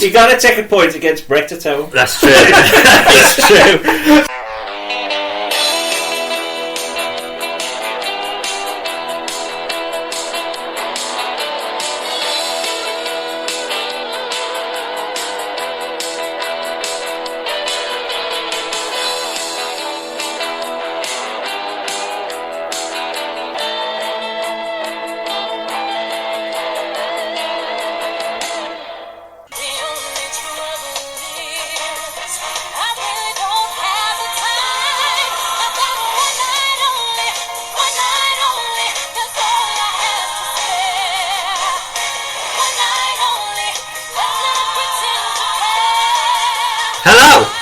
You got to take a point against Brett at home. That's true. That's true.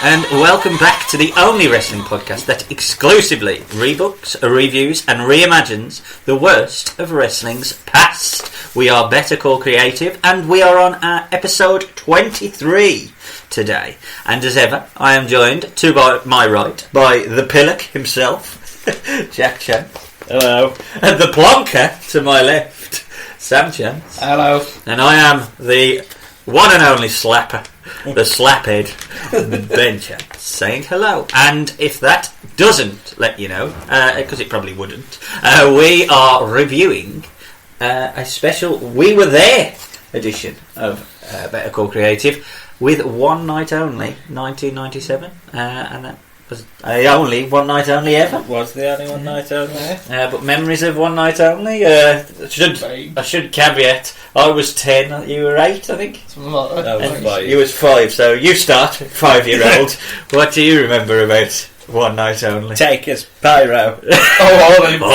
And welcome back to the only wrestling podcast that exclusively rebooks, reviews and reimagines the worst of wrestling's past. We are Better Call Creative and we are on our episode 23 today. And as ever, I am joined to my right by the Pillock himself, Jack Chan. Hello. And the Plonker to my left, Sam Chance. Hello. And I am the one and only slapper, the slaphead, Ben Chance, saying hello. And if that doesn't let you know, because it probably wouldn't, we are reviewing a special We Were There edition of Better Call Creative with One Night Only, 1997, and that was only one night only ever. It was the only one night only. But memories of One Night Only. I should caveat. I was 10. You were 8, I think. I was 5. You was 5. So you start, 5-year-old. What do you remember about One Night Only? Take us pyro. I remember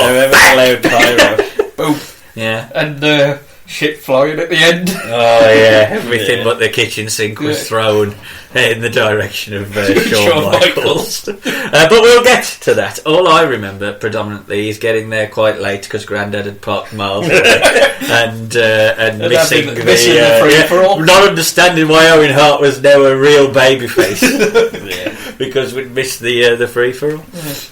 loud pyro. Boom. Yeah. And shit flying at the end. Oh yeah, everything but the kitchen sink was thrown in the direction of Shawn Michaels. But we'll get to that. All I remember predominantly is getting there quite late because Grandad had parked miles away and missing the free for all. Not understanding why Owen Hart was now a real babyface because we'd missed the free for all.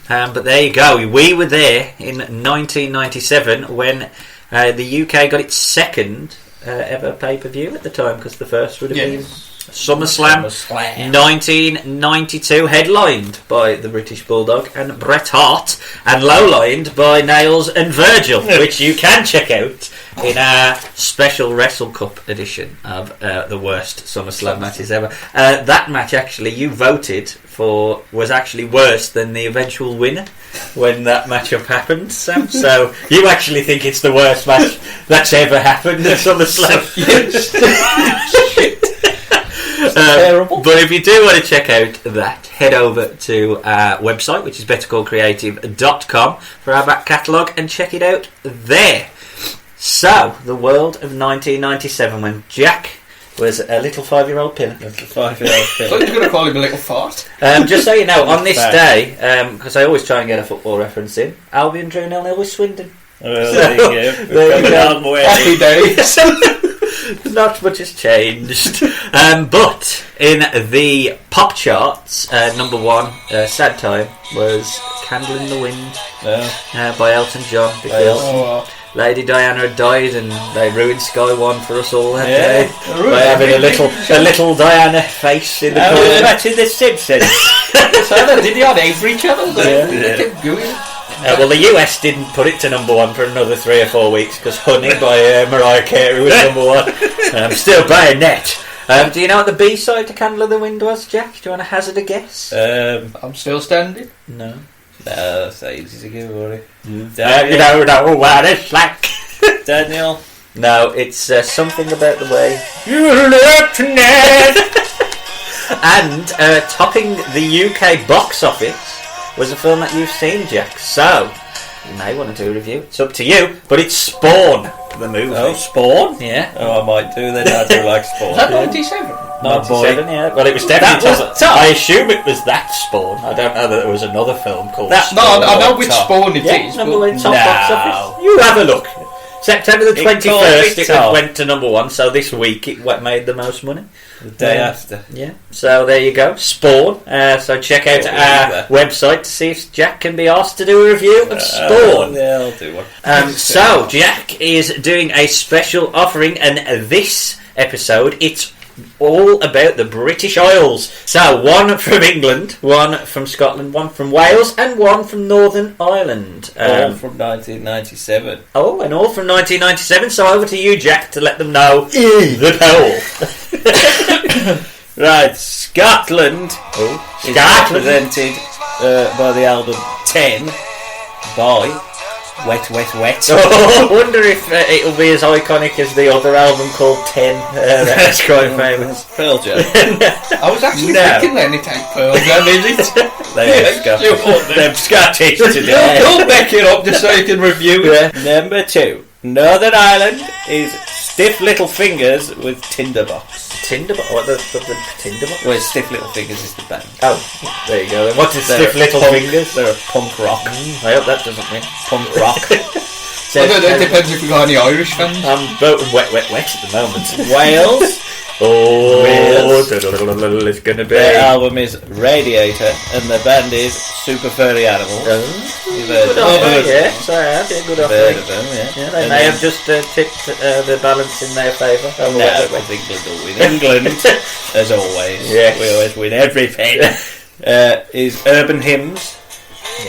But there you go. We were there in 1997 when the UK got its second ever pay-per-view at the time, because the first would have been SummerSlam 1992, headlined by the British Bulldog and Bret Hart, and low-lined by Nails and Virgil, which you can check out in our special Wrestle Cup edition of the worst SummerSlam matches ever. That match, actually, you voted for, was actually worse than the eventual winner when that matchup happened, Sam. So you actually think it's the worst match that's ever happened at SummerSlam? Terrible. But if you do want to check out that, head over to our website, which is bettercallcreative.com, for our back catalogue, and check it out there. So, the world of 1997, when Jack was a little 5-year-old pillar. I thought you were going to call him a little fart. Just so you know, on this day, because I always try and get a football reference in, Albion drew 0-0 with Swindon. Well, there you go. Happy days. Not much has changed. But in the pop charts, number one, Sad Time, was Candle in the Wind by Elton John, because Lady Diana had died and they ruined Sky One for us all that day by having a little Diana face in the corner. That's in The Simpsons. Did he on every channel? They kept going. Well, the US didn't put it to number one for another 3 or 4 weeks because Honey by Mariah Carey was number one. I'm still buying that. Do you know what the B-side to Candle in the Wind was, Jack? Do you want to hazard a guess? I'm still standing. No. No, that's easy to give away. You don't know what it's like. Daniel? No, it's something about the way you look tonight. And topping the UK box office was a film that you've seen, Jack. So, you may want to do a review. It's up to you. But it's Spawn, the movie. Oh, Spawn? Yeah. Oh, I might do then. I do like Spawn. Is that 97? 97, yeah. Well, it was definitely I assume it was that Spawn. I don't know that there was another film called Spawn. No, I know which Spawn it is. Number one top box office. You have a look. September the 21st, it went to number one, so this week it made the most money. The day after. Yeah, so there you go, Spawn. So check out our website to see if Jack can be asked to do a review of Spawn. Yeah, I'll do one. So Jack is doing a special offering, and this episode, it's all about the British Isles. So, one from England, one from Scotland, one from Wales, and one from Northern Ireland. All from 1997. Oh, and all from 1997. So, over to you, Jack, to let them know the poll. Right, Scotland is represented by the album 10 by Wet Wet Wet. I wonder if it'll be as iconic as the other album called 10. That's quite famous. Pearl Jam. I was actually thinking then it ain't Pearl Jam, is it? They're Scottish today. Don't back it up just so you can review it. Number 2, Northern Ireland is Stiff Little Fingers with Tinderbox. Tinderbox? What the Tinderbox? Well, Stiff Little Fingers is the band. Oh, there you go. Then what is Stiff Little Fingers? They're a punk rock. I hope that doesn't mean Punk rock. It depends if you got any Irish fans. I'm voting Wet Wet Wet at the moment. Wales. Wales. It's going to be. Their album is Radiator, and the band is Super Furry Animals. You've heard Good offering, yes, I have. Yeah, good offering. heard of them, yeah. They may have just tipped the balance in their favour. No, I think England will win. England, as always. Yes. We always win everything. Is Urban Hymns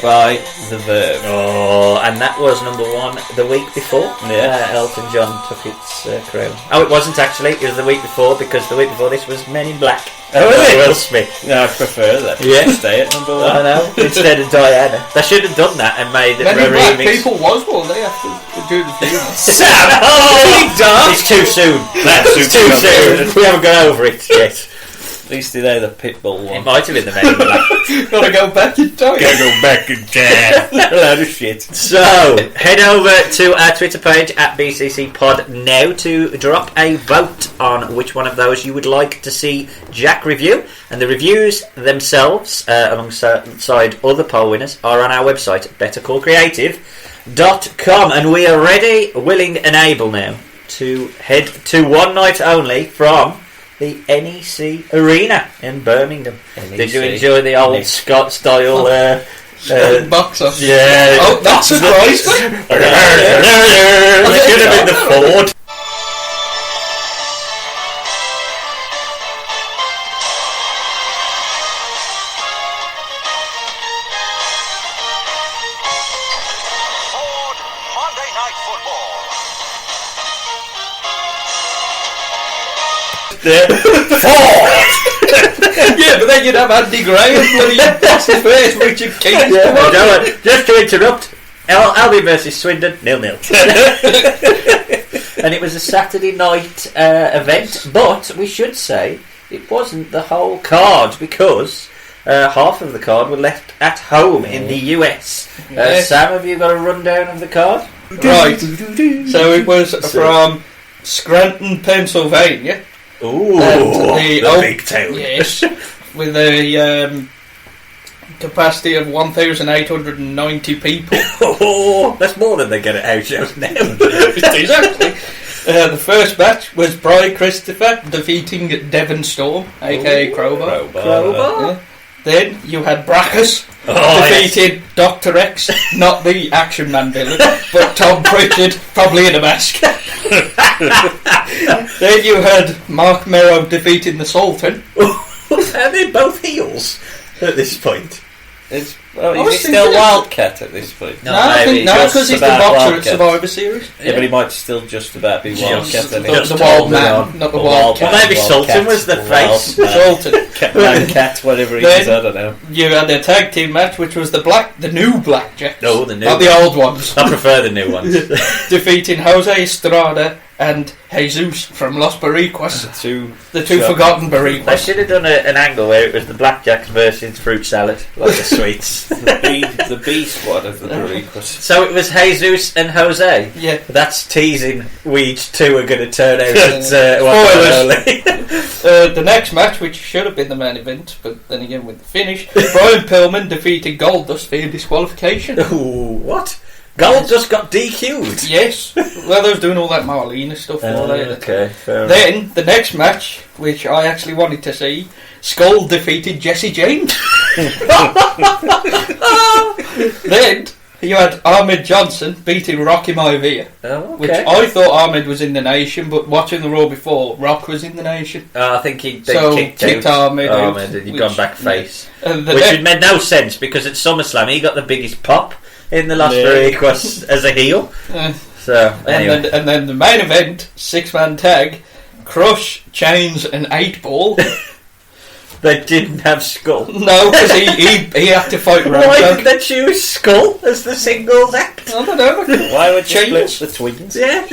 by The Verve. Oh, and that was number 1 the week before. Yeah. Elton John took its crown. Oh, it wasn't actually. It was the week before, because the week before this was Men in Black. Oh, really? Will Smith. No, I prefer that. Yeah. Stay at number 1. I know. Instead of Diana. They should have done that and made it Men in Black remix. people was one, they have to do the funeral. Sam! Oh, it's too soon. That's It's too soon. We haven't gone over it yet. At least they're the Pitbull It one. might have been the Men in Black. Gotta go back in time. Go back in time. A load of shit. So, head over to our Twitter page at BCC Pod now to drop a vote on which one of those you would like to see Jack review. And the reviews themselves, alongside other poll winners, are on our website, bettercallcreative.com. And we are ready, willing and able now to head to one night only from the NEC Arena in Birmingham. NEC. Did you enjoy the old Scott style Boxer. yeah. Oh, that surprised me. It should have been the Ford. Ford Monday Night Football. Yeah, but then you'd have Andy Graham, bloody massive face, Richard King. Just to interrupt, Albion versus Swindon 0-0. And it was a Saturday night event, but we should say it wasn't the whole card, because half of the card were left at home in the US. Yes. Sam, have you got a rundown of the card? Right. So it was from Scranton, Pennsylvania. Ooh, the big town. Yes, with a capacity of 1,890 people. Oh, that's more than they get at house shows now. Exactly. The first match was Bry Christopher defeating Devon Storm, aka Crowbar. Crowbar? Yeah. Then you had Brackus defeating Dr. X, not the Action Man villain, but Tom Pritchard, probably in a mask. Then you had Mark Merrow defeating the Sultan. Are they both heels at this point? Is was he still thinking- Wildcat at this point? No, I maybe think no, just because he's the about boxer at Wildcat. Survivor Series. Yeah, but he might still just about be Wildcat. The, then. the Wild Man, not the Wildcat. Well, maybe Sultan was the face. Sultan. Cat, whatever he is, I don't know. You had a tag team match, which was the new Blackjacks. No, the new not the old ones. I prefer the new ones. Defeating Jose Estrada and Jesus from Los Boricuas. The two forgotten They Boricuas. should have done an angle where it was the Blackjacks versus fruit salad, like the sweets. the B squad of the Boricuas. So it was Jesus and Jose. Yeah. That's teasing we two are going to turn out at The next match, which should have been the main event, but then again with the finish, Brian Pillman defeated Goldust via disqualification. Ooh, what? Gold just got DQ'd. Yes. Well, they was doing all that Marlena stuff. All that. Okay, fair enough. Then, the next match, which I actually wanted to see, Skull defeated Jesse James. Then, You had Ahmed Johnson beating Rocky Maivia, which I thought Ahmed was in the nation, but watching the Raw before, Rock was in the nation. I think he kicked Ahmed out, and he'd gone back face. Which had made no sense, because at SummerSlam he got the biggest pop in the last week as a heel. So anyway. and then the main event, 6-man tag, Crush, Chains and 8-Ball. They didn't have Skull. No, because he had to fight Rambo. Why did they choose Skull as the singles act? I don't know. Why would you split the twins? Yeah.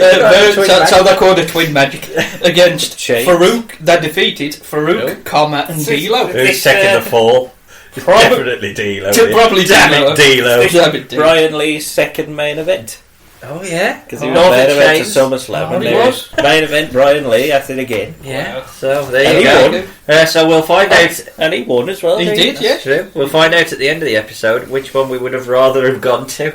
So they called it Twin Magic. Against Chains. Farouk, they defeated Farouk, Kama and D'Lo. Who's second to fall? Probably Definitely D'Lo. Probably Damn it, D'Lo. Brian Lee's second main event. Oh yeah, Because he was main event to SummerSlam, and he there was. was main event Brian Lee at it again. Yeah. So there And you he go. So we'll find out. And he won as well. He didn't did, yeah. True. We'll find out at the end of the episode which one we would have rather have gone to.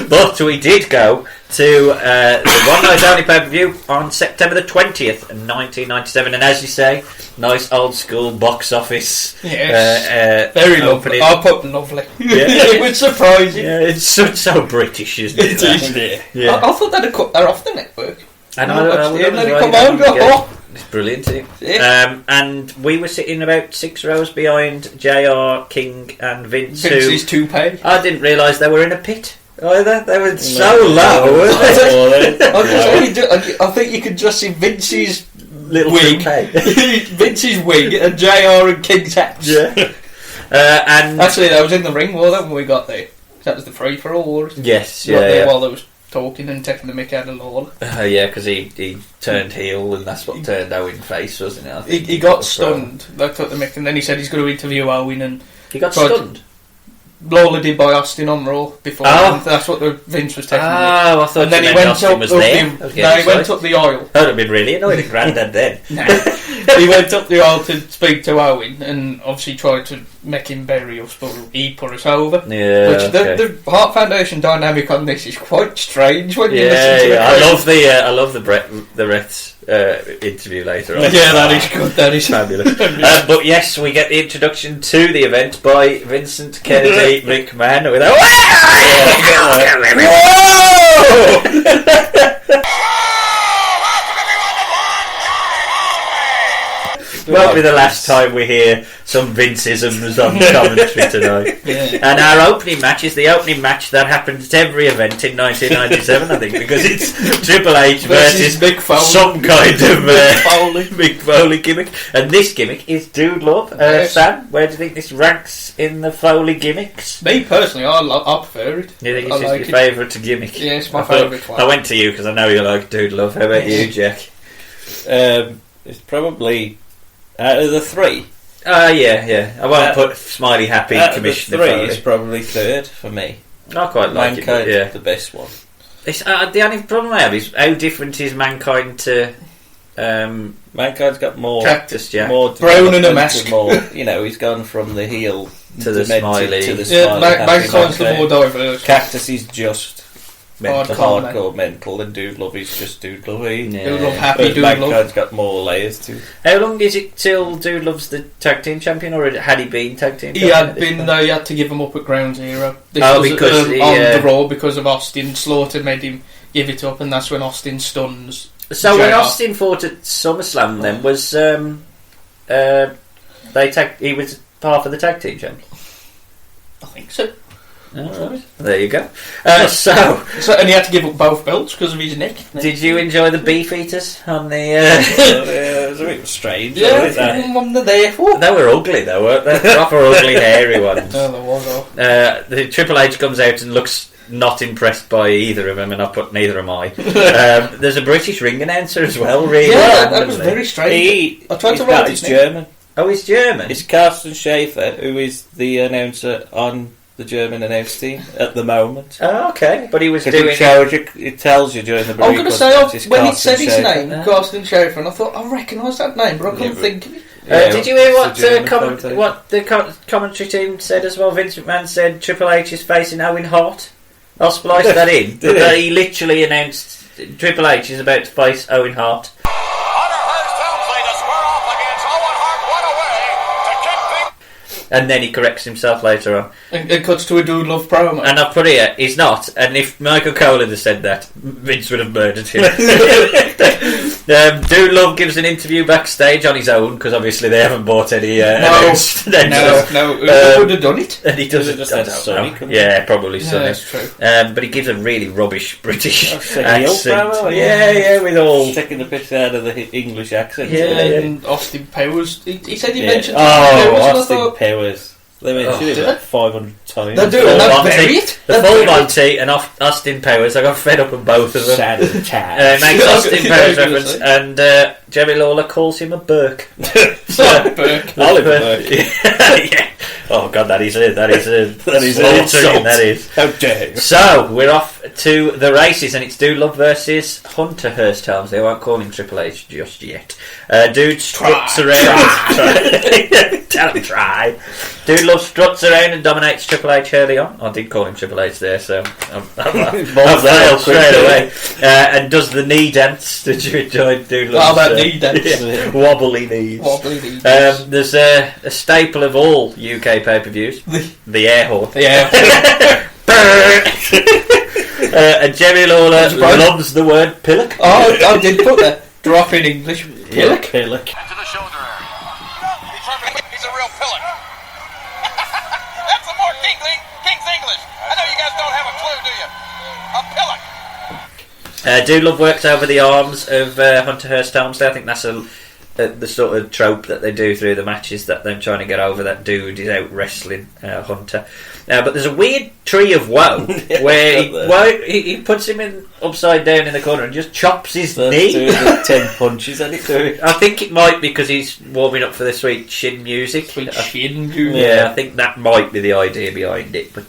But we did go to the One Night Only pay-per-view on September the 20th, 1997, and as you say, nice old school box office. Yes. Very lovely. opening. I put lovely. Yeah. It would surprise you. Yeah, it's so British, isn't it? It is. Yeah. I thought they'd have cut that off the network. And Then they come on, go, oh. It's brilliant, isn't it? Yeah. And we were sitting about 6 rows behind JR, King and Vince. Vince's toupee. I didn't realise they were in a pit either. They were so low, weren't they? I think you could just see Vince's Little wig, toupee. Vince's wig, and JR and King's hats. Yeah. And Actually, that was in the ring, wasn't it, when we got there? That was the free for all. yes, Got there yeah. while they was talking and taking the mick out of Lawler. Yeah, because he turned heel, and that's what turned Owen face, wasn't it? I think He got stunned. They took the mick, and then he said he's going to interview Owen, and He got Tried- stunned. Lawler did by Austin on Raw before. Oh. And that's what Vince was taking. Oh, I thought And then you he meant went Austin up, was up there. the, I was no, getting he went excited. up the aisle. That would have been really annoying, Grandad then. He went up the aisle to speak to Owen and obviously tried to make him bury us, but he put us over. Yeah, Which okay. the Heart Foundation dynamic on this is quite strange when you listen to it. I love the Rhett's interview later on. Yeah, that is good. That is Fabulous. But yes, we get the introduction to the event by Vincent Kennedy McMahon with a Won't be the last time we hear some Vinceisms on commentary tonight. Yeah. And our opening match is the opening match that happened at every event in 1997, I think, because it's Triple H versus Mick Foley. some kind of Foley. Mick Foley gimmick. And this gimmick is Dude Love. Yes. Sam, where do you think this ranks in the Foley gimmicks? Me personally, I prefer it. Do you think I it's like your it. favourite gimmick? Yeah, it's my I thought- favourite one. I went to you because I know you like Dude Love. How about you, Jack? It's probably out of the three. Yeah. I won't put Smiley Happy Out of the Commissioner three, Foley. it's probably third for me. I quite like it, but Mankind, yeah. the best one. It's, the only problem I have is how different is Mankind to Mankind's got more, Cactus Jack more Brown in a development, mask. More, he's gone from the heel to the demented smiley. to the Yeah, smiley. happy Mankind's the Mankind. more diverse. Cactus is just Mental. hardcore mental, and Dude Love is just Dude Love. Yeah. Dude Love happy, But Dude Love. Mankind's got more layers to it. How long is it till Dude Love's the tag team champion, or had he been tag team He champion? had at this been, point? they had to give him up at Ground Zero. This Oh, was because he, on the Raw because of Austin. Slaughter made him give it up, and that's when Austin stuns. So when JR. Austin fought at SummerSlam, then was he was half of the tag team champion? I think so. Alright. There you go. So, And he had to give up both belts because of his neck. did you enjoy the beef eaters on the? It was a bit strange. Yeah, wasn't it? I'm there for. They were ugly though, weren't they? Proper ugly, hairy ones. No, there was. The Triple H comes out and looks not impressed by either of them, and I put neither am I. There's a British ring announcer as well, really. Yeah, that was randomly. very strange. I tried to he's write not, his he's name. German. Oh, he's German. It's Carsten Schaefer, who is the announcer on the German announce team at the moment. Oh, okay, but he was Because doing. it tells you during the break. I'm going to say, when it said his Schaefer. name, Carsten Schaefer, and I thought, I recognise that name, but I couldn't but- think of it. Did you hear it's a German commentator. what the commentary team said as well? Vince McMahon said Triple H is facing Owen Hart. I'll splice that in. Did But he literally announced Triple H is about to face Owen Hart. Hunter Hearst Helmsley to square off against Owen Hart. One away to kick things. And then he corrects himself later on. And it cuts to a Dude Love promo. And I've put here, he's not. And if Michael Cole had said that, Vince would have murdered him. Dude Love gives an interview backstage on his own, because obviously they haven't bought any No, who would have done it? And he doesn't just had Sonny. Yeah, probably Yeah, Sonny. that's true. But he gives a really rubbish British Heel accent. promo, Yeah, with all... taking the piss out of the English accent. Yeah. And Austin Powers. He said he mentioned Oh, Powers, and I Austin thought, Powers. They mentioned it did about 500 times. They're doing Full that. Monty. Bury it. The They're full bury it. Monty and Austin Powers. I got fed up with both of them. Sad as a cat. Makes Austin Yeah, Powers I was reference, gonna and Jerry Lawler calls him a Burke. Burke. Oliver Burke. Yeah. Oh God, that is a That is an slaughtering, insult. that is. How dare you? So we're off to the races, and it's Dude Love versus Hunter Hearst Helmsley. They won't call him Triple H just yet. Dude struts around. Tell him try. Dude Love struts around and dominates Triple H early on. I did call him Triple H there, so I've failed straight away. And does the knee dance. Did you enjoy Dude Love's that knee dance. yeah, wobbly knees? Wobbly knee dance. There's a staple of all UK pay-per-views, the air horn. Yeah. And Jerry Lawler Surprise. loves the word pillock. Oh, I did put that. Drop in English. Pillock. Pillock. Into the shoulder area. He's a real pillock. That's some more King's English. I know you guys don't have a clue, do you? A pillock. Dude Love works over the arms of Hunter Hearst Helmsley. I think that's the sort of trope that they do through the matches, that them trying to get over that dude is out wrestling Hunter. But there's a weird tree of woe where he puts him in upside down in the corner and just chops his knee. Doing the 10 punches at it. I think it might be because he's warming up for the Sweet Chin music. Sweet Chin. Yeah, I think that might be the idea behind it. But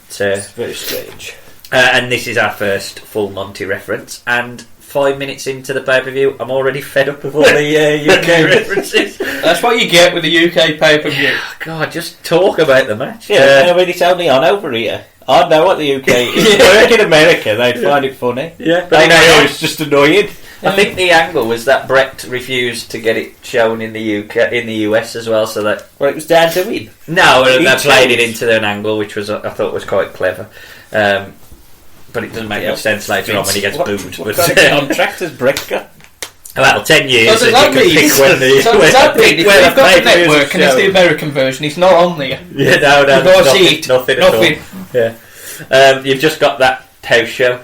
Very strange. and this is our first full Monty reference. And 5 minutes into the pay-per-view, I'm already fed up with all the UK references. That's what you get with the UK pay-per-view. God, just talk about the match. Yeah, I mean, it's only on over here. I know what the UK is. Work in America, they'd find it funny. Yeah, But here it's just annoying. I think the angle was that Brett refused to get it shown in the UK, in the US as well, so that Well, it was down to win. no, He they played it changed. into an angle which was I thought was quite clever. But it doesn't make much sense later on when he gets booed. What But kind of contract has Brett got? well, 10 years. So does and that you can mean- pick when the So does that mean if when you've got the pay-per-views network and it's are the shown. American version, it's not on there? Yeah, no, You don't nothing, see it. nothing at Nothing. all. Yeah, you've just got that house show.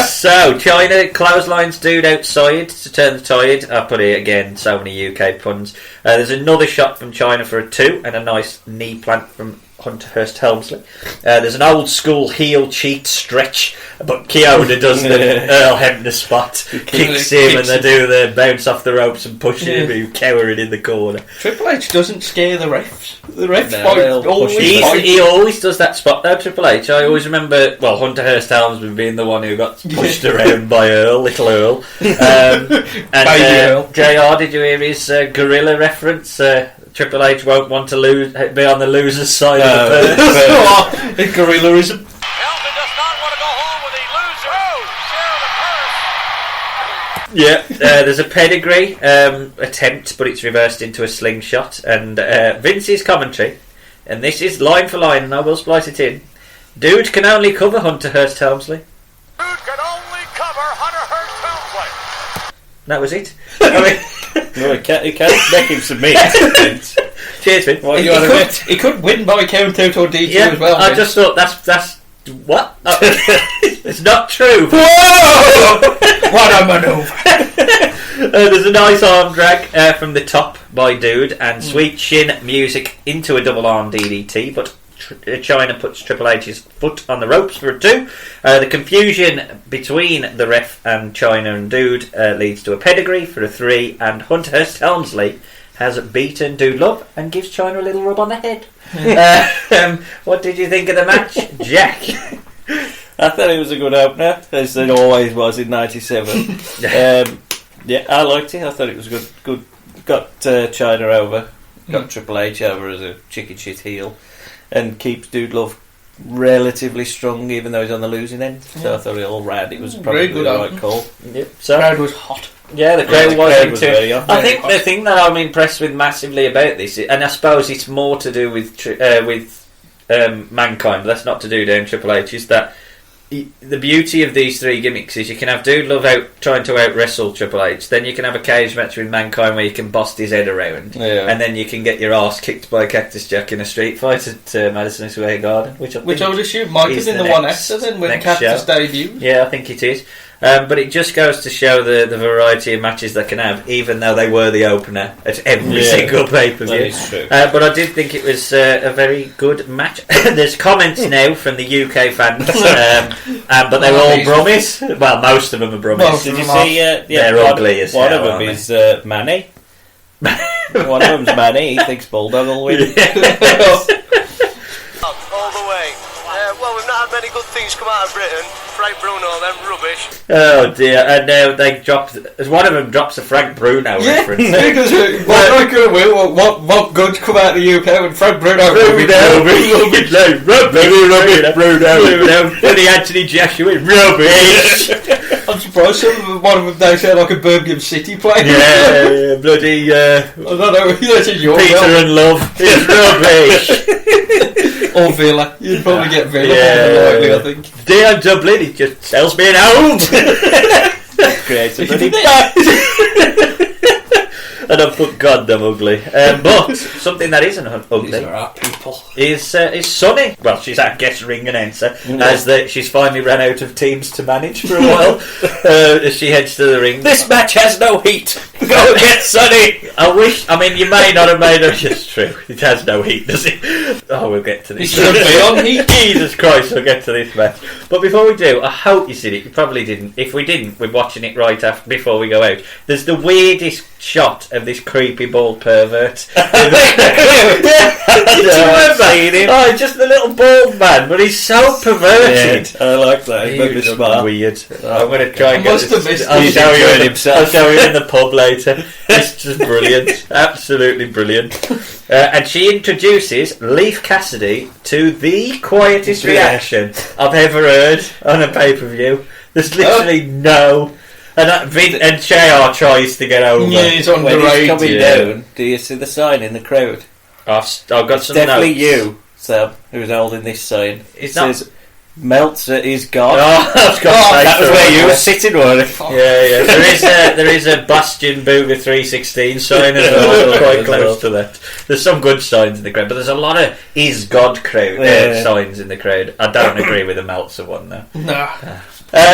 So China clotheslines dude outside to turn the tide. I put it again. So many UK puns. There's another shot from China for a 2 and a nice knee plant from Hunter Hearst Helmsley. There's an old school heel cheat stretch, but Keona does the Earl Hebner spot, kicks him, and they do the bounce off the ropes and push him, him cowering in the corner. Triple H doesn't scare the refs. The refs No, fight they'll always push him. fight. He always does that spot though, Triple H. I always remember, Hunter Hearst Helmsley being the one who got pushed around by Earl, little Earl. And Baby Earl. JR, did you hear his gorilla reference? Triple H won't want to be on the loser's side of the purse. The gorillaism. Helmsley does not want to go home with a loser. Share the purse. Yeah, there's a pedigree attempt, but it's reversed into a slingshot. And Vince's commentary, and this is line for line, and I will splice it in. Dude can only cover Hunter Hearst Helmsley. Dude can only cover Hunter Hearst Helmsley. That was it. I mean, No, he can't make him submit. cheers, Vin. What you want to bet? He could win by count out or DQ Yeah, as well. I just thought that's what? It's not true. Whoa! What a manoeuvre! There's a nice arm drag from the top by Dude and Sweet Chin music into a double arm DDT, but China puts Triple H's foot on the ropes for a 2. The confusion between the ref and China and Dude leads to a pedigree for a 3, and Hunter Hearst Helmsley has beaten Dude Love and gives China a little rub on the head. What did you think of the match, Jack? I thought it was a good opener, as it always was in '97. Yeah, I liked it. I thought it was good. Got China over, got Triple H over as a chicken shit heel, and keeps Dude Love relatively strong, even though he's on the losing end. So I thought all round it was probably Very good the right opener. call. Yep. The So crowd was hot. Yeah, the crowd was very on. I think the thing that I'm impressed with massively about this, and I suppose it's more to do with Mankind, but that's not to do down Triple H, is that the beauty of these three gimmicks is you can have Dude Love trying to out wrestle Triple H, then you can have a cage match with Mankind where you can bust his head around, and then you can get your arse kicked by Cactus Jack in a street fight at Madison Square Garden, which I would assume might have been the one after then when Cactus debuted. Yeah, I think it is. But it just goes to show the variety of matches they can have, even though they were the opener at every single pay-per-view. That is true. But I did think it was a very good match. There's comments now from the UK fans, but they were all Brummies. Well, most of them are Brummies. Did you see? They're ugly as hell. One of them is Manny. One of them's Manny. He thinks Bulldog will win. All the way. Well, we've not had many good things come out of Britain. Frank Bruno, them rubbish. Oh dear! And now they dropped. As one of them drops a Frank Bruno reference. Because what goods come out of the UK when Frank Bruno? Rubbish, Bruno. Bloody Anthony Joshua, rubbish. I'm surprised one of them they sound like a Birmingham City player. Yeah, bloody. I don't know. That's in your Peter and Love is rubbish. Or Villa. You'd probably get Villa more than likely, I think. Dear Dublin, it just sells me an home. Creates a bloody And I put God damn ugly. But something that isn't ugly These are our people. is Sunny. Well, she's our guest ring announcer, as she's finally ran out of teams to manage for a while. As she heads to the ring. This match has no heat. Go get Sunny. I mean, you may not have made her. It's true. It has no heat, does it? Oh, we'll get to this. It should be on heat. Jesus Christ, we'll get to this match. But before we do, I hope you seen it. You probably didn't. If we didn't, we're watching it right after before we go out. There's the weirdest shot of this creepy bald pervert. Did you remember? Oh, just the little bald man, but he's so perverted. Yeah, I like that. He's smart. Weird. I'm going to try and get this. I'll show you in the pub later. It's just brilliant. Absolutely brilliant. And she introduces Leif Cassidy to the quietest reaction I've ever heard on a pay-per-view. There's literally no... And JR tries to get over. Yeah, he's on when the he's coming down, do you see the sign in the crowd? I've got some definitely notes. You, Sam, who's holding this sign. It says, Meltzer is God. Oh, that was where you were sitting, wasn't it? Yeah. There is a Bastion Booger 316 sign as well, quite close to that. There's some good signs in the crowd, but there's a lot of Is God crowd signs in the crowd. I don't agree with the Meltzer one, though. Nah.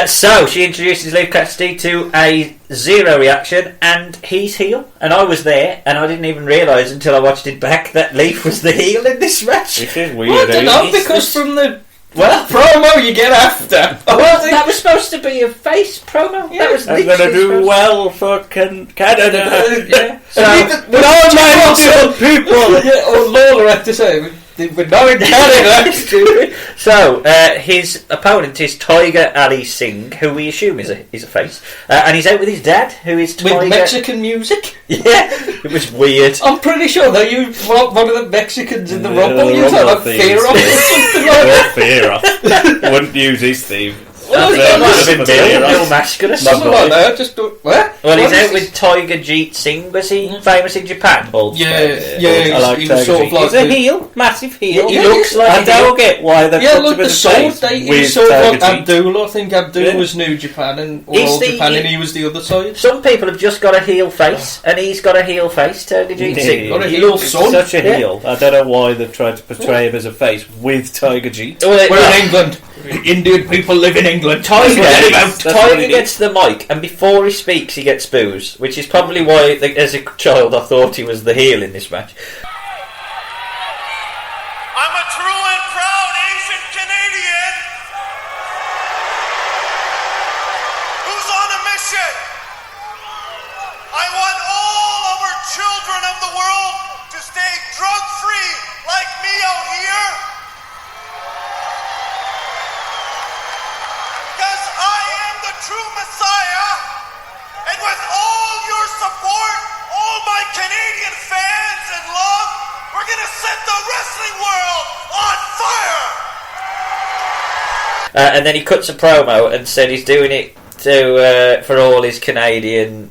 So she introduces Leif Cassidy to a zero reaction, and he's heel. And I was there, and I didn't even realise until I watched it back that Leif was the heel in this match. It is weird. Well, I don't know, because from the promo you get after. Well, that was supposed to be a face promo. Yeah, that was I'm going to do well for Canada. Yeah. So, with all my people. Yeah, or Lawler had to say. We're not in Canada. So his opponent is Tiger Ali Singh, who we assume is a face, and he's out with his dad, who is Tiger. With Mexican music. Yeah, it was weird. I'm pretty sure they used one of the Mexicans in the Rumble. You like Fear Off or something like that. Fear Off. Wouldn't use his theme. Well, it must have been Bill Mascara. Something like that. Just what? Well, he's out with Tiger Jeet Singh. Was he famous in Japan? Yeah. I like Tiger sort of like he's a heel, massive heel. He looks like I don't get why they put him the in sword. face He was sort of like Tiger Jeet. Abdul. I think Abdul was New Japan and Old Japan, and he was the other side. Some people have just got a heel face, and he's got a heel face. Tiger Jeet Singh got a heel son. Such a heel. I don't know why they've tried to portray him as a face with Tiger Jeet. We're in England. Indian people live in England. Tiger gets the mic, and before he speaks, he gets boos, which is probably why, as a child, I thought he was the heel in this match. I'm a true and proud Asian Canadian who's on a mission. I want all of our children of the world to stay drug-free like me out here. Because I am the true Messiah, and with all your support, all my Canadian fans and love, we're going to set the wrestling world on fire! And then he cuts a promo and said he's doing it to for all his Canadian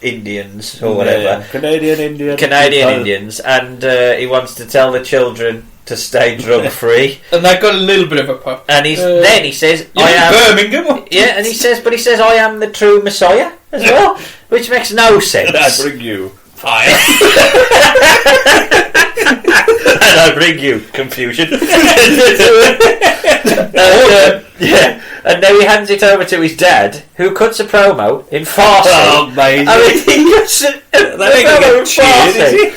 Indians or whatever. Canadian Indians, and he wants to tell the children to stay drug free. And that got a little bit of a pop. And then he says, "I am Birmingham." Yeah, and he says, "I am the true Messiah as well," which makes no sense. And I bring you fire. And I bring you confusion. And now he hands it over to his dad, who cuts a promo in Farsi. Oh, amazing! I mean, he cuts a promo in Farsi,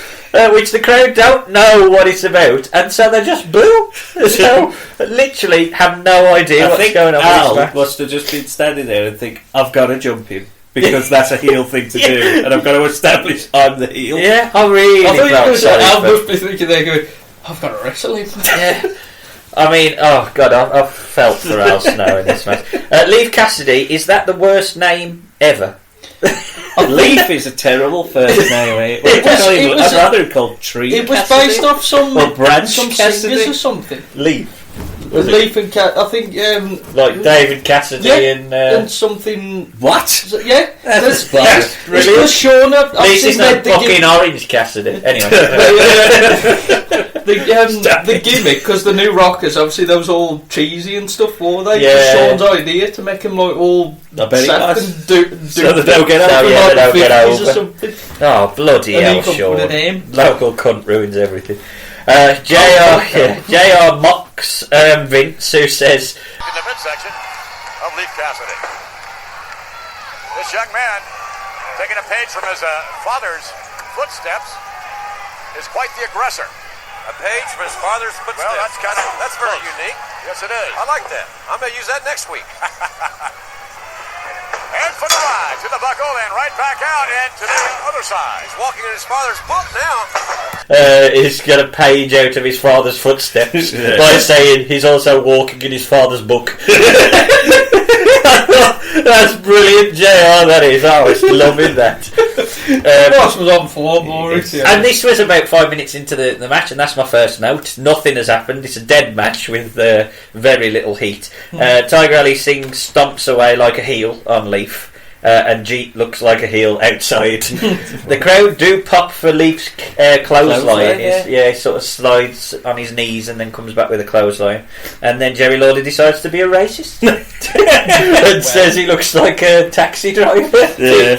which the crowd don't know what it's about, and so they just boo. So literally have no idea what's going on. Al must have just been standing there and think, "I've got to jump him." Because that's a heel thing to do, and I've got to establish I'm the heel. Yeah, I really I think Al felt must be thinking they're going, I've got to wrestle him. Yeah. I mean, oh God, I've felt for Al Snow in this match. Leaf Cassidy, is that the worst name ever? Leaf is a terrible first name. I'd rather called Tree. It was Cassidy, based off some Branch some Cassidy singers or something. Leaf. With Leaf and I think like David Cassidy and something. What? Yeah, that's brilliant. It's Sean. At least it's not fucking Orange Cassidy. Anyway, the gimmick, because the New Rockers, obviously, they was all cheesy and stuff, were they? Yeah. It was Sean's idea to make them like all sad and do so they don't get over. They don't get over. Or something. Oh bloody hell, Sean! Local cunt ruins everything. JR mocks Vince, who says in the midsection of Leaf Cassidy. This young man, taking a page from his father's footsteps, is quite the aggressor. A page from his father's footsteps. Well, that's very unique. Yes, it is. I like that. I'm going to use that next week. And for the ride to the buckle, and right back out and to the other side. He's walking in his father's book now. He's got a page out of his father's footsteps by saying he's also walking in his father's book. That's brilliant, JR, that is. I was loving that. Ross was on form, Maurice. And this was about 5 minutes into the match, and that's my first note. Nothing has happened. It's a dead match with very little heat. Tiger Ali Singh stomps away like a heel on Leaf. And Jeet looks like a heel outside. The crowd do pop for Leaf's clothesline. He sort of slides on his knees and then comes back with a clothesline. And then Jerry Lawler decides to be a racist and says he looks like a taxi driver. Yeah.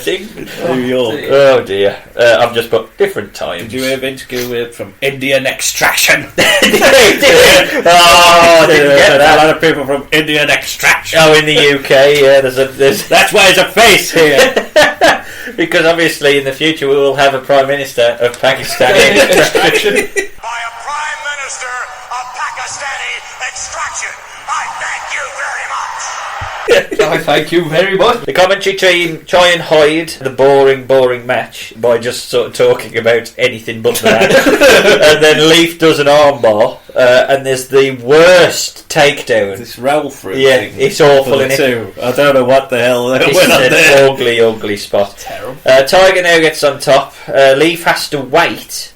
New York. Oh dear. I've just put different times. Did you hear Vince go from Indian extraction? Oh, I didn't get that. A lot of people from Indian extraction. Oh, in the UK, yeah. There's that's why there's a face here. Because obviously in the future we will have a Prime Minister of Pakistani extraction. By a Prime Minister of Pakistani extraction. I thank you very much. I thank you very much. The commentary team try and hide the boring match by just sort of talking about anything but the match. And then Leaf does an armbar, and there's the worst takedown. This roll through thing. It's awful, isn't it? I don't know what the hell went on there. It's an ugly spot. Terrible. Tiger now gets on top. Leaf has to wait,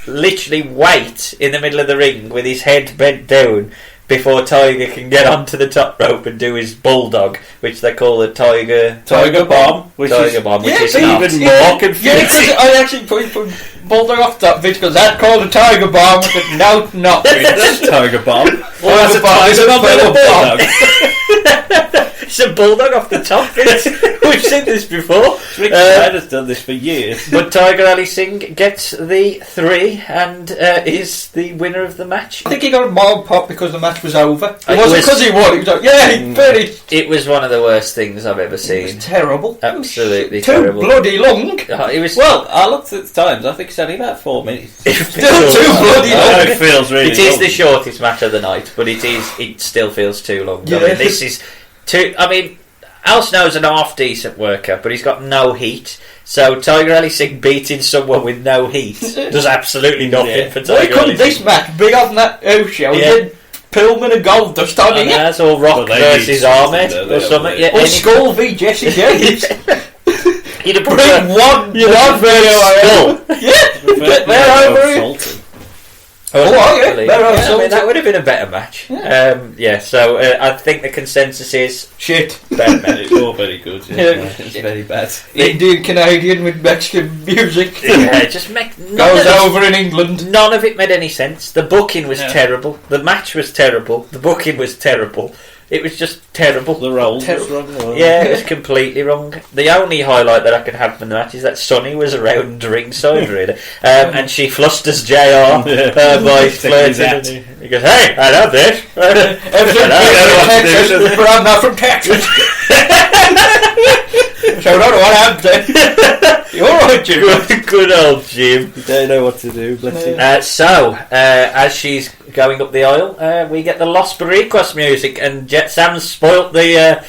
literally wait in the middle of the ring with his head bent down before Tiger can get onto the top rope and do his bulldog, which they call the Tiger Bomb, which is even more confusing. I actually put bulldog off that bit because that called a Tiger Bomb. No, that's Tiger Bomb. That's a bulldog. It's a bulldog off the top. We've seen this before. Rick has done this for years. But Tiger Ali Singh gets the 3 and is the winner of the match. I think he got a mild pop because the match was over. It wasn't because he won. He was like, he finished. It was one of the worst things I've ever seen. It was terrible. Absolutely terrible. Too bloody long. It was. Well, I looked at the times. I think it's only about 4 minutes. Still too bloody long. It feels really It is long. the shortest match of the night, but it still feels too long. Yeah. I mean, this is too. I mean, Al Snow's an half decent worker, but he's got no heat. So Tiger Ali Singh beating someone with no heat does absolutely nothing for Tiger Ali Singh. This match big on that house show. Yeah. Pillman and Gold Dust on it. That's all Rock versus Ahmed or something. Yeah, or Skull v Jesse James. You'd have bring one video. Skull. Yeah, get there over here. Absolutely. I mean, that would have been a better match. So I think the consensus is shit. Bad match. It's all very good. It's very bad. Indian Canadian with Mexican music. Yeah, just make goes over in England. None of it made any sense. The booking was terrible. The match was terrible. The booking was terrible. It was just terrible. The roles was wrong. Yeah, it was completely wrong. The only highlight that I can have from the match is that Sonny was around ringside, really. And she flusters JR by flirting. He goes, "Hey, I love this. Texas, but I'm not from Texas." So I don't know what happened there. You're right, Jim. Good old Jim. You don't know what to do. As she's going up the aisle, we get the Los Boricos music, and Sam's spoilt the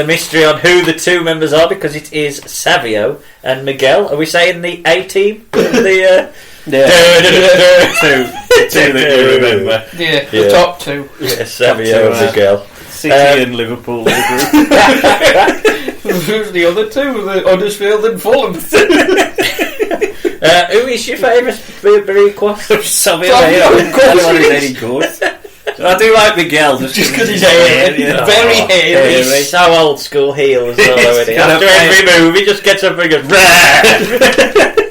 mystery on who the two members are, because it is Savio and Miguel. Are we saying the A team? Two that you remember. Yeah, the top two. Yeah, Savio and Miguel. City and Liverpool. The group. Who's the other two? The Huddersfield and Fulham. Who is your favourite Boricua? Savio. Anyone who's any good. I do like Miguel just because he's hairy. Very hairy. He's so old school heel as well, isn't he? After every move he just gets up and goes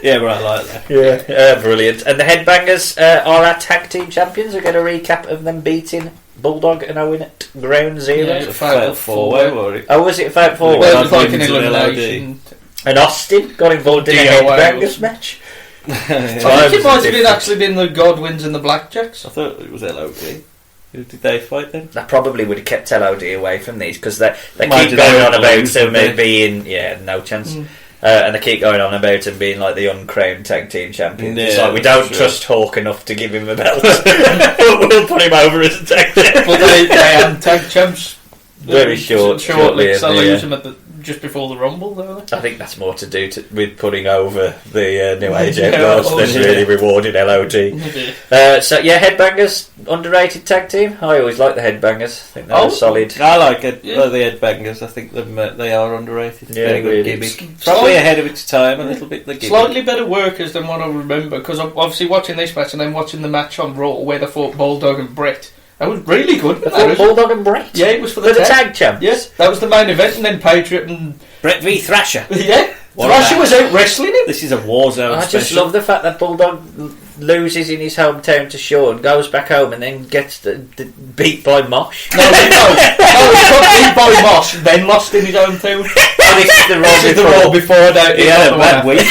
yeah, right, like that. Yeah, brilliant. And the Headbangers are our tag team champions. We'll get a recap of them beating Bulldog and Owen at Ground Zero. Yeah, a fatal four-way. Oh, was it a fatal four-way? Well, it was like an elimination. And Austin got involved in a Headbangers match. I think it might have actually been the Godwins and the Blackjacks. I thought it was LOD. Who did they fight then? That probably would have kept LOD away from these, because they keep going on about them being no chance. And they keep going on about him being like the uncrowned tag team champion. It's like, we don't trust Hawk enough to give him a belt. We'll put him over as a tag champ. But they had tag champs very shortly. So they used him just before the Rumble, don't they? I think that's more to do with putting over the New Age Outlaws than really rewarding LOD. Headbangers, underrated tag team. I always like the Headbangers. I think they're solid. I like it. The Headbangers. I think they are underrated. Yeah, very good really. gimmick. Probably ahead of its time a little bit. The gimmick. Slightly better workers than what I remember, because I'm obviously watching this match and then watching the match on Raw where they fought Bulldog and Brett. That was really good. Bulldog and Brett? Yeah, it was for the tag champs. Yes, that was the main event, and then Patriot and Brett v Thrasher. Yeah, Thrasher was out wrestling him. This is a Warzone I just love the fact that Bulldog loses in his hometown to Shawn, goes back home, and then gets beat by Mosh. No, he got beat by Mosh, then lost in his hometown. This is the Raw before that. He had a bad week.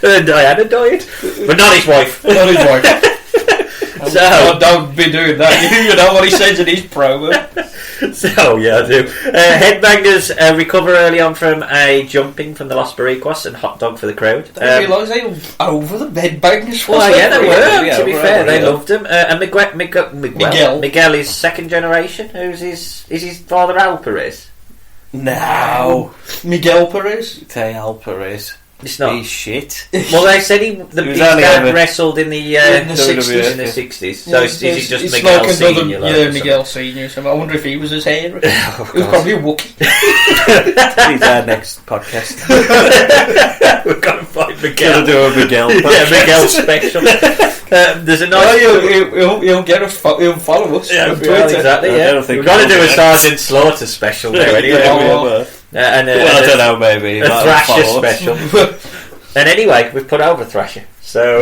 And Diana died, but not his wife. Not his wife. So don't be doing that. You know what he says in his promo. So yeah, I do. Headbangers recover early on from a jumping from the Los Boricos and hot dog for the crowd. I realise they were over the Headbangers. Well, yeah, they were. To be fair, they loved him. And Miguel is second generation. Is his father Al Perez? No, Miguel Perez. Say Al Perez. It's not. He's shit. Well, they said his dad wrestled in the 60s. In the 60s. So is he just Miguel like Senior? Yeah, Miguel Senior. So I wonder if he was his hair. He was probably a Wookiee. He's our next podcast. We've got to find Miguel. Gotta do a Miguel podcast. Yeah, Miguel special. There's a nice. He'll get us. He'll follow us. Yeah, exactly. Yeah, we've got to do a Sergeant Slaughter special now. Anyway. And I don't know, maybe a Thrasher special. And anyway, we've put over Thrasher, so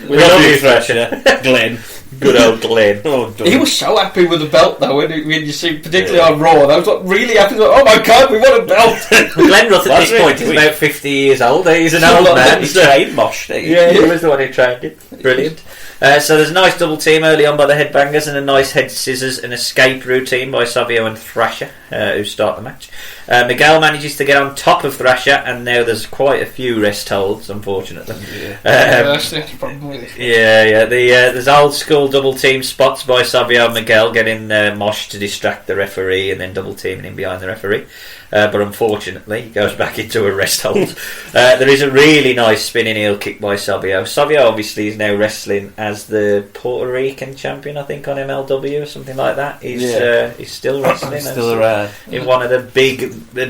we love you, Thrasher. Glenn, good old Glenn. He was so happy with the belt, though. When you see, particularly on Raw, I was like, really happy. Like, oh my god, we want a belt! Glenn Ruth at this point is about 50 years old. He's an old man. He's trained Mosh. Yeah, he was the one who trained him. Brilliant. So there's a nice double team early on by the Headbangers and a nice head scissors and escape routine by Savio and Thrasher, who start the match. Miguel manages to get on top of Thrasher, and now there's quite a few rest holds, unfortunately. That's the problem with it. Yeah. There's old school double team spots by Savio and Miguel, getting Mosh to distract the referee and then double teaming him behind the referee. But unfortunately, he goes back into a rest hold. There is a really nice spinning heel kick by Savio. Savio obviously is now wrestling as the Puerto Rican champion, I think, on MLW or something like that. He's still wrestling. Still around. in one of the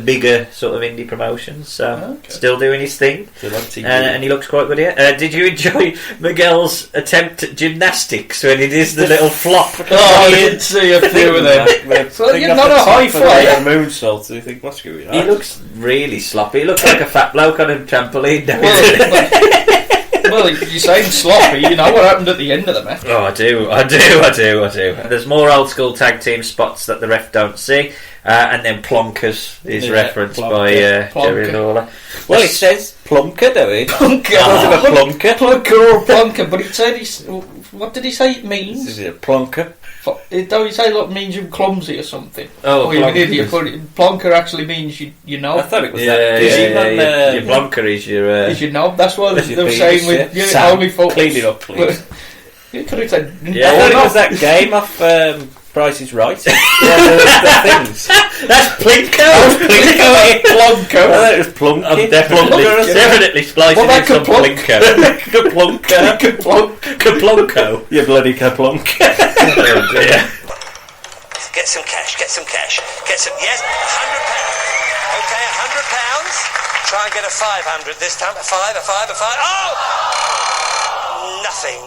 bigger sort of indie promotions. So still doing his thing, and he looks quite good here. Did you enjoy Miguel's attempt at gymnastics when he does the little flop? I didn't see a few of them. So you're not a high flyer. Moonsault. So you think what's going on? He looks really sloppy. He looks like a fat bloke on a trampoline. Well, you're saying sloppy, you know what happened at the end of the match. Oh, I do. There's more old school tag team spots that the ref don't see, and then Plonkers is referenced by Jerry Lawler. Well, it says Plunker, don't it? Plunker. Plunker or Plonker, but it said what did he say it means? Is it a Plonker? Don't you say it means you're clumsy or something? Oh, you're an idiot. But Plonker actually means you know. I thought it was your Plonker is your... is your knob. That's what they were saying with you only thought... Clean it up, please. You could have said... Yeah, I thought it was that game off Price is Right. The things. That's Plinko! Plonko. I thought it was Plunky. I'm definitely splicing in some Plinko. Kaplonko. You bloody Kaplonk. Oh dear. Get some cash. Yes, £100. Okay, £100. Try and get a 500 this time. A five. Oh!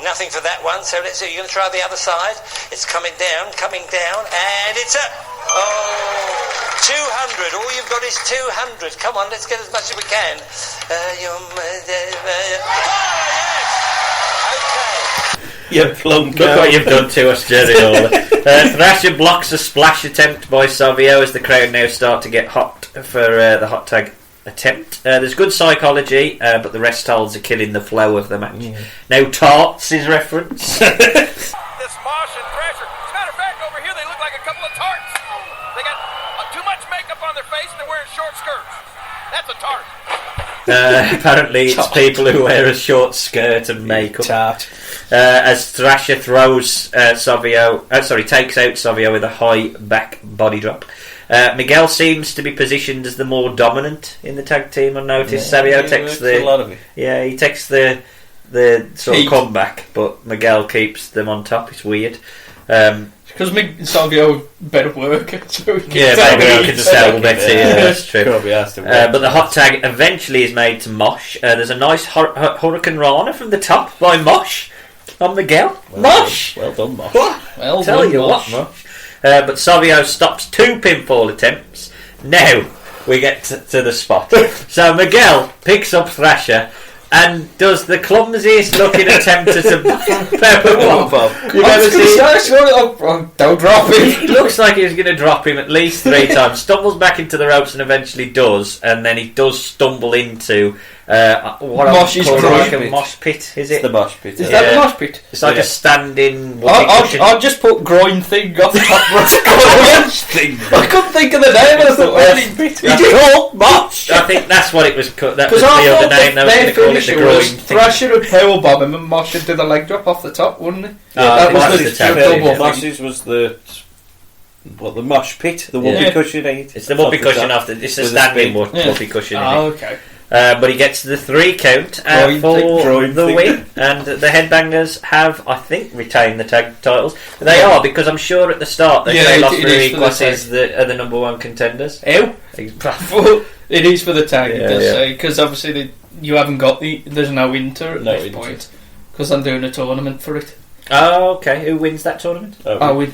Nothing for that one. So let's see. You're going to try the other side. It's coming down, and it's a 200. All you've got is 200. Come on, let's get as much as we can. You plunk. Look what you've done to us, Jerry Lawler. Thrasher blocks a splash attempt by Savio as the crowd now start to get hot for the hot tag attempt. There's good psychology, but the rest holds are killing the flow of the match. Now tarts is reference. This Mosh and Thrasher. As a matter of fact, over here they look like a couple of tarts. They got too much makeup on their face and they're wearing short skirts. That's a tart. Apparently it's people who wear a short skirt and makeup. As Thrasher throws takes out Savio with a high back body drop. Miguel seems to be positioned as the more dominant in the tag team. I noticed Savio takes a lot of it. Yeah, he takes the sort of comeback, but Miguel keeps them on top. It's weird. Because Savio better worker, so maybe he can sell better. Yeah, that's true. But the hot tag eventually is made to Mosh. There's a nice Hurricane Rana from the top by Mosh on Miguel. Mosh! Well done, Mosh. Well Tell done, you Mosh. what, Mosh. But Savio stops 2 pinfall attempts. Now we get to the spot. So Miguel picks up Thrasher and does the clumsiest looking attempt at a power bomb you've ever seen. Don't drop him. He looks like he's going to drop him at least 3 times. Stumbles back into the ropes and eventually does, and then he does stumble into what Mosh's like a mosh pit. Is it the mosh pit? Is that the mosh pit? It's like a standing. I'll just put groin thing off the top right. I couldn't think of the name. I thought, mosh. I think that's what it was. That Because was the I other thought name. They were going to call it the groin thing. Thrasher would powerbomb him and Mosh would do the leg drop off the top, wouldn't he? That was the double. Mosh's was the mosh pit, the whoopee cushion. It's the whoopee cushion after. It's the standing whoopee cushion. Okay. But he gets the 3 count for the win, and the Headbangers have, I think, retained the tag titles. They are, because I'm sure at the start they say Los Mariquas are the number 1 contenders. Ew. It is for the tag, because obviously you haven't got there's no Inter at this point, because I'm doing a tournament for it. Oh, okay. Who wins that tournament?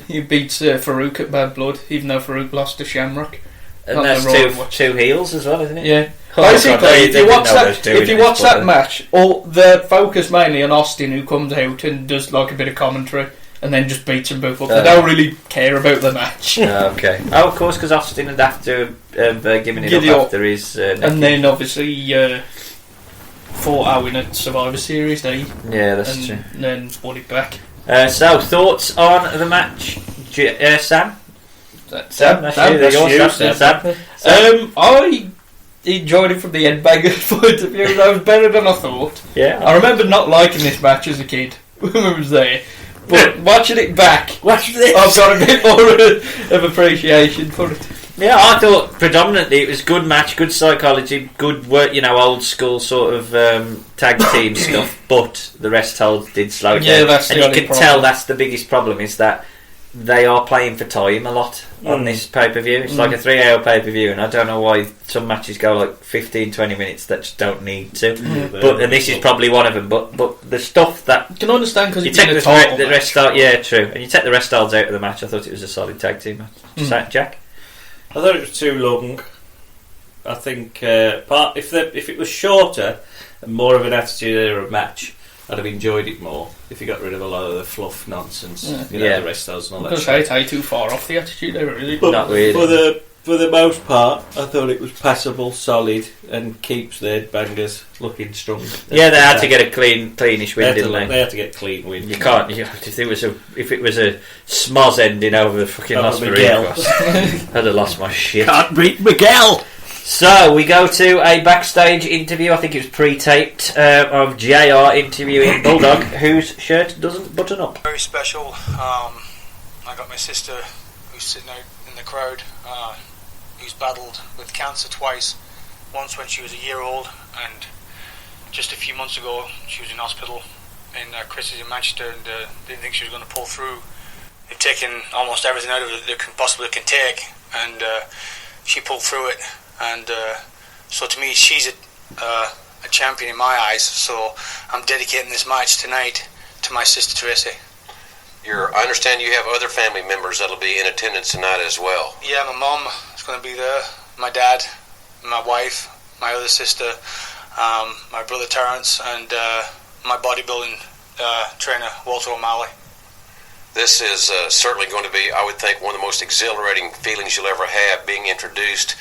He beats Farouk at Bad Blood, even though Farouk lost to Shamrock. And that's two heels as well, isn't it? Yeah. Basically, if you watch that match, the focus mainly on Austin, who comes out and does like a bit of commentary, and then just beats them both up. They don't really care about the match. Okay. Oh, of course, because Austin would have to have given it up after his... and then, obviously, fought Owen at Survivor Series Day. Yeah, that's true. And then won it back. So, thoughts on the match, Sam? Sam. I enjoyed it from the Headbangers point of view. That was better than I thought. Yeah. I remember not liking this match as a kid when I was there. But watching it back, I've got a bit more of appreciation for it. Yeah, I thought predominantly it was good match, good psychology, good work, old school sort of tag team stuff, but the rest did slow down. Yeah, that's the and only you can tell that's the biggest problem, is that they are playing for time a lot on this pay-per-view. It's like a 3-hour pay-per-view, and I don't know why some matches go like 15-20 minutes that just don't need to. And this is probably one of them. But the stuff that you can understand because you take the rest style, true, and you take the rest styles out of the match. I thought it was a solid tag team match. Jack, I thought it was too long. I think if it was shorter and more of an attitude era match, I'd have enjoyed it more if you got rid of a lot of the fluff nonsense, the rest styles and all that. Because I take too far off the attitude era, really. But not really. For the most part, I thought it was passable, solid, and keeps their bangers looking strong. Yeah, they had to get a cleanish win, didn't they? They had to get clean win. You can't. If it was a Smoz ending over the fucking Los Marinos, I'd have lost my shit. Can't beat Miguel. So we go to a backstage interview. I think it was pre-taped of JR interviewing Bulldog, whose shirt doesn't button up. Very special. I got my sister, who's sitting out in the crowd, who's battled with cancer twice. Once when she was a year old, and just a few months ago she was in hospital in Christie's in Manchester, and didn't think she was going to pull through. They've taken almost everything out of it they can possibly take, and she pulled through it. And so to me, she's a champion in my eyes. So I'm dedicating this match tonight to my sister Tracy. I understand you have other family members that'll be in attendance tonight as well. Yeah, my mum is going to be there, my dad, my wife, my other sister, my brother Terence, and my bodybuilding trainer Walter O'Malley. This is certainly going to be, I would think, one of the most exhilarating feelings you'll ever have, being introduced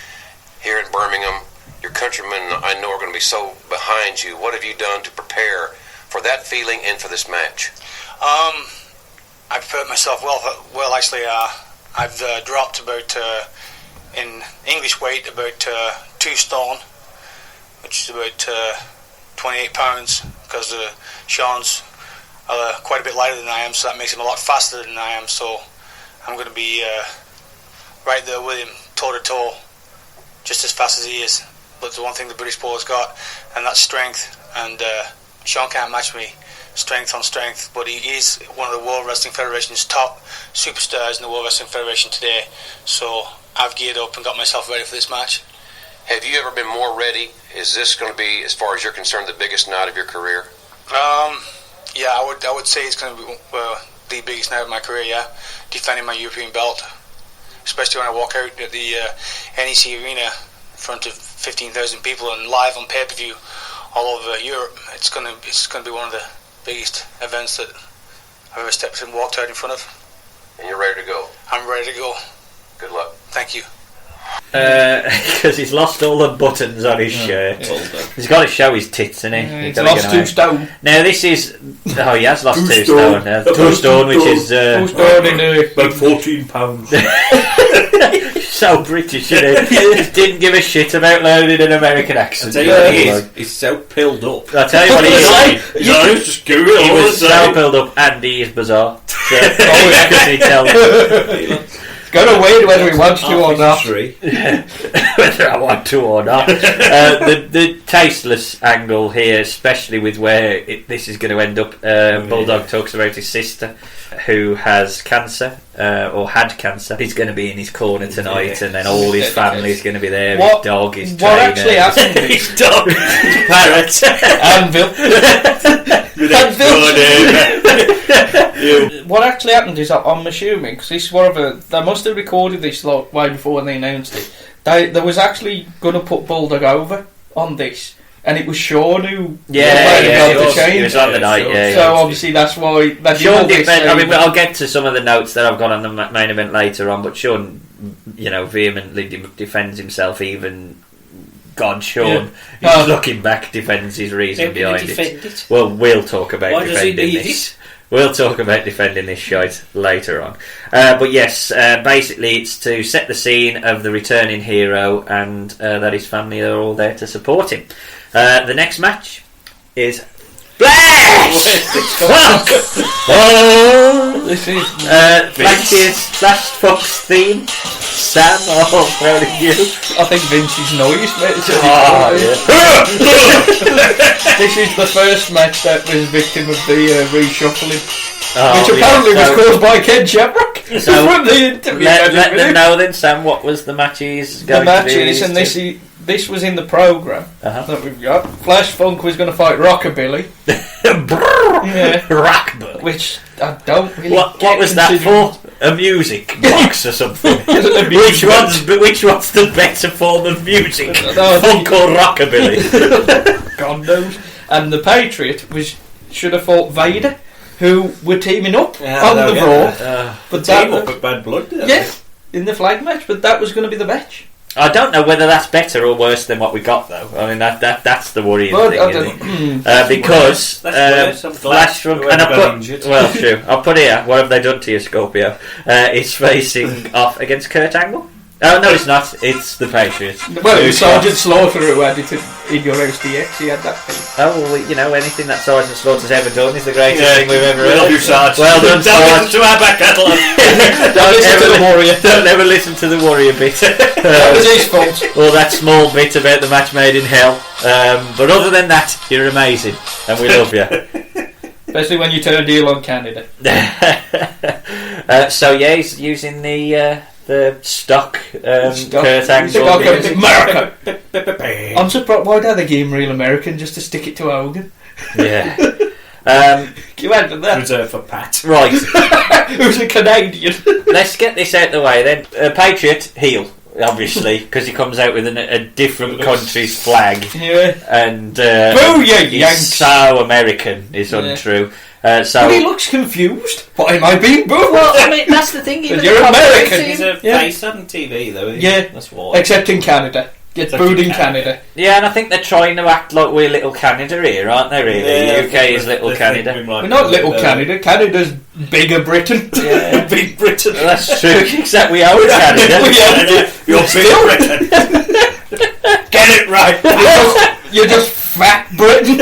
here in Birmingham. Your countrymen, I know, are going to be so behind you. What have you done to prepare for that feeling and for this match? I prepared myself well actually. I've dropped about, in English weight, about 2 stone, which is about 28 pounds, because Sean's quite a bit lighter than I am, so that makes him a lot faster than I am. So I'm going to be right there with him, toe to toe, just as fast as he is. But the one thing the British Bulldog's got, and that's strength, and Sean can't match me strength on strength, but he is one of the World Wrestling Federation's top superstars in the World Wrestling Federation today. So I've geared up and got myself ready for this match. Have you ever been more ready? Is this going to be, as far as you're concerned, the biggest night of your career? Yeah, I would say it's going to be the biggest night of my career, yeah. Defending my European belt, especially when I walk out at the NEC Arena in front of 15,000 people and live on pay-per-view all over Europe. It's going to be one of the biggest events that I've ever stepped and walked out in front of. And you're ready to go? I'm ready to go. Good luck. Thank you. Because he's lost all the buttons on his shirt. He's got to show his tits, isn't he? He's lost 2 stone. Now this is... Oh, he has lost 2 stone. 2 stone, which is... 2 stone in about 14 pounds. So British, you know. Just didn't give a shit about learning an American accent. I tell you what he is. He's so pilled up. I tell you what he is. Just Google it. He was so pilled up, and he is bizarre. So, can you tell? Got to wait whether he wants to or not. Whether I want to or not. The tasteless angle here, especially with where this is going to end up. Bulldog talks about his sister, who has cancer, or had cancer. He's going to be in his corner tonight, and then all his family is going to be there. His dog, his trainer. What actually happened? His dog, his parrot, What actually happened is, I'm assuming, because this is they must have recorded this way before they announced it. They was actually going to put Bulldog over on this, and it was Sean who he was on the night. So obviously that's why Sean I'll get to some of the notes that I've got on the main event later on, but Sean, vehemently defends himself. Even God, Sean, he's looking back, defends his reason behind it. Well, we'll talk about defending this. We'll talk about defending this shite later on. But yes, basically it's to set the scene of the returning hero, and that his family are all there to support him. The next match is Flash! This is Flash's Last Fox theme. Sam, all proud of you. I think Vince's noise, mate. This is the first match that was victim of the reshuffling, which apparently was caused by Ken Shamrock. So from the interview. let them know then, Sam, what was the matches going The to be matches, and this was in the programme that we've got. Flash Funk was going to fight Rockabilly. Rockabilly. Which I don't really What was that for? A music box or something? Which one's the better form of music? Funk or Rockabilly? God knows. And the Patriot should have fought Vader, who were teaming up on the Raw. But team up at Bad Blood, in the flag match, but that was going to be the match. I don't know whether that's better or worse than what we got, though. I mean, that's the worrying thing, isn't it? Because Flash from I'll put here. What have they done to you, Scorpio? Is facing off against Kurt Angle. Oh no, it's not. It's the Patriots. Well, it was Sergeant Slaughter who had it in your house DX. He had that thing. Oh well, anything that Sergeant Slaughter's ever done is the greatest thing we've ever heard. Love you, Sarge. Well done, Sarge. To our back catalogue. Don't listen to the Warrior. Don't ever listen to the Warrior bit. That was his fault. Or that small bit about the match made in hell. But other than that, you're amazing, and we love you. Especially when you turn heel on Canada. So yeah, he's using the stock Kurt Angle. America. I'm surprised. Why don't they give him real American just to stick it to Hogan? Yeah. Can you imagine that? Reserved for Pat. Right. Who's a Canadian? Let's get this out of the way then. Patriot heel, obviously, because he comes out with a different country's flag. Yeah. And Boo, you he's Yanks. so American. It's untrue. So but he looks confused. Why am I being booed? Well, I mean, that's the thing. You're American. He's a face on TV, though. Yeah. That's why. Except in Canada. Gets booed in Canada. Yeah, and I think they're trying to act like we're little Canada here, aren't they, really? Yeah, UK is little Canada. We're not little Canada. Canada's bigger Britain. Yeah. Big Britain. Well, that's true, except we own Canada. You're big Britain. Get it right. You're just fat Britain.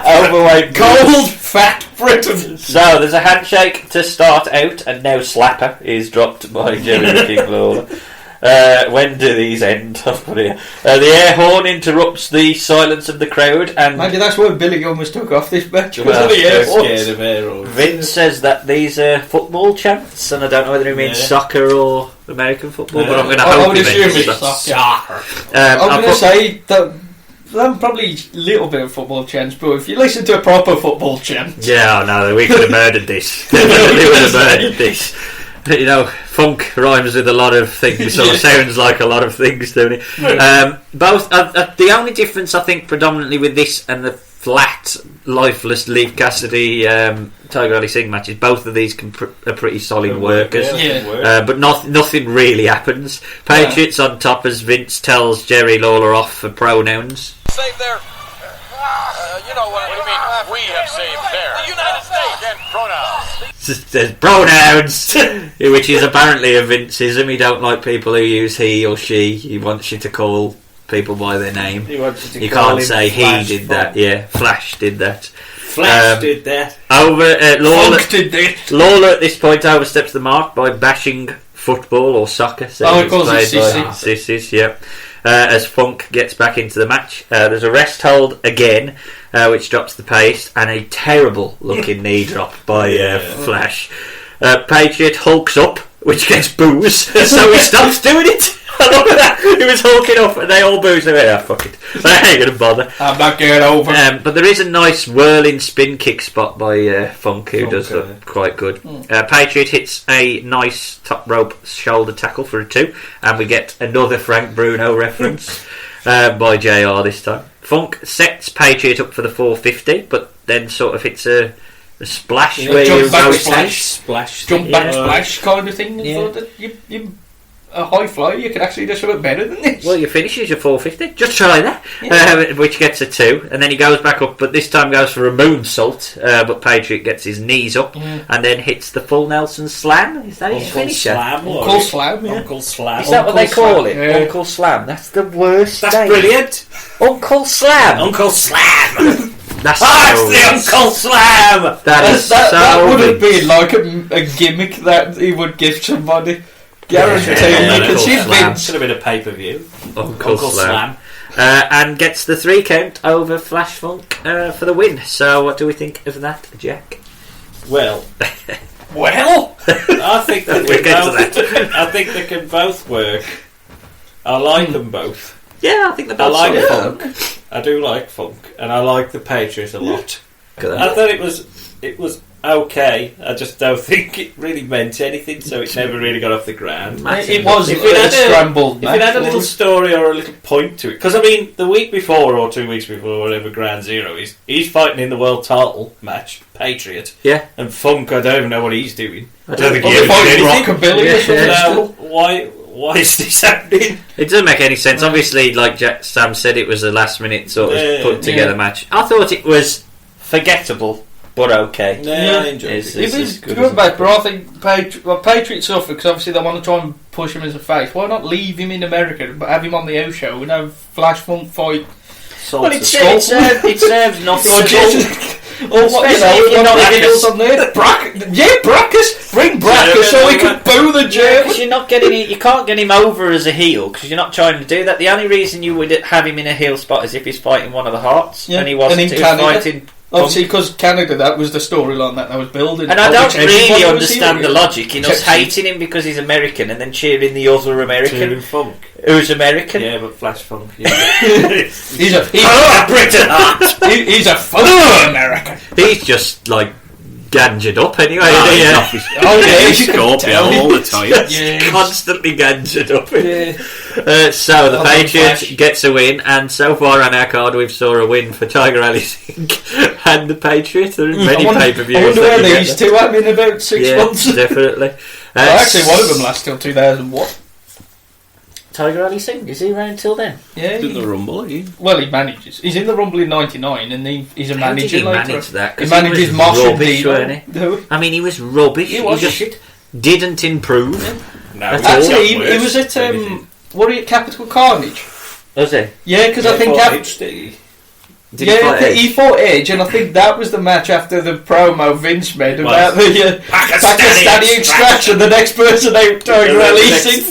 Overweight Cold, fat Britain. So, there's a handshake to start out, and now Slapper is dropped by Jerry the King Lawler. When do these end? I'll put it here. The air horn interrupts the silence of the crowd, and maybe that's why Billy almost took off this match. Well, the air horn. Scared of air horns. Vince says that these are football chants, and I don't know whether he means soccer or American football, but I'm going to hope would he assume means it's soccer. I'm going to say that I'm probably a little bit of football chants, but if you listen to a proper football chant, yeah, I know we could have murdered this. Definitely would have murdered this. Funk rhymes with a lot of things, or sounds like a lot of things, don't it? Both. The only difference, I think, predominantly with this and the flat, lifeless Leaf Cassidy Tiger Ali Singh matches, both of these are pretty solid workers. But nothing really happens. Patriots on top as Vince tells Jerry Lawler off for pronouns. Save there. You know what do you mean? We have saved there. The United States. Again, pronouns. There's pronouns, which is apparently a Vinceism. He don't like people who use he or she. He wants you to call people by their name. He wants you to you call can't him say Flash he did Funk. that. Yeah, Flash did that. Flash did that. Lawler did that. Lawler at this point oversteps the mark by bashing football or soccer. So of course, it's sissies. Yeah. As Funk gets back into the match, there's a rest hold again, which drops the pace, and a terrible looking knee drop by Flash. Patriot hulks up, which gets boos, so he stops doing it. I love that. He was hulking up, and they all boos. They went, fuck it. I ain't gonna bother. I'm not getting over. But there is a nice whirling spin kick spot by Funk, who does look quite good. Patriot hits a nice top rope shoulder tackle for a 2, and we get another Frank Bruno reference by JR this time. Funk sets Patriot up for the 450, but then sort of hits a splash where you rotate. Jump back splash kind of thing. You a high flyer, you could actually do something better than this. Well, your finish is your 450. Just try that. Which gets a 2, and then he goes back up, but this time goes for a moonsault. But Patriot gets his knees up and then hits the full Nelson slam. Is that his finisher? Uncle Slam. Uncle Slam. Is that what they call it? Yeah. Uncle Slam. That's the worst. That's name. brilliant. Uncle Slam. Uncle Slam. That's it's the Uncle Slam. That would have been like a gimmick that he would give somebody. Guarantee you could see Vince. Should have been a pay-per-view. Uncle Slam. And gets the 3 count over Flash Funk for the win. So what do we think of that, Jack? Well, Well, I think they We'll get to that. I think they can both work. I like them both. Yeah, I think the I like solid. funk. I do like funk, and I like the Patriots a lot. Good. I thought it was okay. I just don't think it really meant anything, so it never really got off the ground. it was If it had a- scrambled. If it had a little story or a little point to it, because I mean, the week before or 2 weeks before, whatever, Ground Zero, he's fighting in the world title match, Patriot, Yeah. and Funk, I don't even know what he's doing. I don't think Well, he they're ever did both anything. rockabilly or something. Now, why is this happening? It doesn't make any sense. Obviously, like Sam said, it was a last minute sort of Yeah, put together match. I thought it was forgettable, but okay. Yeah, I enjoyed It's- it. It was good good, as mate, but I think Patriots suffer because obviously they want to try and push him as a face. Why not leave him in America but have him on the O show and have Flash Funk fight? Well, it Skull. serves nothing. Or at all. just, or what, you Especially know, if you're one of not the Brackus. heels on there. Brackus! Bring Brackus so we can boo the Yeah, German. because you're not getting it, you can't get him over as a heel because you're not trying to do that. The only reason you would have him in a heel spot is if he's fighting one of the Hearts, Yeah, and he wasn't. and in He was Canada. fighting. Obviously, because Canada, that was the storyline that they was building. And I don't Which everybody really was understand the hearing. logic in us Except- hating him because he's American and then cheering the other American Cheering Funk. who's American. Yeah, but Flash Funk. Yeah. He's a Britain Heart. he's a fucking American. He's just like gangered up anyway. Oh, isn't he? he's off his Oh yeah, he's Scorpion all the time. Yeah. Constantly gangered up. Yeah. So the I love Patriots Flash. gets a win, and so far on our card we've saw a win for Tiger Ali Singh and the Patriots. There are many pay-per-views. I wonder that where you get these there. two have in about 6 Yeah, months. definitely. Well, actually, one of them lasts till 2001. Tiger Ali Singh, is he around till then? Yeah. Didn't the Rumble? Well, he manages. He's in the Rumble in '99, and he's a How did manager. he later. manage that? He 'Cause manages was Mosh and rubbish, Dino. weren't he? No. I mean, he was rubbish. He was just shit. didn't improve. No, That's Actually, all. he was at what are you, Capital Carnage? Was he? Yeah, because I think Did he fight Edge? he fought Edge, and I think that was the match after the promo Vince made about the Pakistani extraction. The next person out Tiger Ali Singh.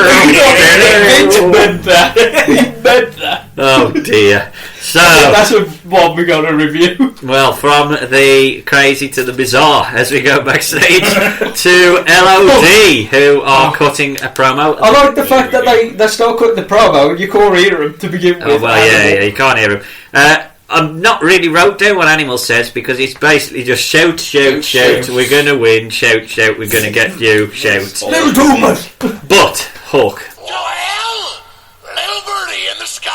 Vince meant that. He meant that. Oh dear. So That's what we're going to review. well, from the crazy to the bizarre, as we go backstage to LOD, who are cutting a promo. I like the fact that they start cutting the promo and you can't hear him to begin with. Oh well, yeah, you can't hear him. I'm not really wrote down what Animal says because it's basically just shout, shout, shout. We're going to win. Shout, shout. We're going to get you. Shout. Little too much. But Hook. Joel, little birdie in the sky,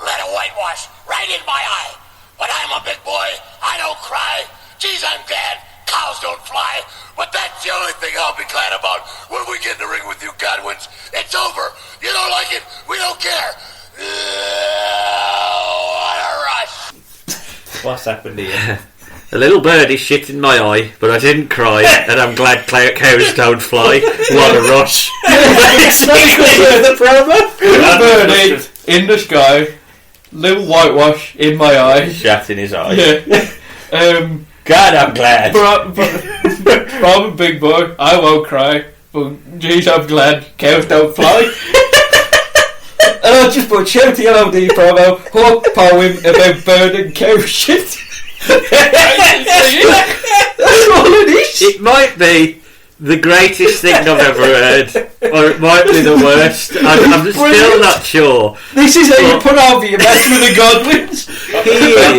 let a whitewash right in my eye. But I'm a big boy, I don't cry. Geez, I'm glad cows don't fly. But that's the only thing I'll be glad about when we get in the ring with you Godwins. It's over. You don't like it, we don't care. What a rush. What's happened here? A little bird is shit in my eye, but I didn't cry, and I'm glad cows don't fly. What a rush. the promo. Little birdie in the sky, little whitewash in my eye. Shat in his eye. Yeah. God, I'm glad. I'm a big boy. I won't cry. But geez, I'm glad cows don't fly. And I just put shout the LOD promo, Hawk poem about bird and cow shit. That's all it is. It might be the greatest thing I've ever heard, or it might be the worst. I'm still not sure. This is how you put over your match with the Godwins. is.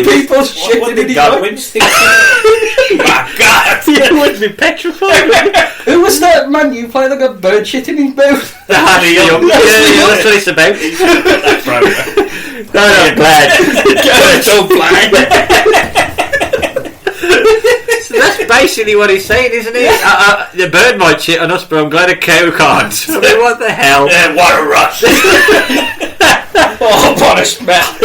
People What shitting would in the his eye. Godwins think? My God, you would be petrified. Who was that man you played like a bird shit in his mouth? Honey, yeah, that's what it's about. No, I'm glad. So blind. So that's basically what he's saying, isn't he? The bird might shit on us, but I'm glad a cow can't. I mean, what the hell? What a rush! Oh, what a smell.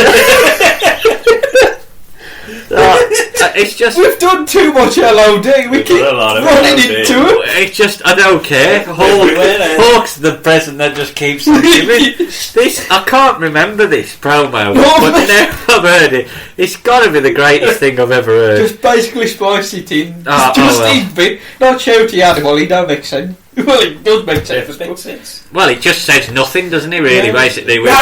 It's just... We've done too much LOD. We keep done a lot of running LOD. into it. It's just, I don't care. Hawk's the present that just keeps on giving. This, I can't remember this promo, but now I've heard it. It's got to be the greatest thing I've ever heard. Just basically spice it in. Oh, Just well. his bit. Not shouty animal, he don't make sense. Well, it does make sense. It makes sense. Well, it just says nothing, doesn't it, really, basically? With,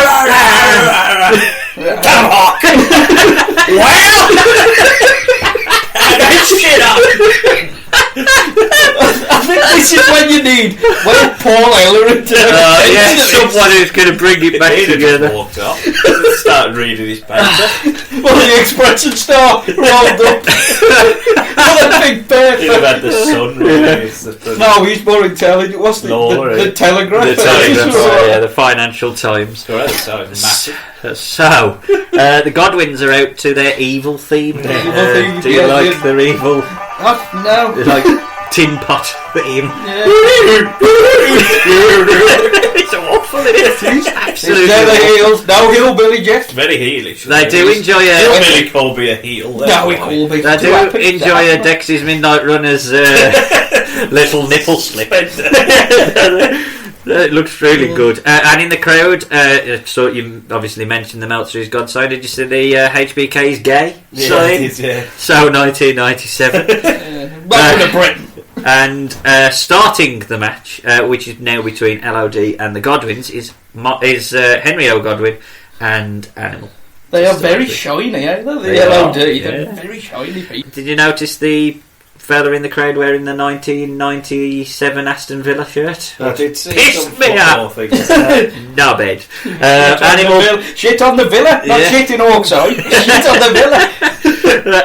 shit up. I think this is when you need Paul Eller someone who's going to bring it back together. Walked up, started reading his paper. Well, the Express and Star rolled up. What a big paper. He'd have had the Sun, really. No, he's more intelligent. What's the Telegraph? The Telegraph, the Financial Times. Massive. So, the Godwins are out to their evil theme. Do you like their evil? No. Like tin pot theme. Yeah. It's awful, isn't it? Absolutely. No hillbilly Jeff. Very heelish. They do enjoy Billy Colby a heel. No, Colby. They do enjoy a Dexy's Midnight Runner's little nipple slip. It looks really good. And in the crowd, so you obviously mentioned the Meltzer is God sign. Did you see the HBK's gay sign? Yeah. So 1997. Welcome to Britain. And starting the match, which is now between LOD and the Godwins, is Henry O. Godwin and Animal. They are very shiny, aren't they? The LOD. They're very shiny people. Did you notice the fella in the crowd wearing the 1997 Aston Villa shirt? I did see. Pissed me off. No bed. Animal shit on the Villa, not shit in Hawkside. Shit on the Villa.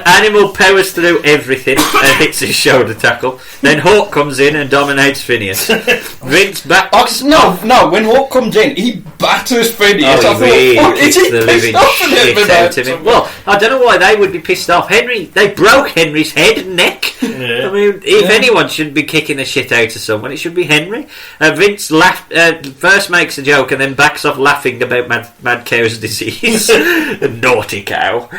Animal powers through everything and hits his shoulder tackle. Then Hawk comes in and dominates Phineas. Vince backs. No. When Hawk comes in, he batters Phineas. Oh, he really kicks the living shit out of him. Well, I don't know why they would be pissed off. They broke Henry's head and neck. Yeah. I mean, if anyone should be kicking the shit out of someone, it should be Henry. Vince first makes a joke and then backs off laughing about mad cow's disease. Naughty cow.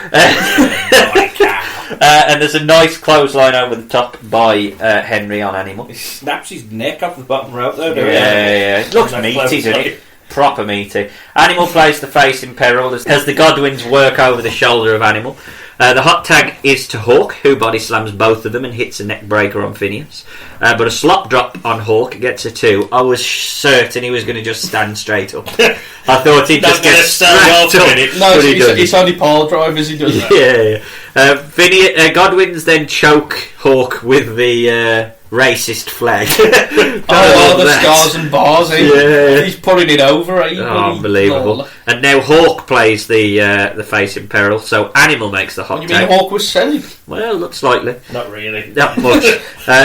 And there's a nice clothesline over the top by Henry on Animal. He snaps his neck off the bottom rope though. Yeah. It looks meaty, doesn't it? Proper meaty. Animal plays the face in peril as the Godwins work over the shoulder of Animal. The hot tag is to Hawk, who body slams both of them and hits a neck breaker on Phineas. But a slop drop on Hawk gets a 2. I was certain he was going to just stand straight up. I thought he'd just get strapped up. No, it's only Paul drivers he does that. Yeah. Godwins then choke Hawk with the racist flag. The stars and bars. He's putting it over. Unbelievable. And now Hawk plays the face in peril. So Animal makes the hot tag. You mean Hawk was selling? Well, looks likely. Not really. Not much.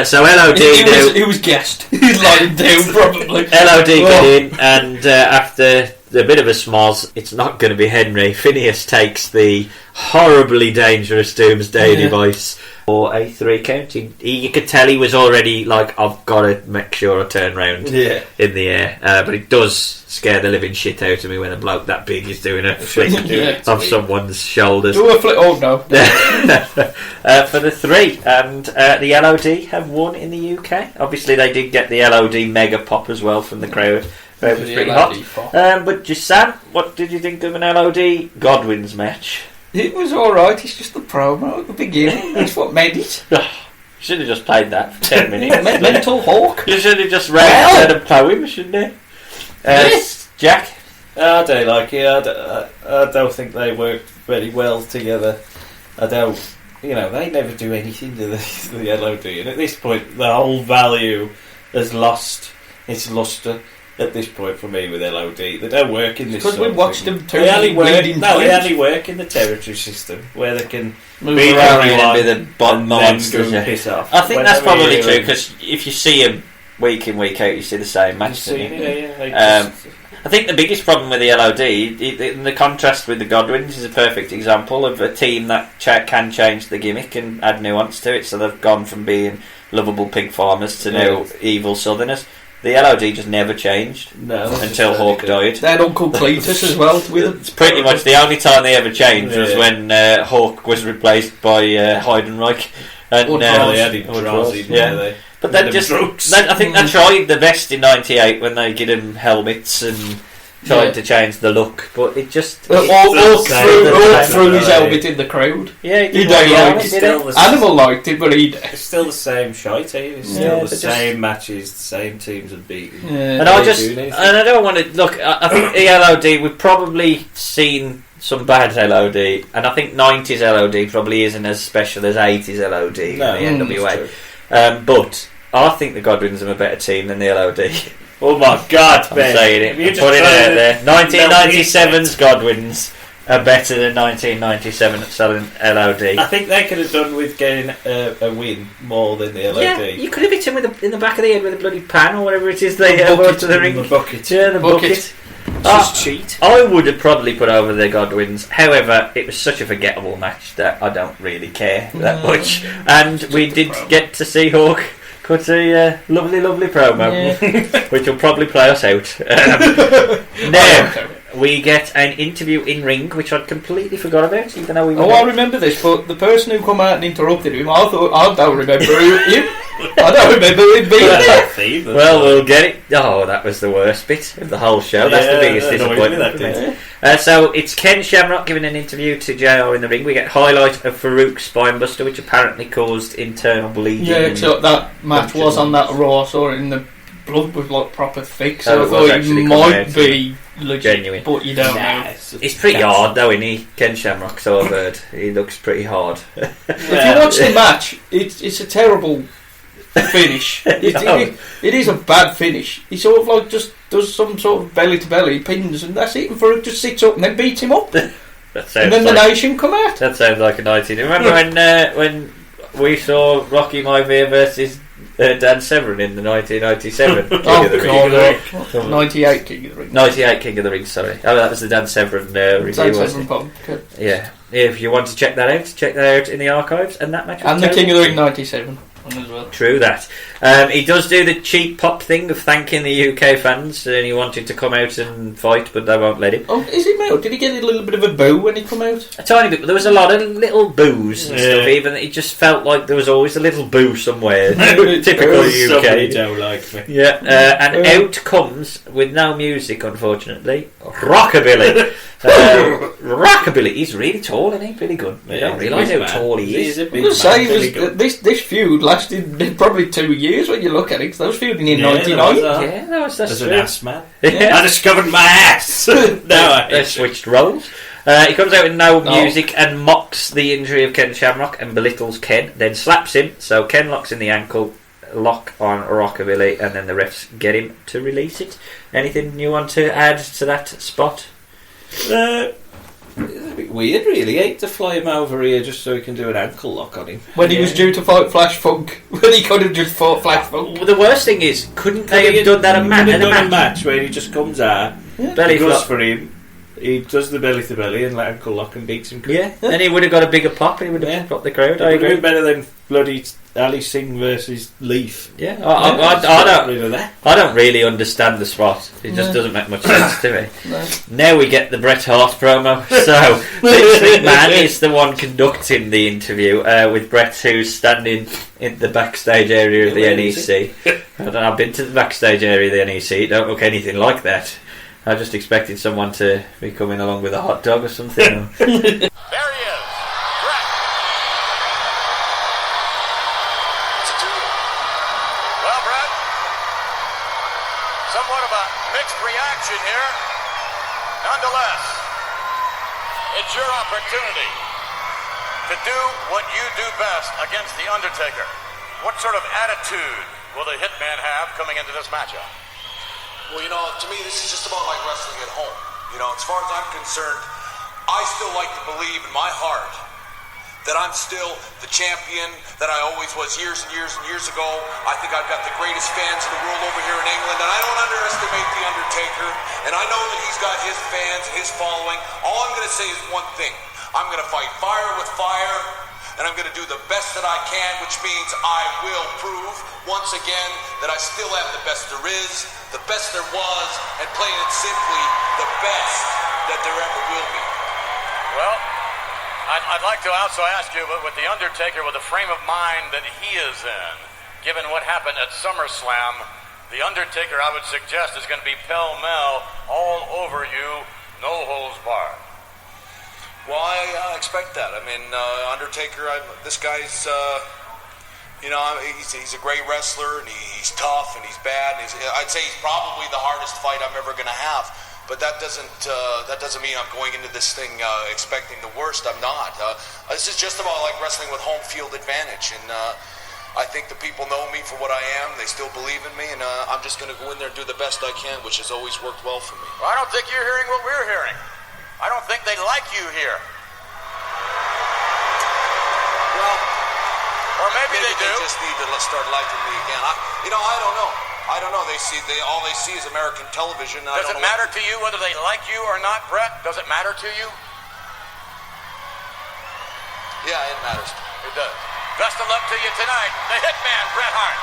So LOD he was guessed. He's lying down probably. LOD get in, and after a bit of a smoz, it's not going to be Henry. Phineas takes the horribly dangerous Doomsday device for a 3 count. You could tell he was already like, I've got to make sure I turn round in the air. But it does scare the living shit out of me when a bloke that big is doing a flick of someone's shoulders. Do a flick. Oh no. For the 3. And the LOD have won in the UK. Obviously they did get the LOD mega pop as well from the crowd. It was pretty hot. But just Sam, what did you think of an LOD Godwins match? It was alright, it's just the promo at the beginning. That's what made it. Should have just played that for 10 minutes. Mental Hawk. You should have just read a poem, shouldn't you? Yes. Jack? I don't like it. I don't think they work very well together. I don't. They never do anything to the LOD. And at this point, the whole value has lost its lustre. At this point for me with LOD, they don't work in this. Because we watched them too. They only work in the territory system where they can move around and be the bottom monsters. Piss off. I think that's probably true because if you see them week in week out, you see the same match. I think the biggest problem with the LOD, the contrast with the Godwins, is a perfect example of a team that can change the gimmick and add nuance to it. So they've gone from being lovable pig farmers to now evil Southerners. The LOD just never changed until Hawk died. They had Uncle Cletus as well with them. It's pretty much the only time they ever changed was when Hawk was replaced by Heidenreich. And they had him But then I think they tried the best in '98 when they gave him helmets and tried to change the look, but it just all through his helmet in the crowd. Yeah, he don't like it. Animal liked it, but it's still the same shite. It's still the same matches, the same teams have beaten. And I don't want to look. I think the LOD, we've probably seen some bad LOD, and I think 90s LOD probably isn't as special as 80s LOD in the NWA. But I think the Godwins are a better team than the LOD. Oh my God, I'm saying it. I'm putting it out there. 1997's Godwins are better than 1997 at selling LOD. I think they could have done with getting a win more than the LOD. Yeah, you could have hit him in the back of the head with a bloody pan or whatever it is they brought to the ring. The bucket. Yeah, the bucket. Just cheat. I would have probably put over the Godwins. However, it was such a forgettable match that I don't really care that much. And we did get to see Hawk cut a lovely promo, which will probably play us out. Now, we get an interview in ring, which I'd completely forgot about, even though we were I remember this, but the person who come out and interrupted him, I don't remember him. I don't remember him being there. Well, we'll get it. Oh, that was the worst bit of the whole show. That's the biggest disappointment. So it's Ken Shamrock giving an interview to JR in the ring. We get highlight of Farouk's spinebuster, which apparently caused internal bleeding. Yeah, except that match was on that Raw. I saw it, and the blood was like proper thick, so I thought it might be legit, genuine. but you don't know. He's pretty hard though, isn't he? Ken Shamrock, so I've heard. He looks pretty hard. If you watch the match, it's a terrible finish. It is a bad finish. He sort of like just does some sort of belly to belly pins, and that's it. And Farouk just sits up and then beats him up. And then the nation come out. That sounds like a 19. Remember when we saw Rocky Maivia versus Dan Severn in the 1997 King of the Ring? 98 King of the Ring. 98 King of the Ring, sorry. Oh, that was the Dan Severn review, wasn't it? Yeah. If you want to check that out in the archives. And that match was and the King of the Ring 97 as well. True that. He does do the cheap pop thing of thanking the UK fans, and he wanted to come out and fight, but they won't let him. Oh, is he out? Did he get a little bit of a boo when he come out? A tiny bit, but there was a lot of little boos and stuff. Even it just felt like there was always a little boo somewhere. Typical UK. Somebody don't like me. Yeah, and out comes, with no music, unfortunately, Rockabilly. Rockabilly, he's really tall, isn't he? Pretty good. I don't realise how tall he is. He's a big man. This feud lasted probably 2 years when you look at it, because I was feuding in 99. Yeah, that's as true. an ass man. I discovered my ass. Now they switched roles. He comes out with no music and mocks the injury of Ken Shamrock and belittles Ken, then slaps him, so Ken locks in the ankle lock on Rockabilly, and then the refs get him to release it. Anything you want to add to that spot? It's a bit weird, really, to fly him over here just so he can do an ankle lock on him. When he was due to fight Flash Funk, when he could have just fought Flash Funk. Well, the worst thing is, couldn't they have done that in a match where he just comes out, belly goes for him, he does the belly to belly and ankle lock and beats him. Yeah, and he would have got a bigger pop, and he would have popped the crowd. I agree. Better than bloody Ali Singh versus Leaf. Yeah, I don't really understand the spot. It just doesn't make much sense to me. No. Now we get the Bret Hart promo. So Vince McMahon is the one conducting the interview with Bret, who's standing in the backstage area of the NEC. I've been to the backstage area of the NEC. It don't look anything like that. I just expected someone to be coming along with a hot dog or something. There he is, Bret. Well, Bret, somewhat of a mixed reaction here. Nonetheless, it's your opportunity to do what you do best against The Undertaker. What sort of attitude will the Hitman have coming into this matchup? Well, to me, this is just about like wrestling at home. As far as I'm concerned, I still like to believe in my heart that I'm still the champion that I always was years and years and years ago. I think I've got the greatest fans in the world over here in England, and I don't underestimate The Undertaker, and I know that he's got his fans and his following. All I'm going to say is one thing. I'm going to fight fire with fire, and I'm going to do the best that I can, which means I will prove once again that I still am the best there is, the best there was, and plain and simply, the best that there ever will be. Well, I'd like to also ask you, but with The Undertaker, with the frame of mind that he is in, given what happened at SummerSlam The Undertaker, I would suggest, is going to be pell-mell all over you, no holds barred. Well, I expect that. I mean, Undertaker, this guy's, he's a great wrestler, and he's tough, and he's bad. And I'd say he's probably the hardest fight I'm ever going to have. But that doesn't mean I'm going into this thing expecting the worst. I'm not. This is just about like wrestling with home field advantage, and I think the people know me for what I am. They still believe in me, and I'm just going to go in there and do the best I can, which has always worked well for me. Well, I don't think you're hearing what we're hearing. I don't think they like you here. Well, or maybe they do. They just need to start liking me again. I don't know. I don't know. All they see is American television. Does it matter to you whether they like you or not, Brett? Does it matter to you? Yeah, it matters. It does. Best of luck to you tonight, the Hitman, Bret Hart.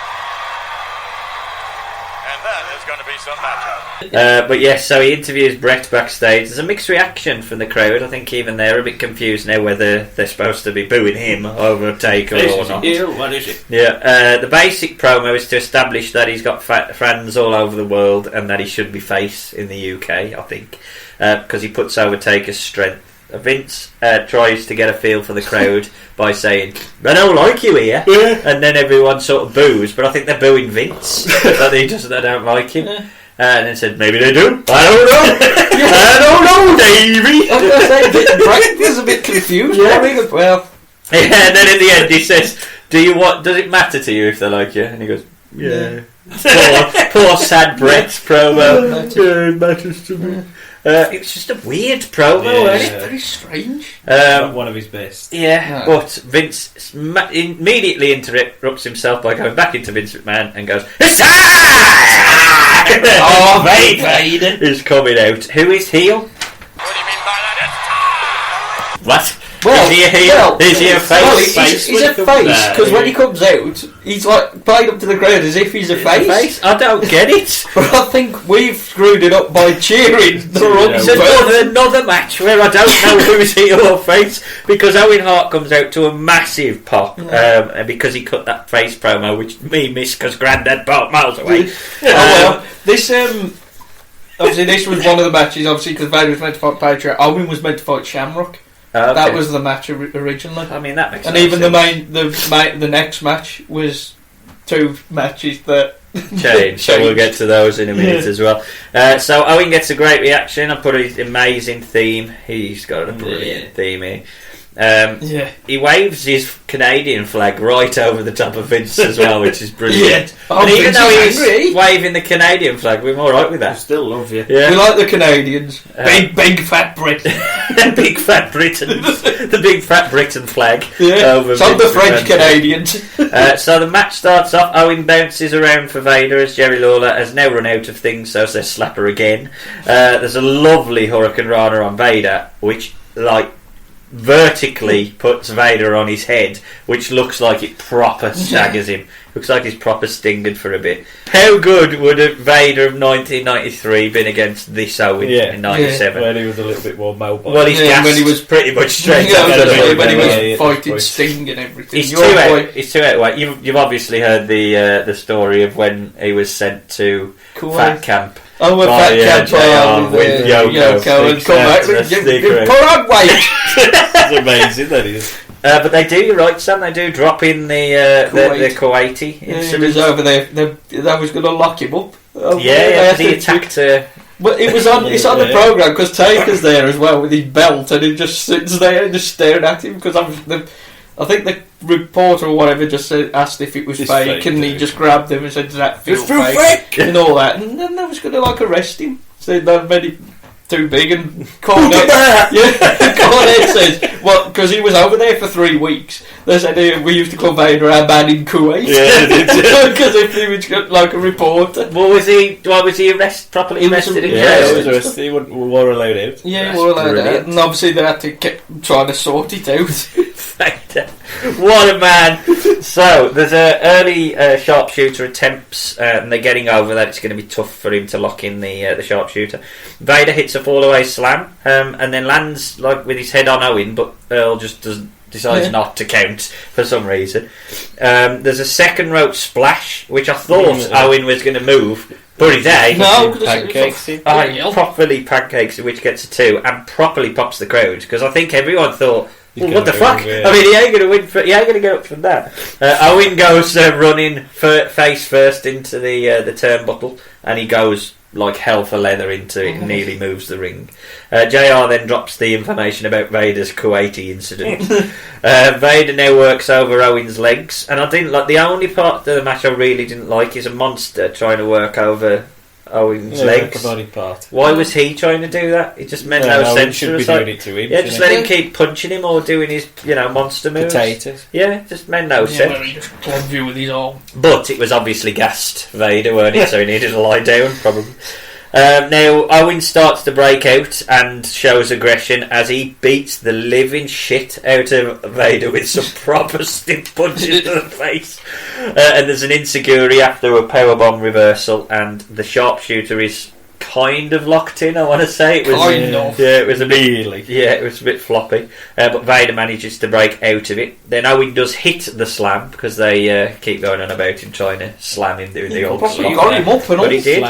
And that is going to be some matchup. But yes, so he interviews Bret backstage. There's a mixed reaction from the crowd. I think even they're a bit confused now whether they're supposed to be booing him over Taker or not. What is it? Yeah, the basic promo is to establish that he's got fans all over the world and that he should be face in the UK, I think, because he puts over Taker's strength. Vince tries to get a feel for the crowd by saying, I don't like you here, and then everyone sort of boos, but I think they're booing Vince that they don't like him, and then said, maybe they do, I don't know Davey. I was going to say, Brett was a bit confused. Well, and then in the end he says, does it matter to you if they like you? And he goes, yeah. Poor sad Brett's promo. It matters to me. It was just a weird promo, wasn't it? Very strange. Not one of his best. Yeah, but Vince immediately interrupts himself by going back into Vince McMahon and goes, it's time! Oh, Vader is coming out. Who is heel? What do you mean by that? It's time! What? Well, is he a heel? Is he a face? Well, he's a face, because when he comes out, he's like played up to the ground as if he's a face. I don't get it. But I think we've screwed it up by cheering. It's another match where I don't know who's heel or face, because Owen Hart comes out to a massive pop because he cut that face promo, which me missed because Grandad parked miles away. This obviously this was one of the matches, obviously, because Vader was meant to fight Patriot. Owen was meant to fight Shamrock. Okay. That was the match originally. I mean, that makes sense. And even the next match was two matches that changed. So we'll get to those in a minute as well. So Owen gets a great reaction. I put his amazing theme. He's got a brilliant theme here. He waves his Canadian flag right over the top of Vince as well, which is brilliant. And even though he's waving the Canadian flag, we're all right with that. We still love you. We like the Canadians. Big fat Britain. Big fat Britain. The big fat Britain flag. Over some of the French Canadians. So the match starts off. Owen bounces around for Vader as Jerry Lawler has now run out of things, so says slap her again. There's a lovely Hurricane Rana on Vader, which vertically puts Vader on his head, which looks like it proper staggers him. Looks like he's proper stingered for a bit. How good would a Vader of 1993 been against this Owen in 97? When he was a little bit more mobile. Well, his gas when he was pretty much straight up. When he was fighting Sting and everything. He's too outweight. You've obviously heard the story of when he was sent to Fat Camp. Oh, with Fat Camp with Yoko and come back with weight. It's amazing, that is. But they do, you're right, Sam. They do drop in the Kuwaiti incident. He was over there. That was going to lock him up. He attacked her. But it was on. It's on the program because Taker's there as well with his belt, and he just sits there and just staring at him. Because I think the reporter or whatever just asked if it was fake, and he just grabbed him and said, "Does that feel fake?" and all that. And then they was going to arrest him. Said that made it too big, and Cornette says, well, because he was over there for 3 weeks, they said we used to call Vader our man in Kuwait. Because if he was like a reporter. Was he properly arrested in jail? He was arrested. He wasn't allowed out. Yeah, he was allowed out. And obviously they had to keep trying to sort it out. What a man. So there's an early sharpshooter attempts, and they're getting over that it's going to be tough for him to lock in the sharpshooter. Vader hits a fall away slam, and then lands with his head on Owen, but Earl just decides not to count for some reason. There's a second rope splash, which I thought Owen was going to move, but he did. No, pancakes. He properly pancakes it, which gets a 2, and properly pops the crowd, because I think everyone thought, well, what the fuck? Yeah. I mean, he ain't going to win. He ain't going to get up from that. Owen goes running face first into the turnbuckle, and he goes like hell for leather into it and nearly moves the ring. JR then drops the information about Vader's Kuwaiti incident. Vader now works over Owen's legs, and I didn't like the only part of the match I really didn't like is a monster trying to work over Owen's legs. Like a body part. Why was he trying to do that? It just made no sense. Should be doing it to him. Yeah, just let him keep punching him or doing his, monster moves. Potatoes. Yeah, just made no sense. Where he just clubs you with his arm. But it was obviously gassed Vader, weren't it? So he needed to lie down, probably. Now, Owen starts to break out and shows aggression as he beats the living shit out of Vader with some proper stiff punches to the face. And there's an insecurity after a powerbomb reversal, and the sharpshooter is kind of locked in, I want to say. It was, it was a bit, it was a bit floppy. But Vader manages to break out of it. Then Owen does hit the slam, because they keep going on about him trying to slam him, doing the old He got him up and all. But he did.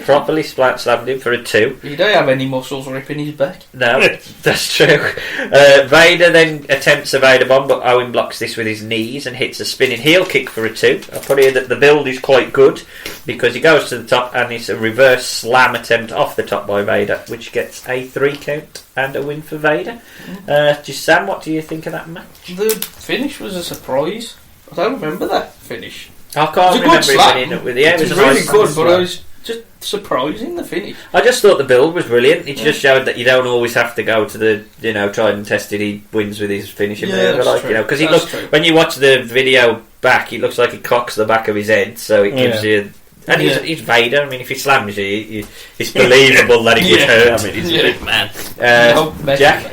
Properly slammed him for a 2. He don't have any muscles ripping his back. No, that's true. Vader then attempts a Vader bomb, but Owen blocks this with his knees and hits a spinning heel kick for a 2. I'll put here that the build is quite good, because he goes to the top and it's a reverse slam attempt off the top by Vader, which gets a 3 count and a win for Vader. Sam, what do you think of that match? The finish was a surprise. I don't remember that finish. I can't remember it winning up with it was really good, but I was just surprising the finish. I just thought the build was brilliant. It just showed that you don't always have to go to the tried and tested. He wins with his finishing move, because he looks when you watch the video back, he looks like he cocks the back of his head, so it gives you. And he's Vader. I mean, if he slams you, it's believable that he would hurt. I mean, he's a big man. Jack?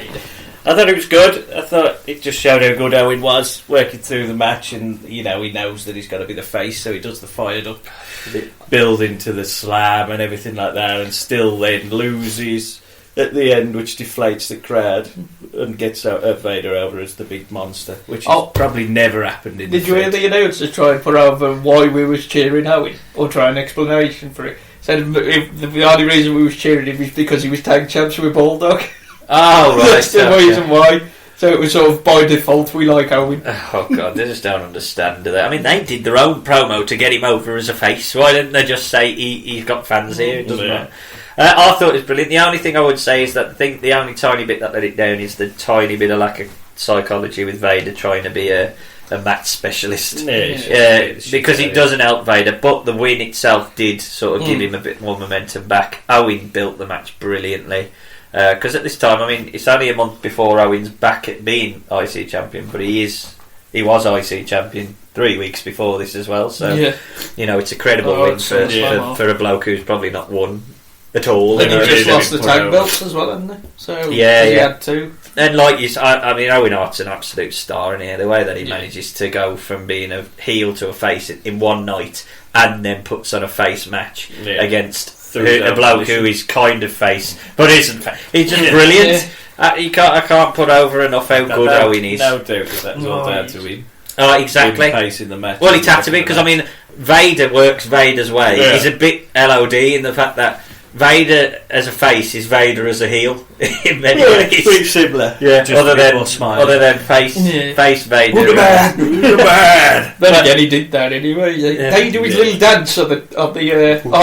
I thought it was good. I thought it just showed how good Owen was working through the match, and he knows that he's got to be the face, so he does the fired up build into the slam and everything like that, and still then loses at the end, which deflates the crowd and gets Vader over as the big monster, which has probably never happened in Did you hear the announcers try and put over why we was cheering Owen, or try an explanation for it? Said the only reason we was cheering him was because he was tag champs with Bulldog. Oh, right. That's the reason why. So it was sort of by default we like Owen. Oh god, they just don't understand, do they? I mean, they did their own promo to get him over as a face. Why didn't they just say he's got fans here? It doesn't matter. I thought it was brilliant. The only thing I would say is that the only tiny bit that let it down is the tiny bit of lack of psychology with Vader trying to be a match specialist. Because it doesn't help Vader, but the win itself did sort of give him a bit more momentum back. Owen built the match brilliantly. Because at this time, I mean, it's only a month before Owen's back at being IC champion, but he was IC champion 3 weeks before this as well. So it's a credible win for a bloke who's probably not won at all. And he just lost the tag belts as well, hasn't he? So he had 2. And like you, I mean, Owen Hart's an absolute star in here. The way that he manages to go from being a heel to a face in one night, and then puts on a face match against a bloke who is kind of face but isn't. He's just brilliant. I can't put over enough how good Owen is. No doubt that was all down to him. Exactly. Pace in the match. Well, it had to be, because I mean, Vader works Vader's way. He's a bit LOD in the fact that Vader as a face is Vader as a heel in many ways. Pretty similar. Yeah. Other than face Vader. Bad. Then again, he did that anyway. They do his little dance on the aisle.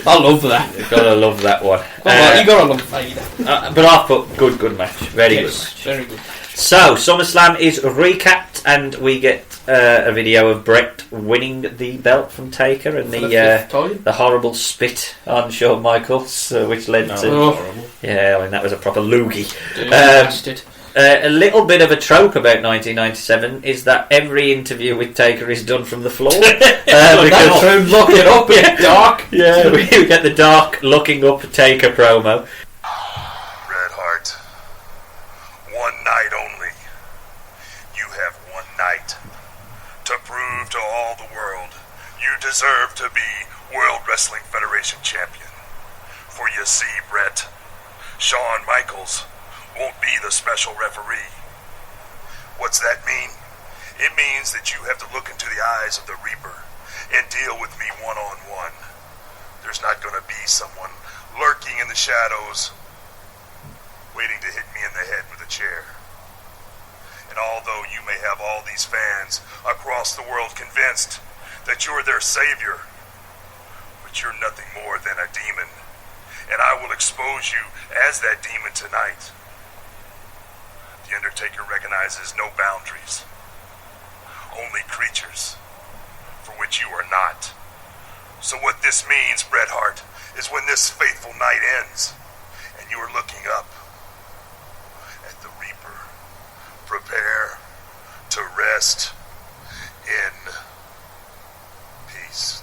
I love that. You've got to love that one. You got to love Vader. But I put good match. Very good match. Very good. So, SummerSlam is recapped, and we get a video of Brett winning the belt from Taker, and the horrible spit on Shawn Michaels, which led to... Yeah, I mean, that was a proper loogie. A little bit of a trope about 1997 is that every interview with Taker is done from the floor. Because looking up in dark. Yeah, we get the dark looking up Taker promo. Red Hart, one night only. You have one night to prove to all the world you deserve to be World Wrestling Federation champion. For you see, Brett, Shawn Michaels won't be the special referee. What's that mean? It means that you have to look into the eyes of the Reaper and deal with me one-on-one. There's not going to be someone lurking in the shadows waiting to hit me in the head with a chair. And although you may have all these fans across the world convinced that you're their savior, but you're nothing more than a demon, and I will expose you as that demon tonight. The Undertaker recognizes no boundaries, only creatures for which you are not. So what this means, Bret Hart, is when this faithful night ends and you are looking up at the Reaper, prepare to rest in peace.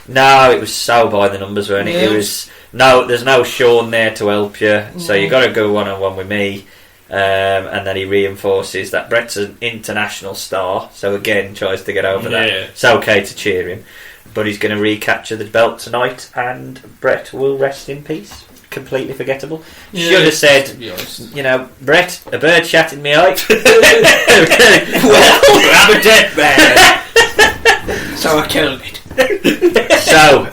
No, it was so by the numbers, weren't it? It was there's no Sean there to help you, so you got to go one-on-one with me. And then he reinforces that Bret's an international star, so again tries to get over that. It's okay to cheer him, but he's going to recapture the belt tonight, and Bret will rest in peace. Completely forgettable. Should have said, Bret, a bird shat in me eye. Well, I'm a dead man. So I killed it. So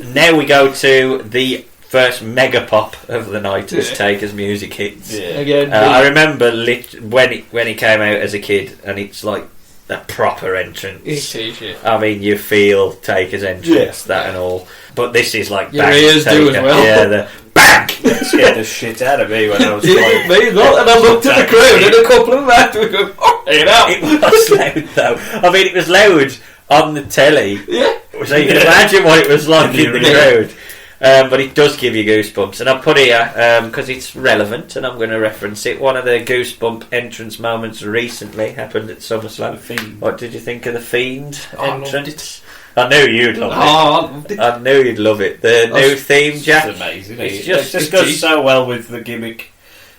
now we go to the first mega pop of the night as Taker's music hits. Again, I remember when he came out as a kid, and it's like a proper entrance. It is, yeah. I mean, you feel Taker's entrance, that and all. But this is like your ears do as well. Yeah, the bang! That scared the shit out of me when I was playing. Me not, and I looked at the crowd, and a couple of them after go, It was loud though. I mean, it was loud on the telly. Yeah. So you can imagine what it was like in the crowd. But it does give you goosebumps, and I'll put here because it's relevant, and I'm going to reference it. One of the goosebump entrance moments recently happened at SummerSlam. What did you think of the Fiend entrance? I knew you'd love it. I knew you'd love it. The new theme, Jack. It's amazing. It just goes so well with the gimmick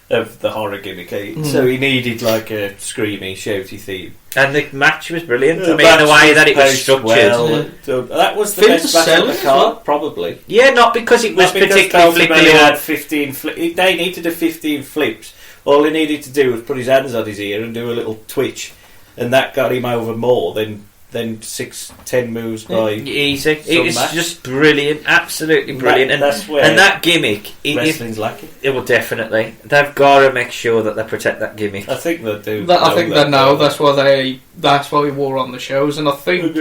of the horror gimmick. So he needed like a screamy, shouty theme. And the match was brilliant. I mean, the way that it was structured. That was the best match on the card, probably. Yeah, not because it was particularly flippy. Had 15 they needed a 15 flips. All he needed to do was put his hands on his ear and do a little twitch, and that got him over more than 6-10 moves by easy. It was just brilliant, absolutely brilliant, and that's where that gimmick wrestling's lacking. It will definitely. They've got to make sure that they protect that gimmick. I think they do. I think they know. That's why we wore on the shows, and I think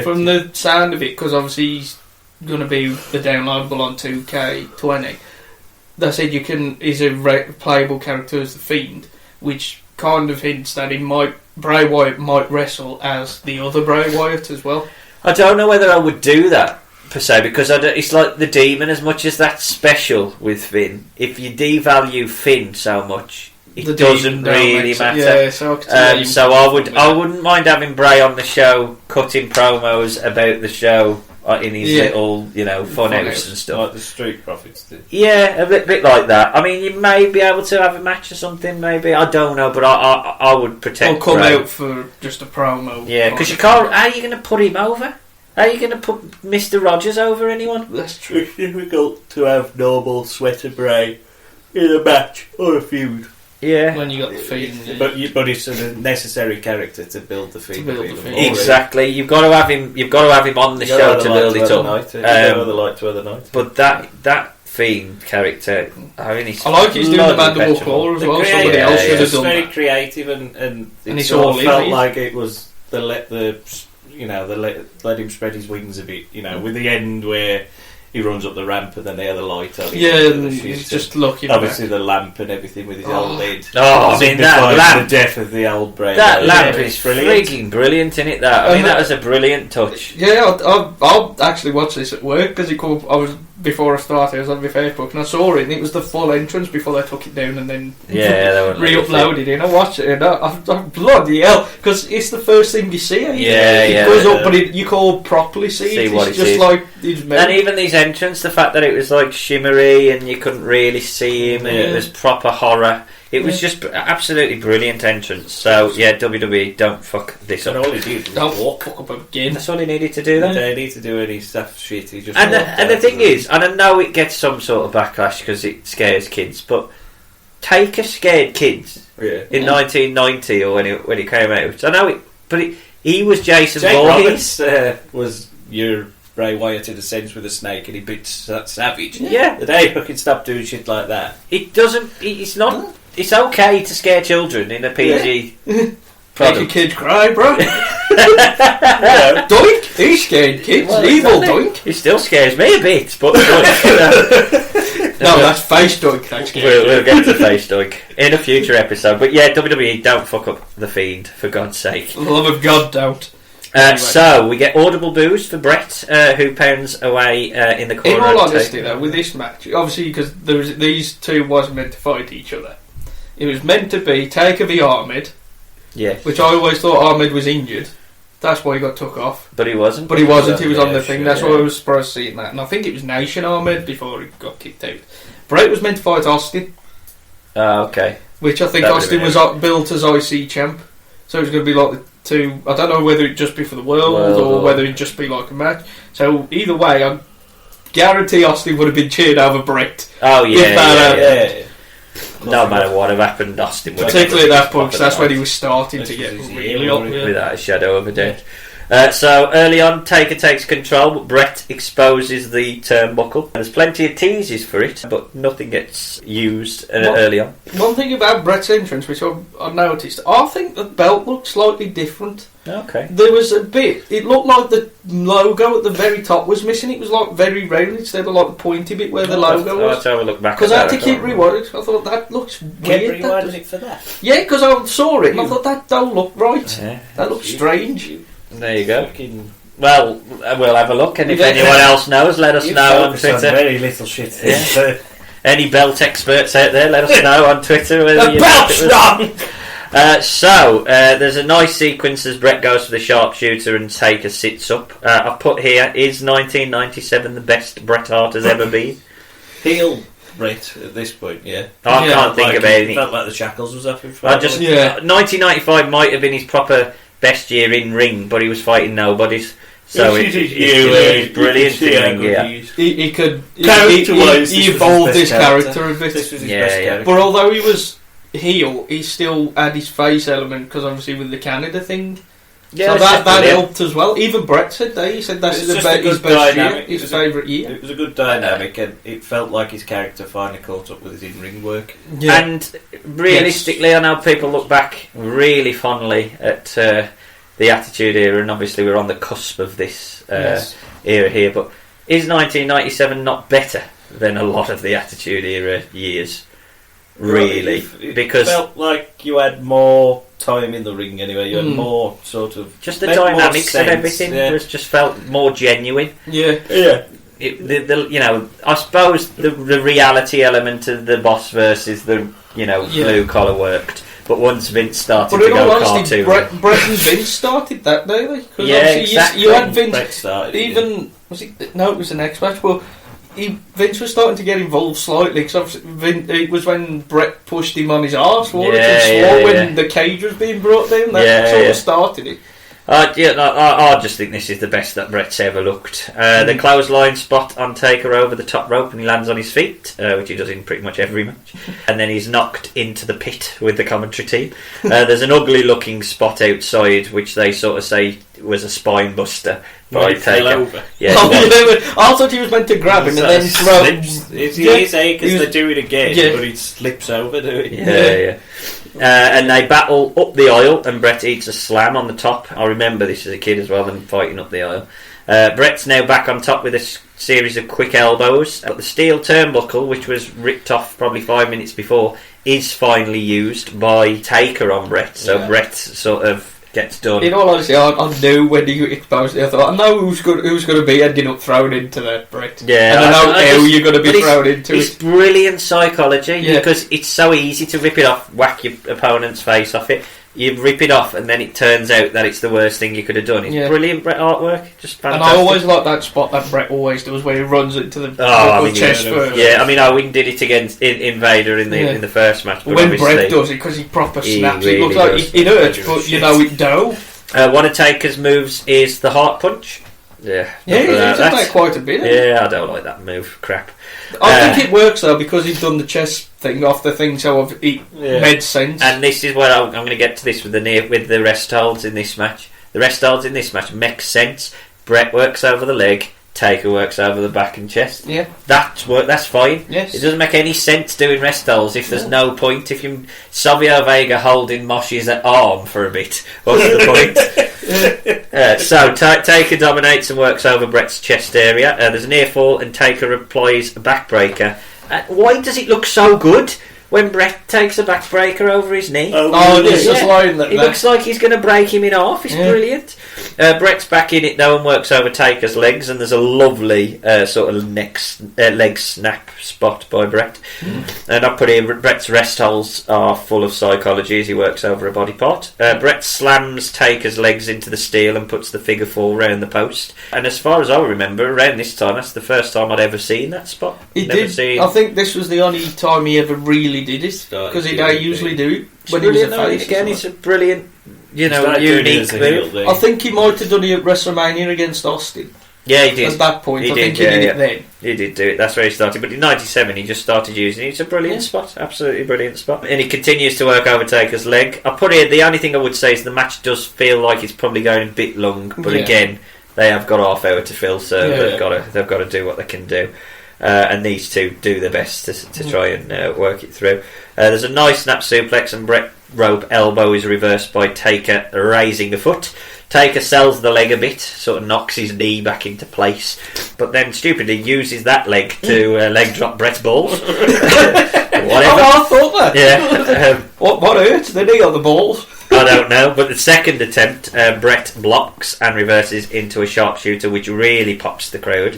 from the sound of it, because obviously he's going to be the downloadable on 2K20. They said he's a playable character as the Fiend, which kind of hints that Bray Wyatt might wrestle as the other Bray Wyatt as well. I don't know whether I would do that per se, because it's like the Demon. As much as that's special with Finn, if you devalue Finn so much, it doesn't really matter. Yeah, so I wouldn't mind having Bray on the show, cutting promos about the show in his little, fun house and stuff. Like the Street Profits did. Yeah, a bit like that. I mean, you may be able to have a match or something, maybe. I don't know, but I would protect Bray. Bray. Out for just a promo. Yeah, because you can't... How are you going to put him over? How are you going to put Mr. Rogers over anyone? That's true. It's difficult to have normal Sweater Bray in a match or a feud. Yeah, when you got the Fiend, but it's a necessary character to build the Fiend. Exactly, you've got to have him. You've got to have him on the show to build it up. The light to other night. But that Fiend character, I mean, I like he's doing the Mandible Claw as well. Somebody else should have done that. It's very creative, and it's all felt like it was let him spread his wings a bit. With the end where he runs up the ramp and then they have the light on. He's just looking. Obviously, the lamp and everything with his old head. I mean, that lamp. The death of the old Bray. That lamp is freaking brilliant, isn't it? That that was a brilliant touch. Yeah, I'll actually watch this at work because before I started, I was on my Facebook and I saw it, and it was the full entrance before they took it down and then re-uploaded it. And I watched it, and I'm bloody hell, because it's the first thing you see. It goes up, but you can't properly see it. It's just like and even these entrance, the fact that it was like shimmery and you couldn't really see him, and it was proper horror. It was just absolutely brilliant entrance. So yeah, WWE, don't fuck this up. And all he did was walk up again. That's all he needed to do. They need to do any stuff shit. He just and the thing is, and I know it gets some sort of backlash because it scares kids, but Taker scared kids in 1990 or when it came out. I know it, but he was Jason Voorhees. Was your Bray Wyatt in a sense with a snake, and he bit that savage. Yeah. The day fucking stop doing shit like that. It doesn't. It's not. It's okay to scare children in a PG. Make a kid cry, bro. Doink! He scared kids. Well, Evil exactly. Doink. He still scares me a bit, but no, that's face Doink. We'll get to face Doink in a future episode. But yeah, WWE, don't fuck up the Fiend, for God's sake. For the love of God, don't. Anyway. So we get audible boos for Brett, who pounds away in the corner. In all honesty, though, with this match, obviously because these two wasn't meant to fight each other. It was meant to be Taker v Ahmed. Yeah. Which I always thought Ahmed was injured. That's why he got took off. But he wasn't. He wasn't. He was on the thing. That's why I was surprised seeing that. And I think it was Nation Ahmed before he got kicked out. Brett was meant to fight Austin. Okay. Which I think Austin was built as IC champ. So it was going to be like the two. I don't know whether it'd just be for the world or whether it'd just be like a match. So either way, I guarantee Austin would have been cheered over Brett. Oh yeah. Yeah. No matter what had happened, Austin would. Particularly at that point, because that's when he was starting to get really up. Without a shadow of a doubt. So early on, Taker takes control, but Brett exposes the turnbuckle. There's plenty of teases for it, but nothing gets used early on. One thing about Brett's entrance, which I noticed, I think the belt looked slightly different. Okay. There was a bit, it looked like the logo at the very top was missing. It was like very round instead of like the pointy bit where the logo was. I'll have to have a look back. Because I had to keep rewinding. I thought that looks weird. Rewinding it for that? Yeah, because I saw it and I thought that don't look right. That looks strange. There you go. Well, we'll have a look, and if anyone else knows, let us know on Twitter. Very little shit. Yeah. Any belt experts out there, let us know on Twitter. The belt's wrong! So, there's a nice sequence as Brett goes for the sharpshooter and Taker sits up. I've put here, is 1997 the best Bret Hart has ever been? Heel Brett at this point, yeah. I can't think of anything. Felt like the shackles was up in front. 1995 might have been his proper best year in ring, but he was fighting nobodies. So it's brilliant in ring gear. He evolved his character a bit. This was his best character. But although he was heel, he still had his face element because obviously with the Canada thing. Yeah, so that helped as well. Even Brett said that. He said that's his best year, his favourite year. It was a good dynamic, and it felt like his character finally caught up with his in-ring work. Yeah. And realistically, I know people look back really fondly at the Attitude Era, and obviously we're on the cusp of this era here. But is 1997 not better than a lot of the Attitude Era years? Really, because it felt like you had more time in the ring anyway. You had more sort of just the dynamics of everything was just felt more genuine. Yeah. I suppose the reality element of the boss versus the blue collar worked. But once Vince started to go cartoon, Brett and Vince started that, don't they? Exactly. You had Vince. Brett started, was it? No, it was the next match. Well, Vince was starting to get involved slightly because it was when Brett pushed him on his arse, when the cage was being brought down. That sort of started it. I just think this is the best that Brett's ever looked. The clothesline spot on Taker over the top rope and he lands on his feet, which he does in pretty much every match. And then he's knocked into the pit with the commentary team. There's an ugly looking spot outside which they sort of say was a spine buster by Taker. Yeah, I thought he was meant to grab him and then throw him. He say because they do it again, but he slips over, do it? Yeah. And they battle up the aisle and Brett eats a slam on the top. I remember this as a kid as well, them fighting up the aisle. Brett's now back on top with a series of quick elbows, but the steel turnbuckle, which was ripped off probably 5 minutes before, is finally used by Taker on Brett. So Brett sort of gets done. In all honesty, I knew when he exposed it. I thought, I know who's going to be ending up thrown into that, Brett. Yeah, and I know how you're going to be thrown into it. It's brilliant psychology because it's so easy to rip it off, whack your opponent's face off it. You rip it off, and then it turns out that it's the worst thing you could have done. It's brilliant Brett artwork, just fantastic. And I always like that spot that Brett always does, where he runs into the chest first. Yeah, I mean, Owen did it against Invader in the first match. But when Brett does it, because he proper snaps, it looks like it hurts, but you know it don't. One of Taker's moves is the heart punch, Yeah, he's done that quite a bit. Yeah, I don't like that move. Crap. I think it works though because he's done the chest thing off the thing, so it made sense. And this is where I'm going to get to this with the rest holds in this match. The rest holds in this match make sense. Brett works over the leg. Taker works over the back and chest. Yeah, that's fine. Yes, it doesn't make any sense doing rest holds if there's no point. If you Savio Vega holding Mosh's arm for a bit, what's the point? So Taker dominates and works over Brett's chest area. There's a near fall and Taker applies a backbreaker. Why does it look so good when Brett takes a backbreaker over his knee? It looks like he's going to break him in half. It's brilliant. Brett's back in it though and works over Taker's legs, and there's a lovely sort of leg snap spot by Brett. And I put in Brett's rest holds are full of psychology as he works over a body part. Brett slams Taker's legs into the steel and puts the figure 4 round the post. And as far as I remember, around this time, that's the first time I'd ever seen that spot. I think this was the only time he ever really did it, because he don't usually do it when he was a face. Again, it's a brilliant, unique move. I think he might have done it at WrestleMania against Austin. Yeah, he did. At that point, I think he did it then. He did do it. That's where he started. But in '97, he just started using it. It's a brilliant spot. Absolutely brilliant spot. And he continues to work over Taker's leg. I put it. The only thing I would say is the match does feel like it's probably going a bit long. But again, they have got half hour to fill, so they've got to do what they can do. And these two do their best to try and work it through. There's a nice snap suplex, and Brett rope elbow is reversed by Taker raising a foot. Taker sells the leg a bit, sort of knocks his knee back into place, but then stupidly uses that leg to leg drop Brett's balls. Whatever. I thought that. Yeah. What hurt? The knee or the balls? I don't know, but the second attempt, Brett blocks and reverses into a sharpshooter, which really pops the crowd.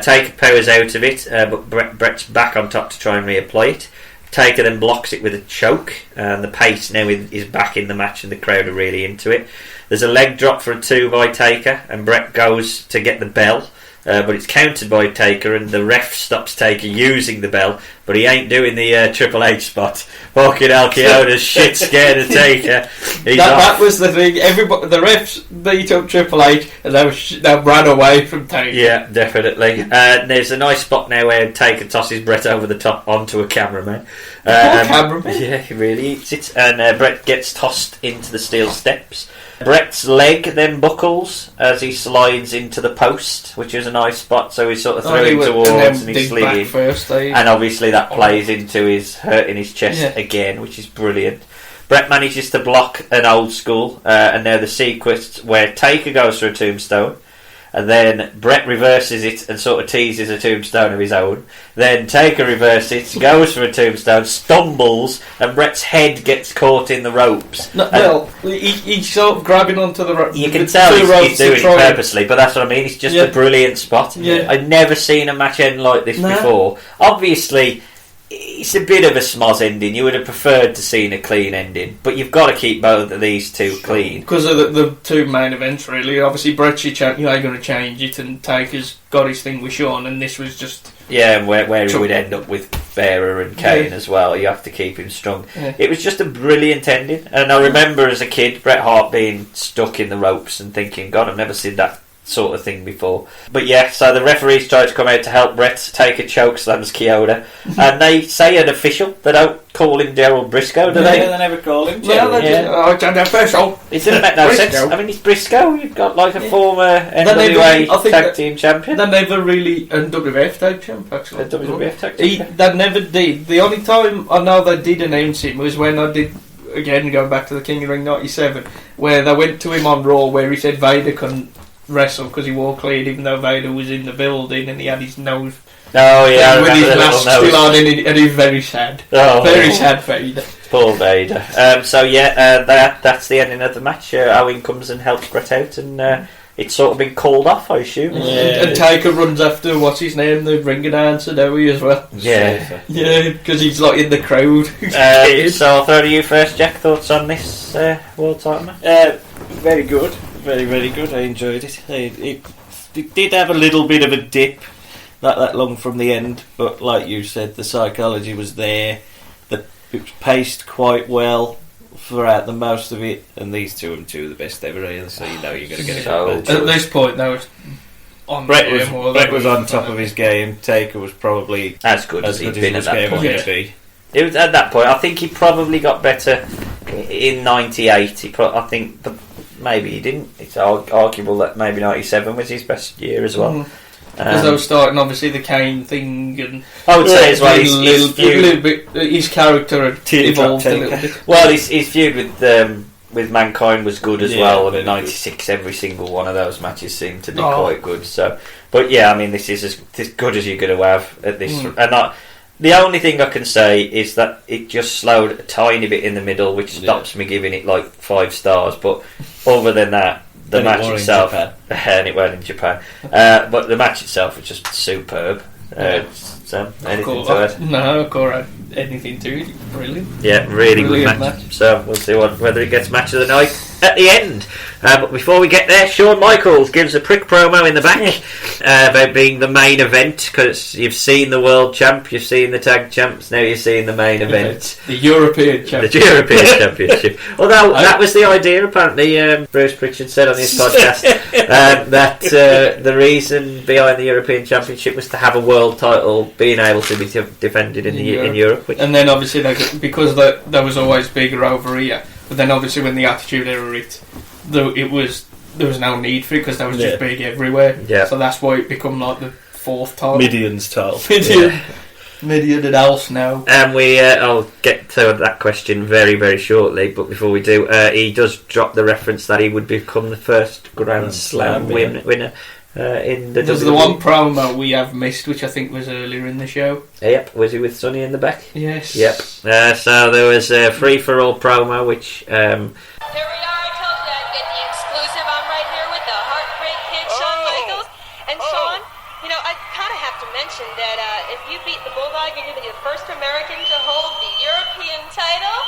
Taker powers out of it, but Brett's back on top to try and reapply it. Taker then blocks it with a choke, and the pace now is back in the match, and the crowd are really into it. There's a leg drop for a 2 by Taker, and Brett goes to get the bell, but it's countered by Taker, and the ref stops Taker using the bell, but he ain't doing the Triple H spot. Fucking Alchiona's shit scared of Taker. That was the thing. Everybody, the refs beat up Triple H, and they ran away from Taker. Yeah, definitely. There's a nice spot now where Taker tosses Brett over the top onto a cameraman. Cameraman? Yeah, he really eats it. And Brett gets tossed into the steel steps. Brett's leg then buckles as he slides into the post, which is a nice spot. So he's sort of throwing towards and he's sliding. And obviously that plays into his hurting his chest again, which is brilliant. Brett manages to block an old school, and now the sequence where Taker goes for a tombstone, and then Brett reverses it and sort of teases a tombstone of his own. Then Taker reverses it, goes for a tombstone, stumbles, and Brett's head gets caught in the ropes. He's sort of grabbing onto the ropes. You can tell he's doing it purposely, but that's what I mean. It's just a brilliant spot. I've never seen a match end like this before. Obviously, it's a bit of a schmoz ending. You would have preferred to seen a clean ending, but you've got to keep both of these two clean because of the two main events. Really, obviously, Brett, you ain't going to change it, and Taker's got his thing with Shawn, and this was just and where he would end up with Bearer and Kane as well. You have to keep him strong. It was just a brilliant ending, and I remember as a kid Bret Hart being stuck in the ropes and thinking, God, I've never seen that sort of thing before. But so the referees try to come out to help Brett. Taker choke slams Chioda, and they say an official. They don't call him Gerald Briscoe, do they? They never call him. Official. It doesn't make no sense. I mean, it's Briscoe. You've got like a former NWA tag team champion. They never really WWF tag champ actually. WWF tag team. They never did. The only time I know they did announce him was when I did. Again, going back to the King of the Ring '97, where they went to him on Raw, where he said Vader couldn't wrestle because he wore clean, even though Vader was in the building, and he had his nose. Oh yeah, with his mask still on, and he's very sad. Very sad Vader. Poor Vader. That's the ending of the match. Owen comes and helps Brett out, and it's sort of been called off, I assume. And Taker runs after what's his name, the ring announcer, Dowie as well. Because he's like in the crowd. So I'll throw to you first, Jack. Thoughts on this world title match? Very good. Very, very good. I enjoyed it. It did have a little bit of a dip, not that long from the end, but like you said, the psychology was there. It was paced quite well throughout the most of it, and these two are the best ever, really, so you know you're going to get it. At this point, though, on Brett game, was on top of his game. Taker was probably as good as he'd been at that point. It was at that point. I think he probably got better in '98. I think maybe he didn't. It's arguable that maybe '97 was his best year as well. Because they were starting, obviously, the Kane thing, and I would say as well, his character had evolved a little bit. Well, his feud with Mankind was good as well, and in '96, every single one of those matches seemed to be quite good. So, but yeah, I mean, this is as good as you're going to have at this. And the only thing I can say is that it just slowed a tiny bit in the middle, which stops me giving it like 5 stars. But other than that, the match itself, and it went in Japan, but the match itself was just superb. So, anything to add? No, Cora, anything to it. Brilliant. Yeah, really good match. So we'll see whether it gets match of the night at the end. But before we get there, Shawn Michaels gives a prick promo in the back about being the main event, because you've seen the world champ, you've seen the tag champs, now you're seeing the main event. The European championship. The European Championship. Although that was the idea, apparently, Bruce Pritchard said on his podcast, that the reason behind the European Championship was to have a world title being able to be defended in Europe. And then obviously, because there was always bigger over here, but then obviously when the Attitude Era hit, there was no need for it because there was just big everywhere. Yeah. So that's why it become like the 4th title. Midian's title. Midian and else now. And I'll get to that question very, very shortly, but before we do, he does drop the reference that he would become the first Grand Slam winner. In the There's the one promo we have missed, which I think was earlier in the show. Yep, was he with Sonny in the back? Yes. Yep. So there was a free-for-all promo, which... Here we are, I told you I'd get the exclusive. I'm right here with the Heartbreak Kid, Shawn Michaels. And Shawn, I kind of have to mention that if you beat the Bulldog, you're going to be the first American to hold the European title,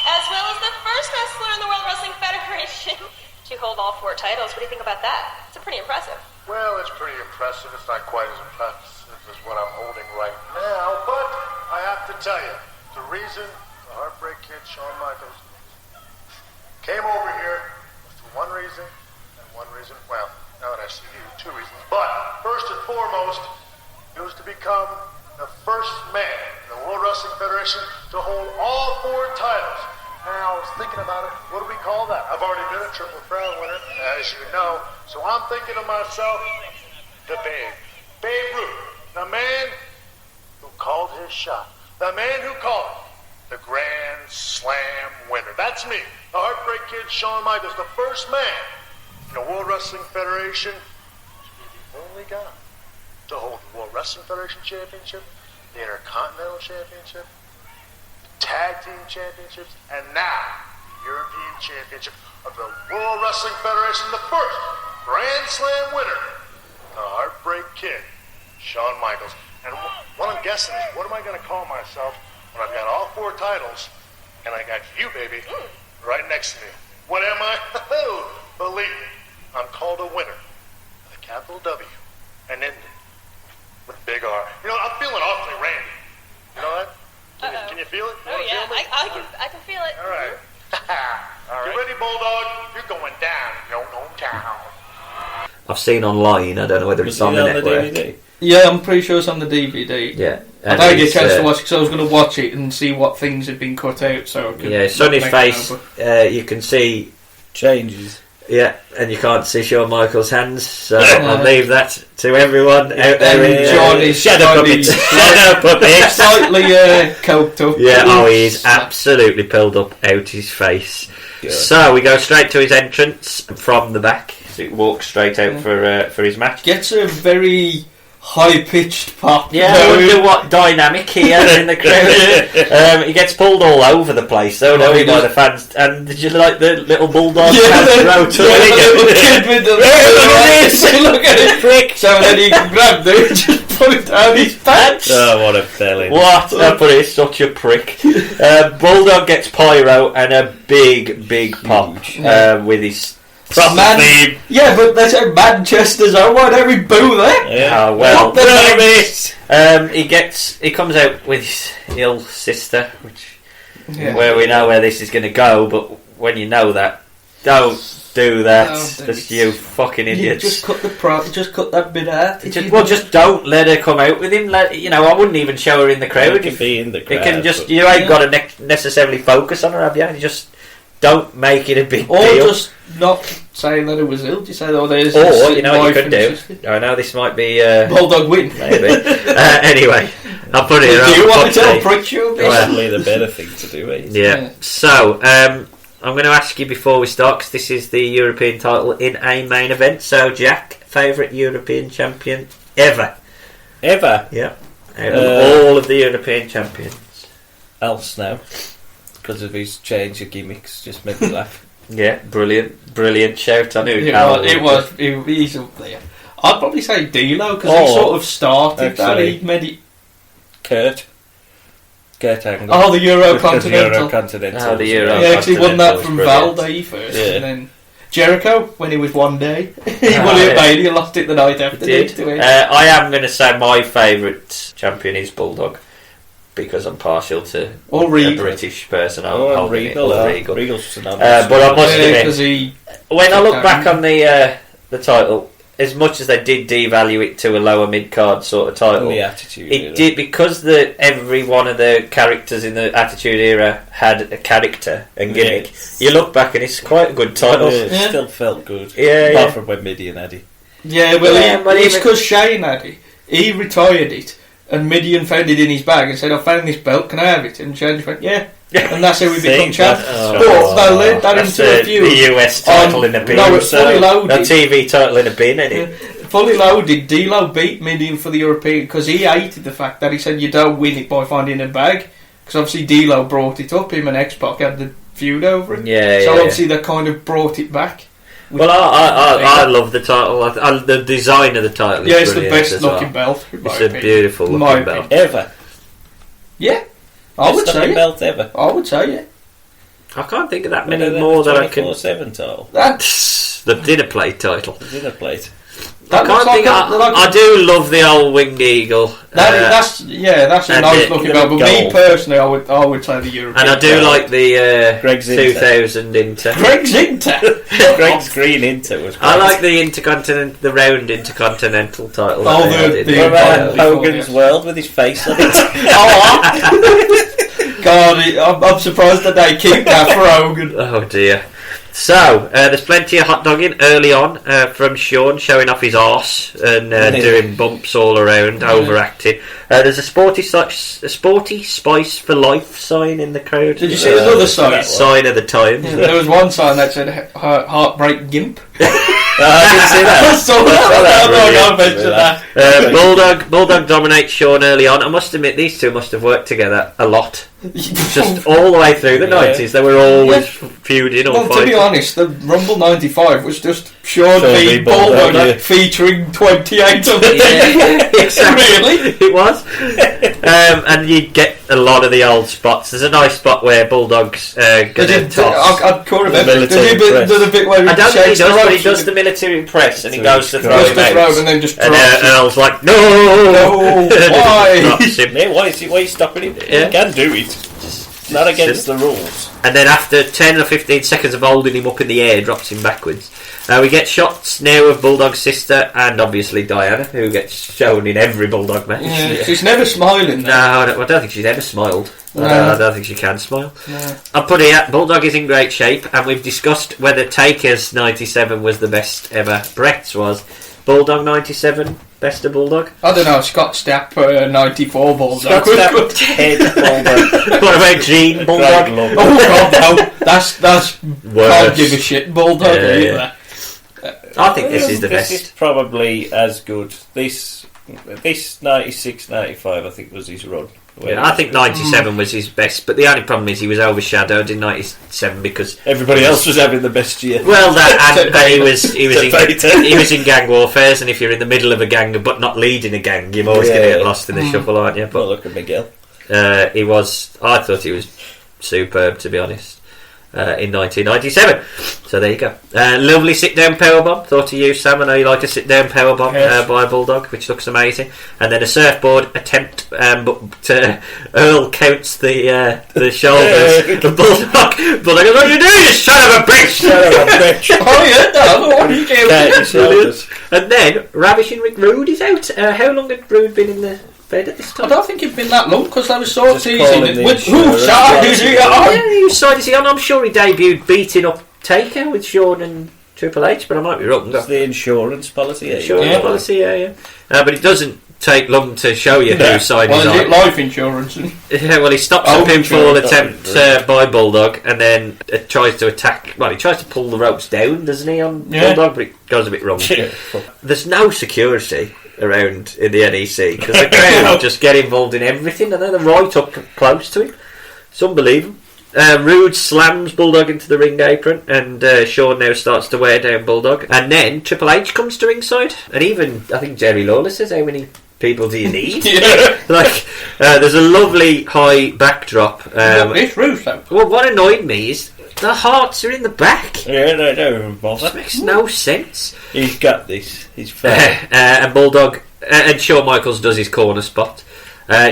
as well as the first wrestler in the World Wrestling Federation to hold all 4 titles. What do you think about that? It's pretty impressive. Well, it's pretty impressive. It's not quite as impressive as what I'm holding right now, but I have to tell you, the reason the Heartbreak Kid, Shawn Michaels, came over here was for one reason, and one reason, well, now that I see you, 2 reasons, but first and foremost, it was to become the first man in the World Wrestling Federation to hold all 4 titles. Now, I was thinking about it. What do we call that? I've already been a Triple Crown winner, as you know. So I'm thinking to myself, the Babe Ruth, the man who called his shot, the man who called it, the Grand Slam winner. That's me, the Heartbreak Kid, Shawn Michaels, the first man in the World Wrestling Federation to be the only guy to hold the World Wrestling Federation Championship, the Intercontinental Championship, Tag Team Championships, and now European Championship of the World Wrestling Federation, the first Grand Slam winner, the Heartbreak Kid, Shawn Michaels. And what I'm guessing is, what am I going to call myself when I've got all 4 titles and I got you, baby, right next to me? What am I? Believe me, I'm called a winner with a capital W and ended with a big R. I'm feeling awfully Randy. You know that? Can you feel it? I can feel it. All right. All right. You ready, Bulldog? You're going down in your hometown. I've seen online, I don't know whether it's on the network. DVD? Yeah, I'm pretty sure it's on the DVD. Yeah. I didn't get a chance to watch it because I was going to watch it and see what things had been cut out. So I could Sonny's face, you can see changes. Yeah, and you can't see Shawn Michaels' hands, so I'll leave that to everyone out there. Johnny's shadow puppets. Slightly coked up. Yeah, he's absolutely pilled up out his face. Good. So we go straight to his entrance from the back. So he walks straight out for his match. Gets a very high-pitched pop. Yeah, I wonder what dynamic he has in the crowd. He gets pulled all over the place, though, by the fans. And did you like the little bulldog row to look at his prick. So then he can grab them and just put it down his pants. Oh, what a belly. What a prick, such a prick. Bulldog gets pyro and a big pop with his... Yeah, but that's at Manchester's own. Why don't we boo there? Yeah. He comes out with his ill sister, where we know where this is going to go. But when you know that, Don't do that. Don't do Just it. you fucking idiots. Just cut that bit out. Just don't let her come out with him. I wouldn't even show her in the crowd. It could be in the crowd. It can just, you ain't got to necessarily focus on her, have you? You just don't make it a big or deal. just not saying that it was ill. Just say, there's. Or you know what you could do. I know this might be Bulldog win. Maybe. Anyway, I'll put it. Do you want to tell Prick you? Probably the better thing to do. Yeah. So I'm going to ask you before we start, because this is the European title in a main event. So Jack, favourite European champion ever? Ever? Yeah. Out of all of the European champions. Else now, because of his change of gimmicks, just made me laugh. Yeah, brilliant shout. I knew he's up there. I'd probably say D'Lo, because he sort of started that. He made it. Kurt Angle. Oh, the Euro-Continental. Oh, the Euro. Yeah, because he won that from Valde first, and then Jericho, when he was one day, he won it at Mania, lost it the night after. I am going to say my favourite champion is Bulldog, because I'm partial to a British person. Regal. Regal's phenomenal. But I must admit, when I look back on the title, as much as they did devalue it to a lower mid-card sort of title, the Attitude Era. Did, because every one of the characters in the Attitude Era had a character and gimmick. Yes. You look back and it's quite a good title. It still felt good. Apart from when Midian had it. Yeah, but it's because Shane had it. He retired it, and Midian found it in his bag and said, "I found this belt. Can I have it?" And Shane went, "Yeah." And that's how we become champ. But they led that into a feud. The US title in a bin. No, it's fully loaded. The TV title in a bin, isn't it? Fully loaded. D'Lo beat Midian for the European because he hated the fact that he said you don't win it by finding a bag. Because obviously D'Lo brought it up. Him and X-Pac had the feud over it. So obviously they kind of brought it back. Well, I love the title. The design of the title is it's the best looking belt. It's a beautiful looking belt. Ever. Yeah. I would say belt ever. I would say it. I can't think of that many more that I can. 24/7 title. That's the dinner plate title. The dinner plate. I do love the old winged eagle. That's a nice looking belt. But me personally, I would say the European. And I do like the Greg's 2000 Inter. Greg's Inter. Greg's green Inter was great. I like the the round intercontinental title. The Hogan's World with his face on it. God, I'm surprised that they keep that for Hogan. Oh dear. So, there's plenty of hot dogging early on from Sean, showing off his arse and doing bumps all around, overacting. There's a sporty Spice for Life sign in the crowd. Did you see another sign? Sign of the times. Yeah, there was one sign that said Heartbreak Gimp. I didn't see that. I saw that. Bulldog dominates Sean early on. I must admit, these two must have worked together a lot. Just all the way through the 90s, they were always feuding or fighting. To be honest, the Rumble 95 was just Sean v Bulldog featuring 28 of them. Exactly. Really? It was. And you'd get a lot of the old spots. There's a nice spot where Bulldog's going to toss. I can't remember. There's a bit where I don't think he does, but he does the military press and he goes to throw him out. And then just and Earl's like, no, why? Why is he stopping him? He can do it. It's not against the rules. And then after 10 or 15 seconds of holding him up in the air, drops him backwards. We get shots now of Bulldog's sister and obviously Diana, who gets shown in every Bulldog match. Yeah, she's never smiling. No, I don't think she's ever smiled. No. I don't think she can smile. No. I'll put it out, Bulldog is in great shape, and we've discussed whether Taker's 97 was the best ever. Brett's was. Bulldog 97, best of Bulldog? I don't know, Scott Stapp 94 Bulldog. Scott Stapp 10 Bulldog. What about Gene Bulldog? Oh god, no. That's can't give a shit Bulldog either. I think this is the best. This is probably as good. This 96-95 I think was his run. Yeah, I think 97 was his best, but the only problem is he was overshadowed in 97 because everybody else was having the best year. Well, and he was in gang warfares, and if you're in the middle of a gang but not leading a gang, you're always going to get lost in the shuffle, aren't you? But look at Miguel. I thought he was superb, to be honest. in 1997. So there you go. Lovely sit-down powerbomb. Thought of you, Sam. I know you like a sit-down powerbomb by a Bulldog, which looks amazing. And then a surfboard attempt, but Earl counts the shoulders. The Bulldog goes, "What are you doing, you son of a bitch?" Oh yeah, no, what are you doing? And then Ravishing Rick Rude is out. How long had Rude been in the bed at this time? I don't think it'd been that long because they were so Just teasing calling it. the With insurance. whose side is he on? Yeah, whose side is he on? I'm sure he debuted beating up Taker with Shawn and Triple H, but I might be wrong. That's the insurance policy. Policy, yeah. But it doesn't take long to show you whose side he's Well, on. life insurance. Yeah, well, he stops a pinfall attempt by Bulldog and then tries to attack. Well, he tries to pull the ropes down, doesn't he, on Bulldog? But it goes a bit wrong. There's no security around in the NEC because the crowd just get involved in everything and then they're right up close to him. It's unbelievable. Rude slams Bulldog into the ring apron and Shawn now starts to wear down Bulldog. And then Triple H comes to ringside and even, I think Jerry Lawler says, "How many people do you need?" There's a lovely high backdrop. It's Russo. Well, what annoyed me is the hearts are in the back. Yeah, no, don't bother. That makes no sense. He's got this. He's fair. And Bulldog and Shawn Michaels does his corner spot.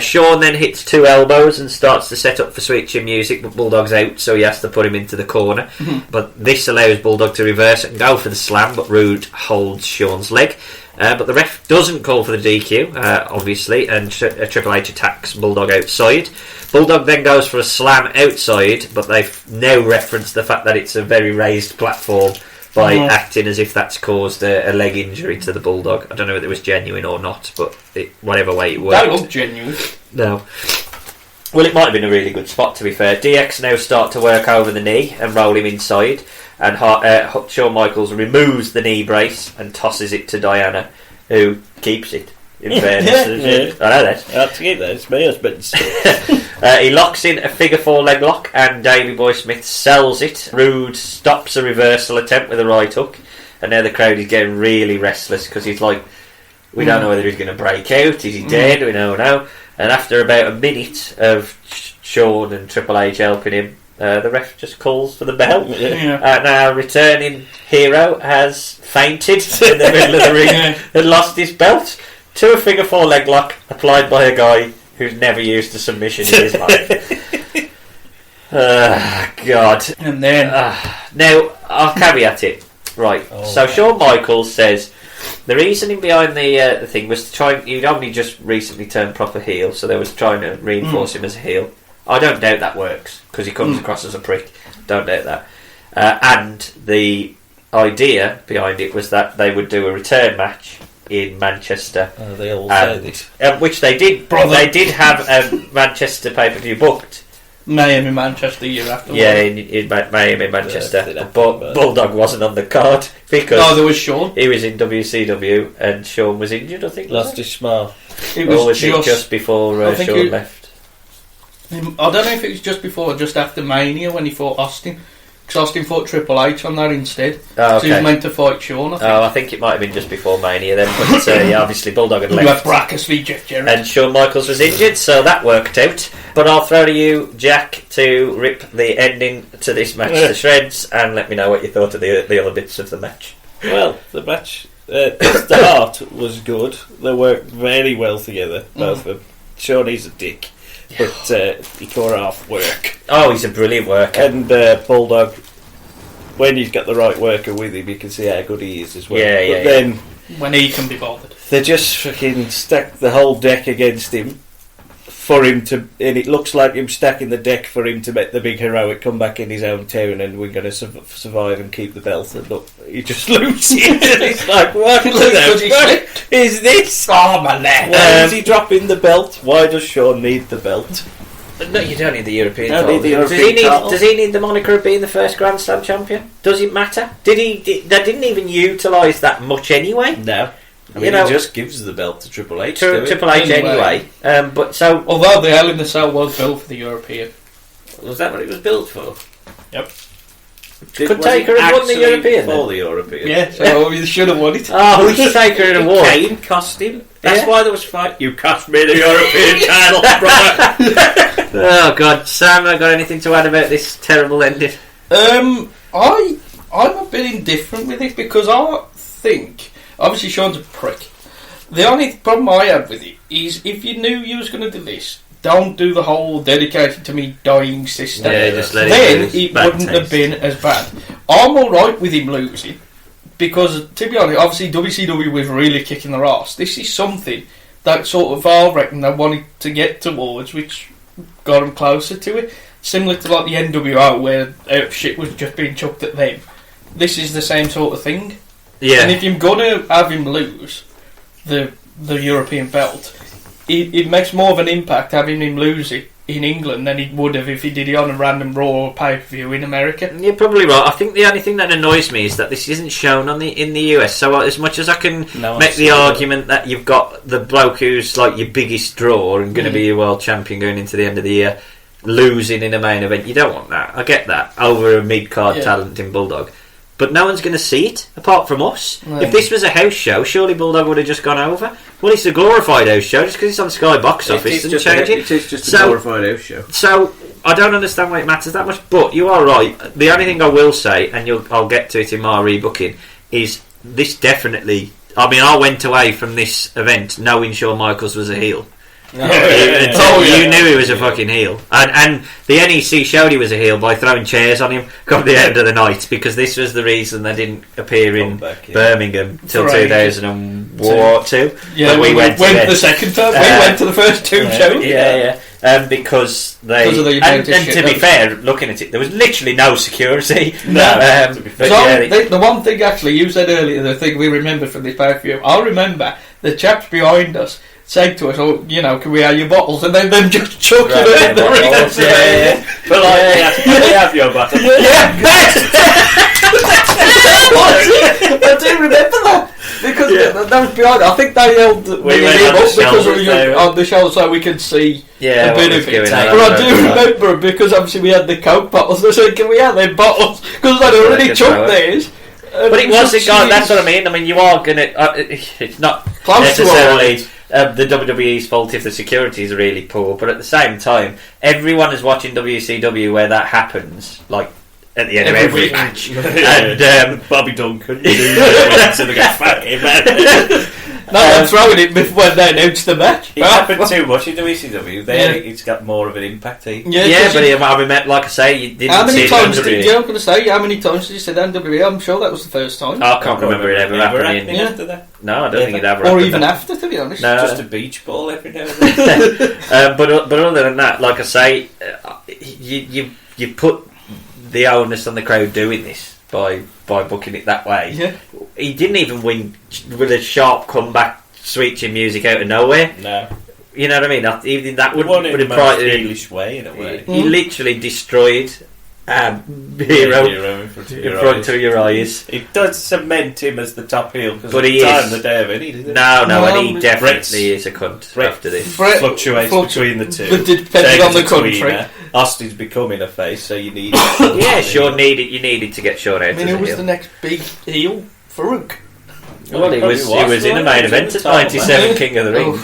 Shawn then hits 2 elbows and starts to set up for Sweet Chin Music, but Bulldog's out, so he has to put him into the corner. But this allows Bulldog to reverse and go for the slam, but Rude holds Shawn's leg. But the ref doesn't call for the DQ, obviously, and Triple H attacks Bulldog outside. Bulldog then goes for a slam outside, but they've now referenced the fact that it's a very raised platform by acting as if that's caused a leg injury to the Bulldog. I don't know if it was genuine or not, but whatever way it worked. That looked genuine. No. Well, it might have been a really good spot, to be fair. DX now start to work over the knee and roll him inside, and Shawn Michaels removes the knee brace and tosses it to Diana, who keeps it, in fairness. I know that. That's it, that's my husband's. He locks in a figure 4 leg lock and Davey Boy Smith sells it. Rude stops a reversal attempt with a right hook, and now the crowd is getting really restless because he's like, we don't know whether he's going to break out, is he dead, we don't know. And after about a minute of Shawn and Triple H helping him, the ref just calls for the bell. Now returning hero has fainted in the middle of the ring and lost his belt to a figure 4 leg lock applied by a guy who's never used a submission in his life. God. And then now I'll caveat it. Right. So Shawn Michaels says the reasoning behind the thing was to try. You'd only just recently turned proper heel, so they was trying to reinforce him as a heel. I don't doubt that works because he comes across as a prick. Don't doubt that. And the idea behind it was that they would do a return match in Manchester. They all say this. Which they did. They did have a Manchester pay-per-view booked. Miami, Manchester year after. Yeah, in Miami, Manchester. But Bulldog wasn't on the card because there was Shawn. He was in WCW and Shawn was injured, I think. Lost his smile. It was just before Shawn left. I don't know if it was just before or just after Mania when he fought Austin. Because Austin fought Triple H on that instead. So he was meant to fight Shawn, I think. I think it might have been just before Mania then. But obviously Bulldog had left. You had Brackus v Jeff Jarrett. And Shawn Michaels was injured, so that worked out. But I'll throw to you, Jack, to rip the ending to this match to shreds and let me know what you thought of the other bits of the match. Well, the match, the start was good. They worked very well together, both of them. Shawn is a dick. But he tore off work. Oh, he's a brilliant worker. And Bulldog, when he's got the right worker with him, you can see how good he is as well. But then, when he can be bothered, they just fucking stacked the whole deck against him for him to, and it looks like him stacking the deck for him to make the big heroic comeback in his own town, and we're going to survive and keep the belt. And look, he just loses it. It's like, what the fuck is this? Oh my leg! Why is he dropping the belt? Why does Shawn need the belt? No, you don't need the European title. Does he need the moniker of being the first Grand Slam champion? Does it matter? They didn't even utilise that much anyway. No. I mean, he just gives the belt to Triple H. Triple H anyway. But so, although the Hell in the Cell was built for the European, was that what it was built for? Yep. Could Taker have won the European for the European? Yeah, so we should have won it. Oh, we should Taker in a war. Kane cost him. That's why there was fight. You cost me the European title, brother. Oh God, Sam, I got anything to add about this terrible ending? I'm a bit indifferent with it because I think obviously Sean's a prick. The only problem I have with it is if you knew you was going to do this, don't do the whole dedicated to me dying sister. Yeah, just let then it wouldn't have been as bad. I'm alright with him losing because, to be honest, obviously WCW was really kicking their arse. This is something that sort of I reckon they wanted to get towards, which got them closer to it. Similar to like the NWO where shit was just being chucked at them. This is the same sort of thing. Yeah. And if you're gonna have him lose the European belt, it makes more of an impact having him lose it in England than it would have if he did it on a random Raw or pay-per-view in America. You're probably right. I think the only thing that annoys me is that this isn't shown in the US. So as much as I can make the argument that you've got the bloke who's like your biggest draw and going to be your world champion going into the end of the year losing in a main event, you don't want that. I get that over a mid-card talent in Bulldog. But no one's going to see it, apart from us. No. If this was a house show, surely Bulldog would have just gone over. Well, it's a glorified house show, just because it's on Sky Box Office doesn't change it. It is just a glorified house show. So, I don't understand why it matters that much, but you are right. The only thing I will say, and I'll get to it in my rebooking, is this definitely... I mean, I went away from this event knowing Shawn Michaels was a heel. You knew he was a fucking heel, and the NEC showed he was a heel by throwing chairs on him come the end of the night, because this was the reason they didn't appear in Birmingham till 2002. Yeah, we went the second time. We went to the first two shows. Because they and to be fair, looking at it, there was literally no security. The one thing actually you said earlier, the thing we remember from this pay-per-view, I remember the chaps behind us said to us, "Oh, you know, can we have your bottles?" And then them just chucking it in the ring. But like, can we have your bottles? I do remember that because that was behind. I think they held the up because on the shoulder so we could see a bit of it. But I do remember because obviously we had the Coke bottles. They said, "Can we have their bottles?" Because they'd already chucked theirs. But it wasn't. That's what I mean. I mean, you are gonna. It's not necessarily the WWE's fault if the security is really poor, but at the same time, everyone is watching WCW where that happens, like at the end of every match. And Bobby Duncan, so they get fucking mad. I'm throwing it when they announced the match. It happened too much in WCW. There, it's got more of an impact. But I mean, like I say, you didn't how many see times it. I'm going to say, how many times did you say NWE? I'm sure that was the first time. I can't remember it ever happening. After that. No, I don't think it ever happened. Or even after, to be honest. No. Just a beach ball every now and then. But other than that, like I say, you put the onus on the crowd doing this by booking it that way. Yeah. He didn't even win with a sharp comeback, switching music out of nowhere. No. You know what I mean? Even that would have brought it English way in a way. He literally destroyed Hero in front of your eyes. It does cement him as the top heel, because but at he the time is. the day of it, he did it. No, and he definitely is a cunt after this. Fluctuates between the two. But depending on the country. Austin's becoming a face, so you need. Sure, you needed to get Shawn out. I mean, who was the next big heel? Farouk. Well, he was in the main event at 97 King of the Ring. To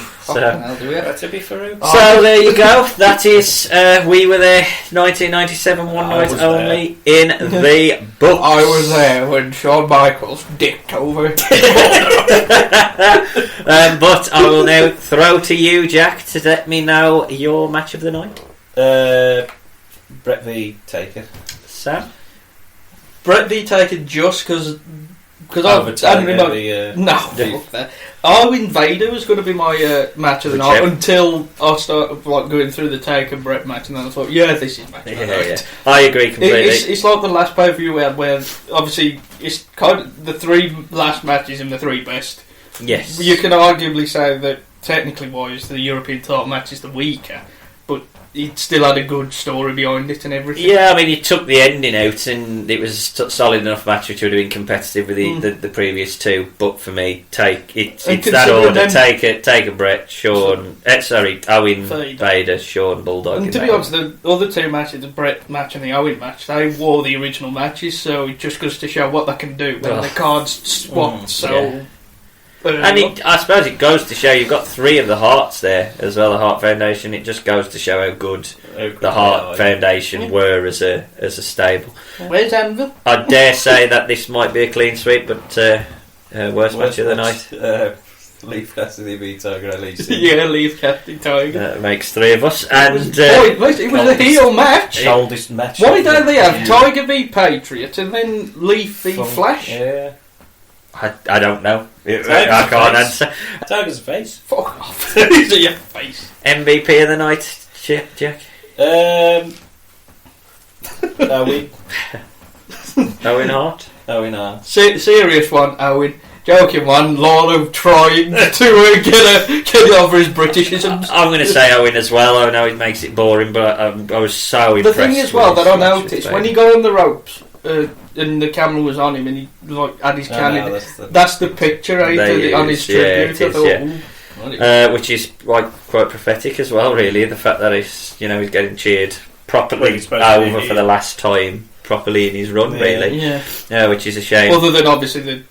be Farouk. So there you go. That is We Were There, 1997, one night only in the book. I was there when Shawn Michaels dipped over. But I will now throw to you, Jack, to let me know your match of the night. Brett v Taker. Sam? Brett v Taker just because I didn't remember. Invader was going to be my match of the night until I started going through the Taker Brett match, and then I thought, this is match of the night. Yeah. I agree completely. It's like the last pay-per-view we had, where obviously it's kind of the three last matches and the three best. Yes, you can arguably say that technically wise, the European title match is the weaker, but it still had a good story behind it and everything. Yeah, I mean, you took the ending out and it was a solid enough match which would have been competitive with the previous two. But for me, it's that order. Take a Brett, Shawn. Owen, Vader, Shawn, Bulldog. And to be honest, the other two matches, the Brett match and the Owen match, they wore the original matches, so it just goes to show what they can do when the cards swap And I suppose it goes to show you've got 3 of the Hearts there as well, the Heart Foundation. It just goes to show how good the Heart Foundation were as a stable. Where's Anvil? I dare say that this might be a clean sweep, but worst match of the night. Leaf Cassidy beat Tiger Ali. Yeah, Leaf Cassidy Tiger. That makes 3 of us. And it was a heel match. Oldest match. Why don't they have Tiger beat Patriot and then Leaf beat Flash? Yeah. I don't know. I can't answer. Tiger's face. Fuck off. He's at your face. MVP of the night, Jack? Owen. Owen Hart? Owen Hart. Serious one, Owen. Joking one, Lawler trying to get over his Britishisms. I'm going to say Owen as well. I know it makes it boring, but I was so impressed. The thing as well that I noticed, when he got on the ropes and the camera was on him and he had his cannon, that's the picture on his tribute. Which is quite prophetic as well, really. The fact that he's getting cheered properly over for the last time properly in his run, really. Yeah, which is a shame. Other than obviously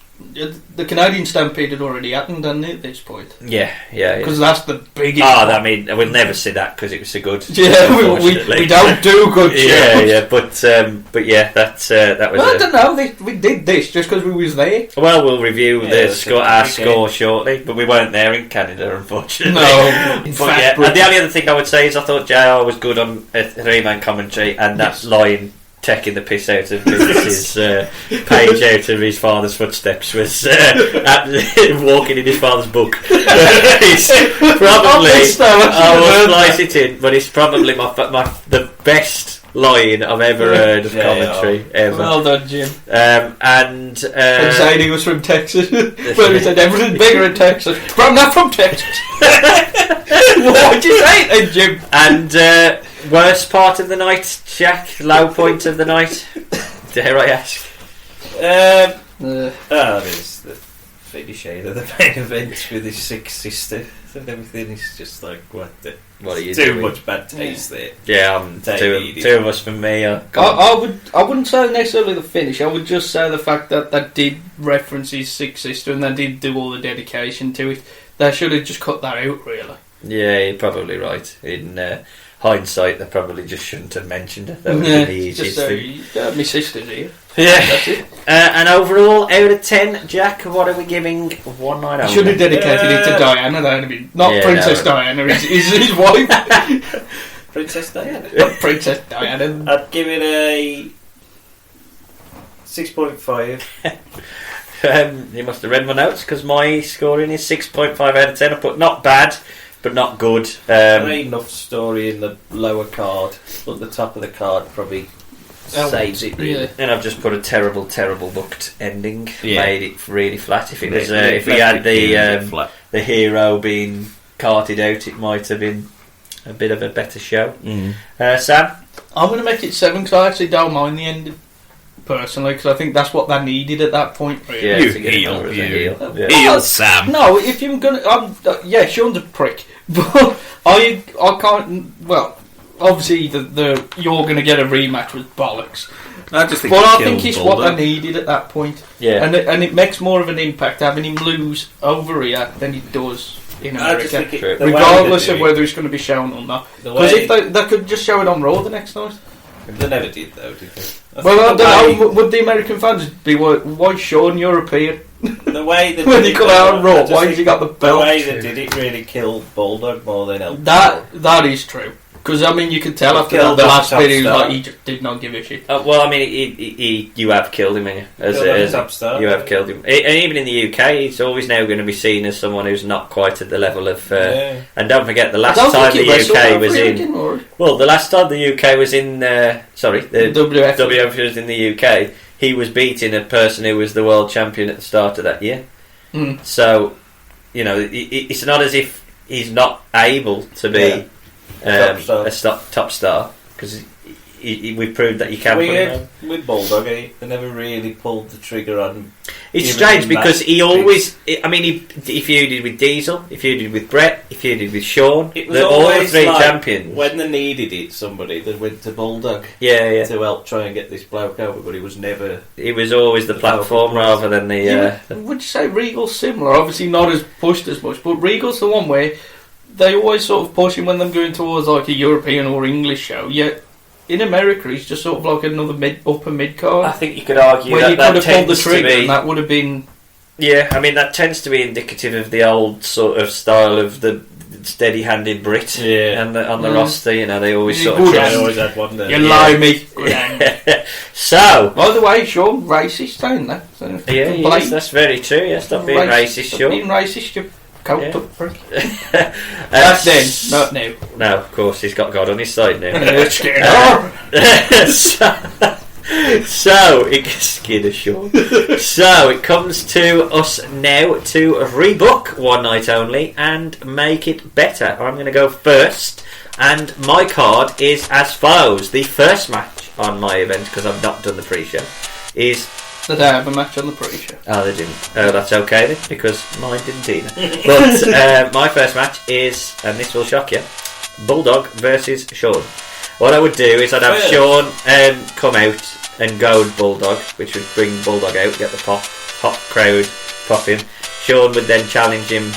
the Canadian Stampede had already happened, hadn't it, at this point? Yeah. Because that's the biggest. I mean, we'll never see that because it was so good. Yeah, we don't do good shit. Yeah, but yeah, that was. Well, I don't know. We did this just because we was there. Well, we'll review our score shortly, but we weren't there in Canada, unfortunately. No. And the only other thing I would say is I thought JR was good on three-man commentary, and that line taking the piss out of his page out of his father's footsteps was walking in his father's book. It's probably I won't slice it in, but it's probably the best line I've ever heard of commentary ever. Well done, Jim. And saying he was from Texas, well, he said everything's bigger in Texas, but I'm not from Texas. What'd you say then, Jim? And worst part of the night, Jack? Low point of the night? Dare I ask? There's the finish of the main event with his 6 sisters and everything. Is just like, what are you doing? Too much bad taste there. Yeah, two of us from me. I wouldn't say necessarily the finish. I would just say the fact that they did reference his 6 sister and they did do all the dedication to it. They should have just cut that out, really. Yeah, you're probably right. In hindsight, they probably just shouldn't have mentioned it. That would have been the easiest thing. My sister's here. Yeah. That's it. And overall, out of 10, Jack, what are we giving One Night Only? Should have dedicated it to Diana. That would have been not Princess Diana. His wife. Princess Diana. Not Princess Diana. I'd give it a 6.5. You must have read my notes because my scoring is 6.5 out of 10. I put not bad, but not good. There ain't enough story in the lower card, but the top of the card probably saves it really. Yeah. And I've just put a terrible booked ending. Made it really flat. If it was, if we had the hero being carted out, it might have been a bit of a better show. Sam, I'm going to make it 7 because I actually don't mind the ending. Personally, because I think that's what they needed at that point. Really. Yeah, you heel Sam. No, if you're gonna, Sean's a prick, but I can't. Well, obviously, you're gonna get a rematch with bollocks. I just think, I think it's what they needed at that point. Yeah, and it makes more of an impact having him lose over here than it does in America, regardless of whether it's going to be shown or not. Because if they could just show it on Raw the next night. They never did, though, did they? Well, I don't know. Would the American fans be why Sean European? The way that when he come out on Raw, why has he got the belt? The way they did it really killed Bulldog more than else. That is true. Because I mean, you could tell after the last video, like he just did not give a shit. Well, I mean, you have killed him, as top star. You have killed him, and even in the UK, he's always now going to be seen as someone who's not quite at the level of. And don't forget, the last time the UK was in. Well, the last time the UK was in. The WF was in the UK. He was beating a person who was the world champion at the start of that year. So, it's not as if he's not able to be. A top star because we proved that you can. With Bulldog, they never really pulled the trigger on. It's strange because he always. I mean, he feuded with Diesel, he feuded with Brett, he feuded with Sean. It was all always three like champions. when they needed it, somebody they went to Bulldog. Yeah. To help try and get this bloke over, but he was never. It was always the platform rather than the. Would you say Regal's similar? Obviously not as pushed as much, but Regal's the one where they always sort of push him when they're going towards like a European or English show. Yet in America, he's just sort of like another upper mid card. I think you could argue where that you that could have pulled the tends to trigger, be. and that would have been. Yeah, I mean that tends to be indicative of the old sort of style of the steady-handed Brit. Yeah. And on the roster, you know, they always Yeah, sort of good try. hand. always had one there. You lie me. Good hand. So, By the way, Sean, racist, ain't that? So yeah, yes, that's very true. Yeah, stop being racist, Stop Sean. being racist, you coat Yeah. up prick. That's then, not now. No, of course, he's got God on his side now. So it scared us, Sean. So it comes to us now to rebook One Night Only and make it better. I'm going to go first, and my card is as follows. The first match on my event, because I've not done the pre-show, is. Did I have a match on the pre-show? Oh, they didn't. Oh, that's okay then, because mine didn't either. But my first match is, and this will shock you, Bulldog versus Sean. What I would do is I'd have Sean come out and goad Bulldog, which would bring Bulldog out, get the hot crowd popping. Sean would then challenge him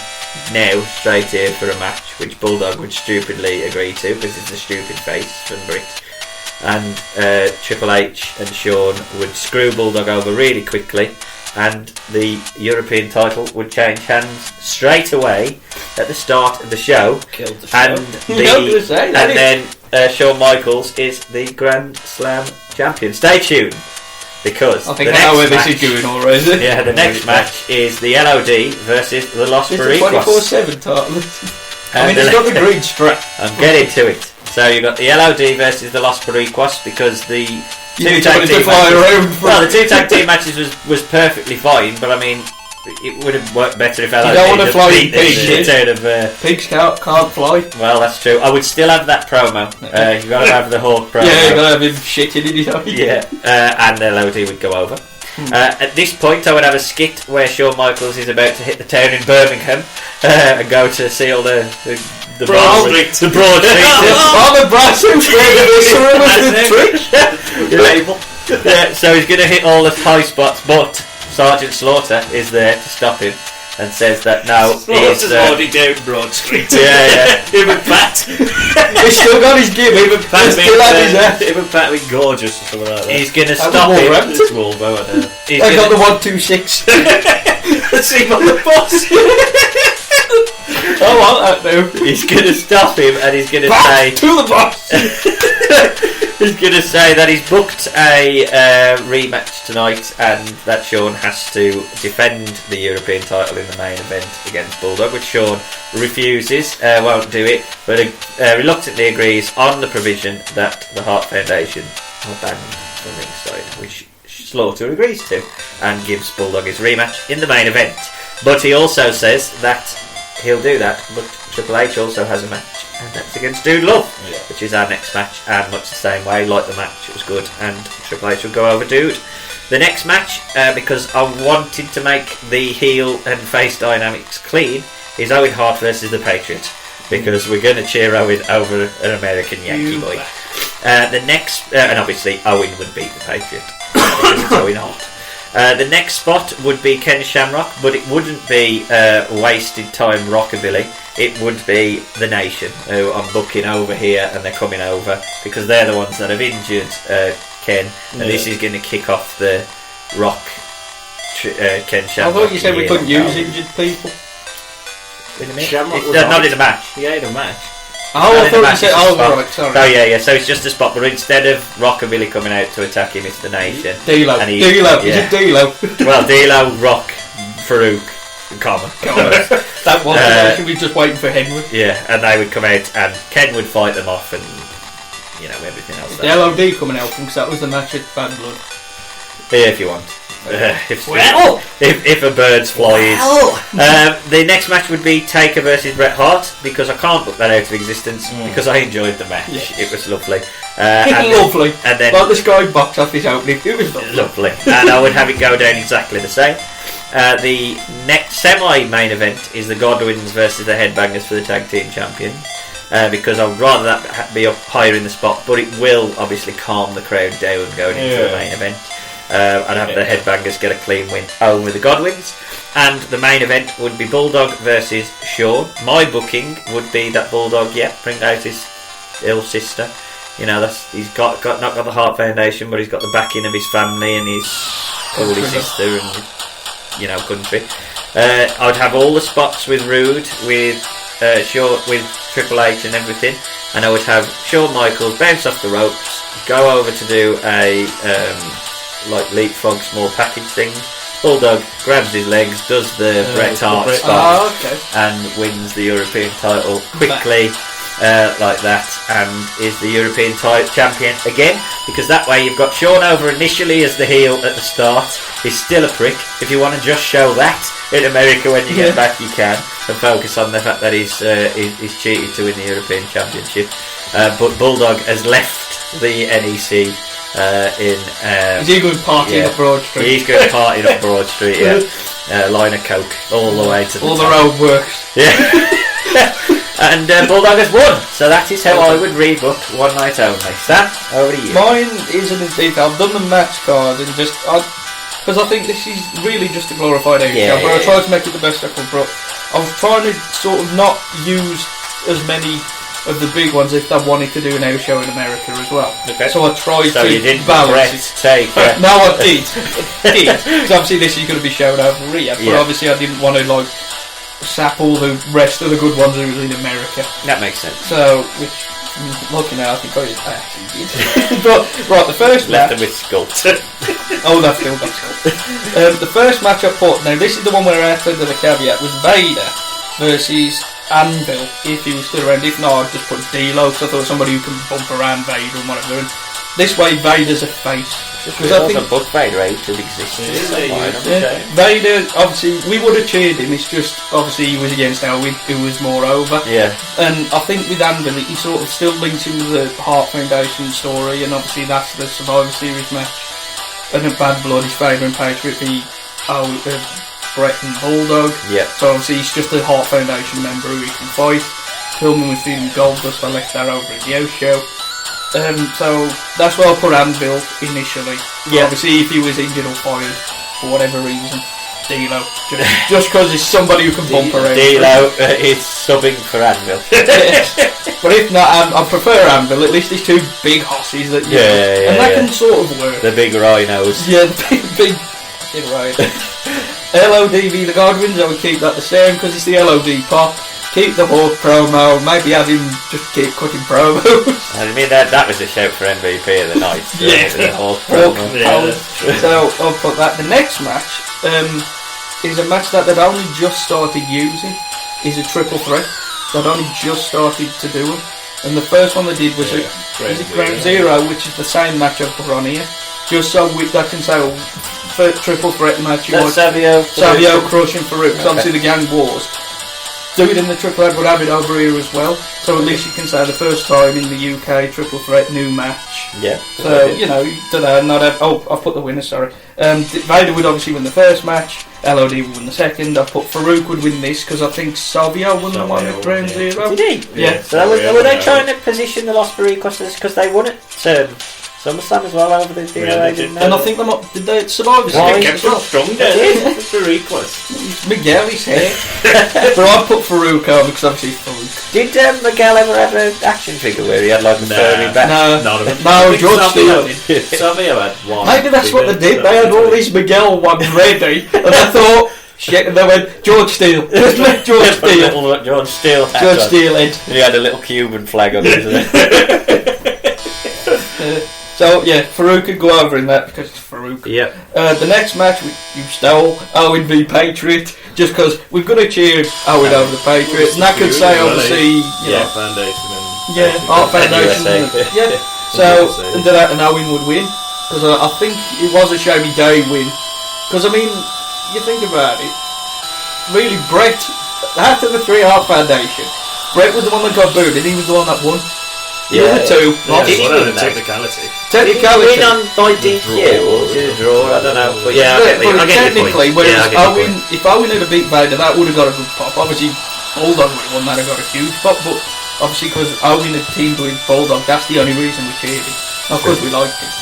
now, straight here, for a match, which Bulldog would stupidly agree to, because it's a stupid face from Brit. And Triple H and Sean would screw Bulldog over really quickly, and the European title would change hands straight away at the start of the show. Killed the show. And then Shawn Michaels is the Grand Slam champion. Stay tuned, because I think I know where this is going already. Yeah, the next match is the LOD versus the Los It's Boricuas. a 24/7 title. I mean, it's got the green strap. I'm getting to it. So you've got the LOD versus the Los Boricuas, because the two tag team matches was perfectly fine, but I mean, it would have worked better if LOD don't want to fly beat the pigs, shit out of. Pigs can't fly. Well, that's true. I would still have that promo. You've got to have the Hawk promo. Yeah, you've got to have him shitting in his eye. Yeah, and LOD would go over. At this point, I would have a skit where Shawn Michaels is about to hit the town in Birmingham and go to see all the Broad Street. The Broad Street. Oh, the brass trick. Yeah, so he's going to hit all the high spots, but Sergeant Slaughter is there to stop him and says that now he's already down Broad Street. Yeah. Him and Pat. He's still got his gimmick. Him and Pat being gorgeous or something like that. He's going to stop him. It's Wolvo, I know. I got the 126. Let's see him on the bus. I want that now. He's going to stop him, and he's going to say to the boss. He's going to say that he's booked a rematch tonight, and that Sean has to defend the European title in the main event against Bulldog, which Sean refuses, won't do it, but reluctantly agrees on the provision that the Hart Foundation are banned from ringside, which Slaughter agrees to, and gives Bulldog his rematch in the main event. But he also says that he'll do that, but Triple H also has a match, and that's against Dude Love, which is our next match, and much the same way, like the match, it was good, and Triple H will go over Dude. The next match, because I wanted to make the heel and face dynamics clean, is Owen Hart versus the Patriot, because we're going to cheer Owen over an American Yankee boy. The next, and obviously Owen would beat the Patriot, because it's Owen Hart. The next spot would be Ken Shamrock, but it wouldn't be Wasted Time Rockabilly. It would be The Nation, who I'm booking over here, and they're coming over because they're the ones that have injured Ken, and this is going to kick off the Rock Ken Shamrock. I thought you said we couldn't use injured people. In a minute. Not in a match. He had a match. Oh, I thought you said. Oh, right, sorry. Oh, yeah. So it's just a spot, but instead of Rockabilly coming out to attack him, it's The Nation. D-Lo. And D-Lo. Is it D-Lo? Well, D-Lo, Rock, Farouk, and Common. That was the Nation. We're just waiting for Henry. Yeah, and they would come out, and Ken would fight them off, and everything else. The LOD coming out because that was the match at Bad Blood. Yeah, if you want. If a bird's flying. The next match would be Taker versus Bret Hart, because I can't put that out of existence because I enjoyed the match. Yes. It was lovely. Lovely. And then like the Sky box office opening, it was lovely. And I would have it go down exactly the same. The next semi-main event is the Godwins versus the Headbangers for the Tag Team Champions. Because I'd rather that be up higher in the spot, but it will obviously calm the crowd down going into the main event. I'd have the Headbangers get a clean win over the Godwins. And the main event would be Bulldog versus Sean. My booking would be that Bulldog, bring out his ill sister. You know, he's not got the Heart Foundation, but he's got the backing of his family and his holy sister and country. I'd have all the spots with Rude, with Triple H and everything, and I would have Shawn Michaels bounce off the ropes, go over to do a leapfrog small package thing. Bulldog grabs his legs, does the Bret Hart spot, and wins the European title quickly. Like that, and is the European champion again, because that way you've got Sean over initially as the heel at the start. He's still a prick. If you want to just show that in America when you get back, you can, and focus on the fact that he's cheated to win the European Championship. But Bulldog has left the NEC is he going partying up Broad Street? He's going partying up Broad Street, line of coke all the way to the top. road works. And Bulldog has won, so that is how I would rebook one night only. Sam, over to you. Mine isn't as deep. I've done the match card and because I think this is really just a glorified house show, but I try to make it the best I can. But I was trying to sort of not use as many of the big ones if they wanted to do an house show in America as well. Okay. So I tried to you didn't balance take No, I did. Because obviously this is going to be shown over here, but obviously I didn't want to sap all the rest of the good ones who was in America. That makes sense. So, which, looking now, I think I actually did. But, right, the first left match... them with Sculpt. Oh, that's still got Sculpt. The first match I put, now this is the one where I added the caveat, was Vader versus Anvil, if he was still around. If not, I'd just put D-Lo, because I thought somebody who can bump around Vader and whatever. And this way, Vader's a face. Because I think book Vader out of existence. Vader, obviously, we would have cheered him. It's just obviously he was against Elwin, who was more over. Yeah. And I think with Anvil, he sort of still links him with the Heart Foundation story, and obviously that's the Survivor Series match. And at Bad Blood, his favourite patriot be Bret and Bulldog. Yeah. So obviously he's just a Heart Foundation member who he can fight. Pillman was feeling Goldust. I left that over at the house show. So that's where I'll put Anvil initially. Yeah. Obviously, if he was injured or fired for whatever reason, D-Lo. Just because he's somebody who can bump around. D-Lo is subbing for Anvil. But if not, I prefer Anvil. At least he's two big hosses that and that can sort of work. The big rhinos. Yeah, the big rhino. LOD v the Godwins, I would keep that the same because it's the LOD pop. Keep the Hawk promo, maybe have him just keep cutting promos. I mean, that was a shout for MVP of the night. The Hawk promo. So I'll put that. The next match is a match that they'd only just started using. Is a triple threat. They'd only just started to do them. And the first one they did was Ground Zero, which is the same match I've put on here. Just so that can say triple threat match. Savio crushing Farouk, because obviously the gang wars. Do it in the triple threat, but have it over here as well. So at least you can say the first time in the UK triple threat new match. Yeah. So do that. Not have. Oh, I've put the winner. Sorry. Vader would obviously win the first match. LOD would win the second. I put Farouk would win this because I think Savio won the one at Ground Zero. Did he? Yeah. So were they trying to position the Los Barricos because they won it? SummerSlam as well over the DOA, and I think did they survive? They kept it strong there. It's Miguel, his hair. But I put Farouk on because obviously he's Farouk. Did Miguel ever have an action figure where he had like a furry back? No, George Steele. Savio had one. Maybe that's what they did. They had all these Miguel ones ready, and I thought, shit, and they went, George Steele. George Steele. George Steele head. And he had a little Cuban flag on it, isn't it? So yeah, Farouk could go over in that because it's Farouk. Yep. The next match you stole Owen v Patriot, just because we've got to cheer Owen over the Patriot, and that could say obviously Foundation and Art Foundation. So and Owen would win because I think it was a Shamey Day win. Because I mean, you think about it, really Bret after the 3 Art Foundation, Bret was the one that got booed, and he was the one that won. The other two. Did he win technicality? Did he win on by DQ or was it a draw? I don't know. But yeah, I get the point. Technically, whereas if Owen had beat Vader, that would have got a good pop. Obviously, Bulldog would have won that, have got a huge pop. But obviously, because Owen had teamed with Bulldog, that's the only reason we cheered him. Not because we liked him.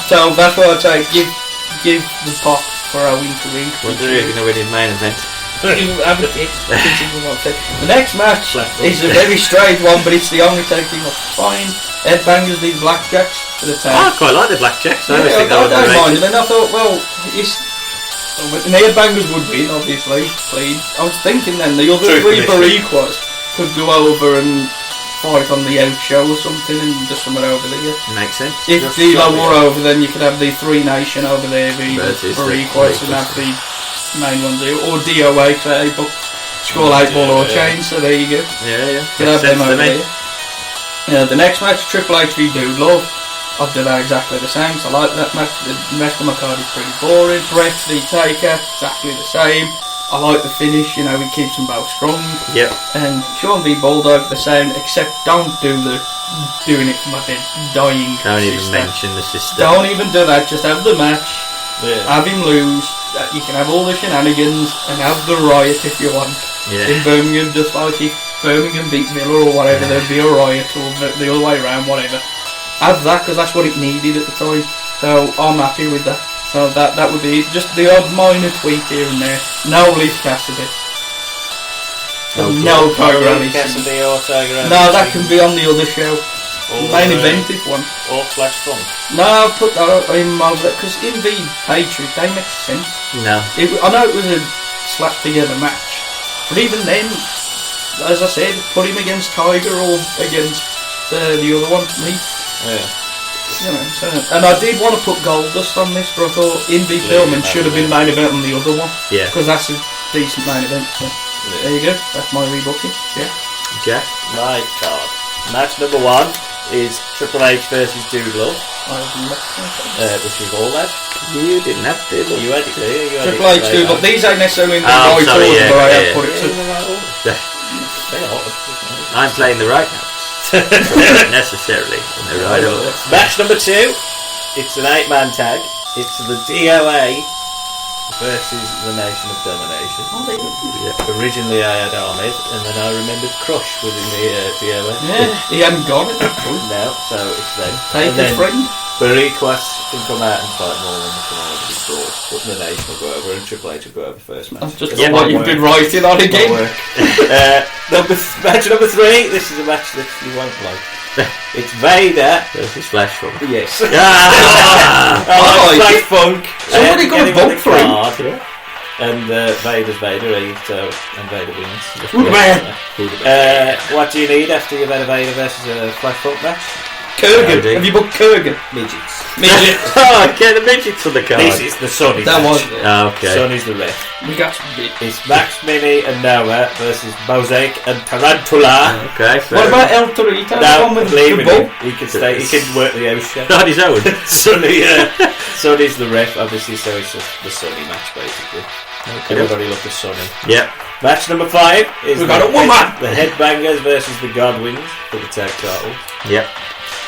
So that's why I'd say give the pop for Owen to win. Wonder who's going to win his main event. The next match is a very strange one, but it's the only tag team that's fine. Headbangers beat Blackjacks for the tag. I quite like the Blackjacks. I don't mind them. And I thought, well, the Headbangers would win, obviously. Clean. I was thinking then the other three Bariquas could go over and fight on the out show or something and just somewhere over there. Makes sense. If D'Lo were over, then you could have the Three Nation over there, the Bariquas, and have the main one do, or DOA, because they book Skull 8 Ball or Chain, so there you go. Yeah. Could have them over there. The next match, Triple H v Dude Love. I've done that exactly the same, so I like that match. The rest of my card is pretty boring. Brett v Taker, exactly the same. I like the finish, he keeps them both strong. Yep. And Sean v Bulldog, the same, except don't do doing it from my bed, dying. Don't even mention the sister. Don't even do that, just have the match. Yeah. Have him lose. You can have all the shenanigans and have the riot if you want. Yeah. In Birmingham, just like if Birmingham beat Villa or whatever, there'd be a riot, or the other way around, whatever. Have that, because that's what it needed at the time. So I'm happy with that. So that would be it. Just the odd minor tweak here and there. No Leaf Cassidy. No Tiger Allison. Cassidy or Tiger Allison. No, that can be on the other show. Main event if one. Or Flash Funk. No, I'll put that in over there, because in the Patriot, they make sense. No. I know it was a slap together match, but even then, as I said, put him against Tiger or against the other one, me. Yeah. And I did want to put Goldust on this, but I thought in the filming should have been main event on the other one. Yeah. Because that's a decent main event. So there you go. That's my rebooking. Yeah. Jack. My card. Match number 1 is Triple H versus Dude Love. Which is all that. You didn't have to. You had it there. Triple H, Dude Love. These ain't necessarily in the right order, but I have put it to. I'm playing the right notes. Not necessarily in the right order. Match number 2. It's an 8-man tag. It's the DOA versus the Nation of Domination. Originally I had Ahmed, and then I remembered Crush was in the DOA. Yeah, he hadn't gone at that point. No, so it's them. Take the friend. Bariquas can come out and fight more than they can already before. But the Nation will go over, and Triple H will go over first match. That's just what you've been writing on again. Match number 3. This is a match that you won't like. It's Vader versus Flash Funk. Yes. Flash Funk. Somebody got a vote for him. And Vader's Vader, and Vader wins. Good man. What do you need after you've had a Vader versus a Flash Funk match? Kurgan. Have you booked Kurgan? Midgets. Get the midgets on the card. This is the Sonny That match. was it. Okay. Sonny's the ref. We got some bit. It's Max Mini and Noah versus Mosaic and Tarantula. Okay. What about El Torito? No, the one with leave the him. ball? He can stay. He can work the house show. On his own. Sonny's the ref, obviously, so it's the Sonny match, basically. Okay. Everybody loves the Sonny. Yep. Match number 5 is We've got a woman! The Headbangers versus the Godwins for the tag title. Yep.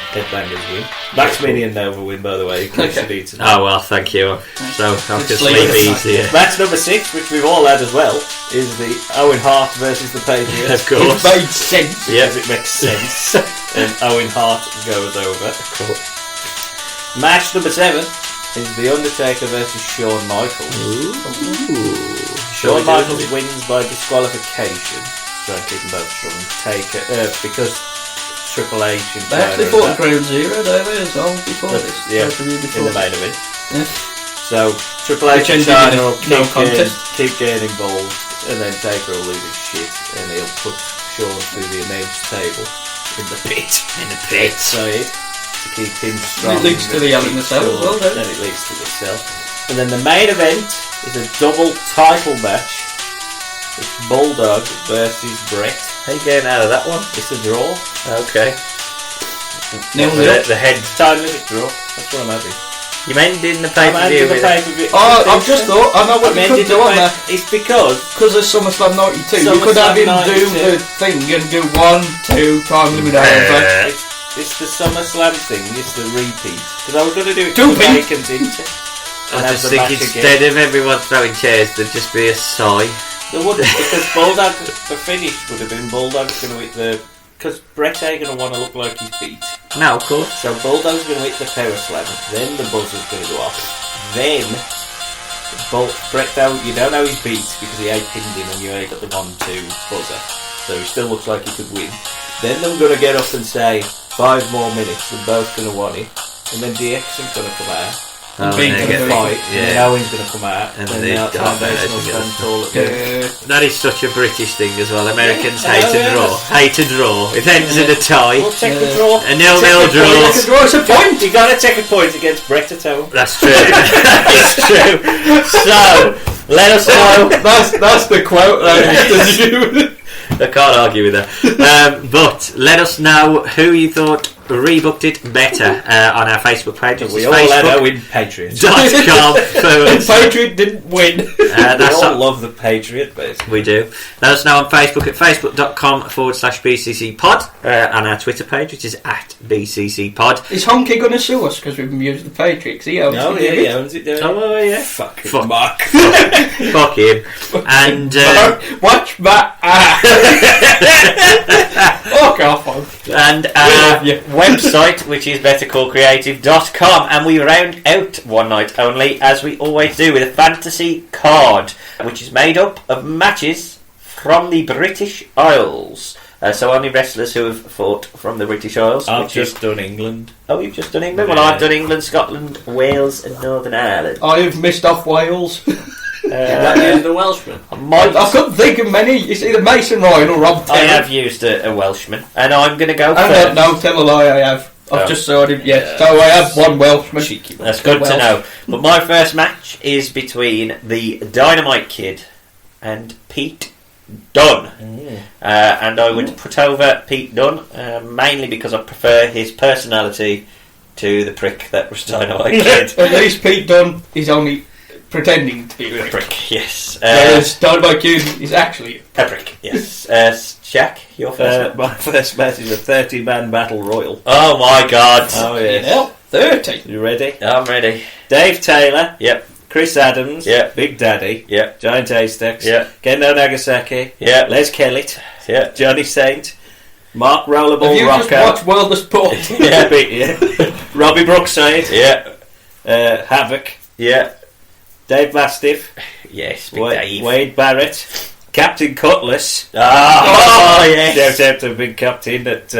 Headbangers win. Max Mini and Nova win, by the way. Oh well, thank you. So I can sleep easy. Match number 6, which we've all had as well, is the Owen Hart versus the Patriots. Of course. It made sense. Yes, it makes sense. And Owen Hart goes over. Cool. Match number 7 is The Undertaker versus Shawn Michaels. Shawn Michaels wins by disqualification. Try and keep them both strong. Because Triple H and they actually fought Ground Zero, don't they, as well, before this? Yeah, in the main event. Yeah. So, Triple H and China will keep getting involved, and then Taker will lose his shit, and he'll put Shawn through the announce table in the pit. So to keep him strong. It leads to the Hell in the Cell as well, doesn't it? Then it leads to the Cell. And then the main event is a double title match. It's Bulldog versus Brett. How you getting out of that one? It's a draw. Okay. The head time limit draw. That's what I'm having. You ending the pay-per-view with it? I've just thought, I know what you could do on that. It's because of SummerSlam 92, you could have him do the thing and do 1, 2, time limit over. It's the SummerSlam thing. It's the repeat. Because I was going to do it Two for Vacant Inter. I just think instead of everyone throwing chairs, there'd just be a sigh. There wouldn't, because Bulldog, the finish would have been Bulldog's going to hit the... Because Bret ain't going to want to look like he's beat. No, of course. So Bulldog's going to hit the power slam, then the buzzer's going to go off. Then, Bret, you don't know he's beat because he ain't pinned him and you ain't got the 1-2 buzzer. So he still looks like he could win. Then they're going to get up and say, 5 more minutes, they're both going to want it. And then DX is going to come out. And Big's going to fight, and then Owen's going to come out, and then the Foundation will stand tall. That is such a British thing as well. Americans hate a draw. Hate a draw. It ends in a tie. We'll take the draw. A 0-0 draw. It's a point. You got to take a point against Bret at home. That's true. It's true. So, let us know. That's the quote. I can't argue with that. But let us know who you thought rebooked it better on our Facebook page. We all had Owen Patriot. Patriot didn't win. We all love the Patriot, basically. We do. Let us know on Facebook at facebook.com/BCC pod, on our Twitter page, which is at BCC pod. Is Honky going to sue us because we've used the Patriot? He owns it. He owns it. Oh, yeah. Fuck Mark. Fuck him. And watch my fuck off. And website, which is bettercallcreative.com, and we round out one night only, as we always do, with a fantasy card, which is made up of matches from the British Isles. So only wrestlers who have fought from the British Isles. I've just done England. Oh, you've just done England? Well, I've done England, Scotland, Wales and Northern Ireland. I've missed off Wales. The Welshman. I couldn't think of many. It's either Mason Ryan or Rob Taylor. I have used a Welshman, and I'm going to go first. I don't tell a lie, I have. I've just saw him, yes. So I have one Welshman. Cheeky. That's good to know. But my first match is between the Dynamite Kid and Pete Dunne. And I would put over Pete Dunne, mainly because I prefer his personality to the prick that was Dynamite Kid. At least Pete Dunne is only pretending to be a prick. Yes. Whereas Dynamite Kid is actually a prick. Yes. Shaq, your first my first match is a 30-man battle royal. Oh my god. Oh yes. 30. You ready? I'm ready. Dave Taylor. Yep. Chris Adams. Yep. Big Daddy. Yep. Giant Haystacks. Yep. Kendo Nagasaki. Yep. Les Kellett. Yep. Johnny Saint. Mark Rollerball Have you Rocco. just watched World of Sport? Yeah. Robbie Brookside. Yeah. Havoc. Yeah. Dave Mastiff. Yes, Big Dave. Wade Barrett. Captain Cutlass. Yes. Shout out to Big Captain at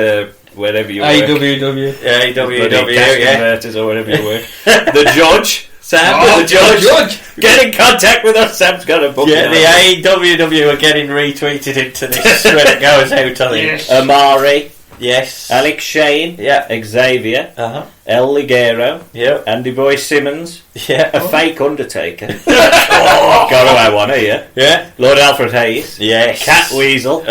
wherever you work. AWW. Converters or wherever you work. The Judge. Sam, the Judge. Get in contact with us. Sam's got a book. Yeah, the AWW are getting retweeted into this when it goes out, I think. Yes. Amari. Yes. Alex Shane. Yeah. Xavier. Uh-huh. El Ligero. Yeah. Andy Boy Simmons. Yeah. A fake Undertaker. Gotta have one here. Yeah. Lord Alfred Hayes. Yes. Cat Weasel.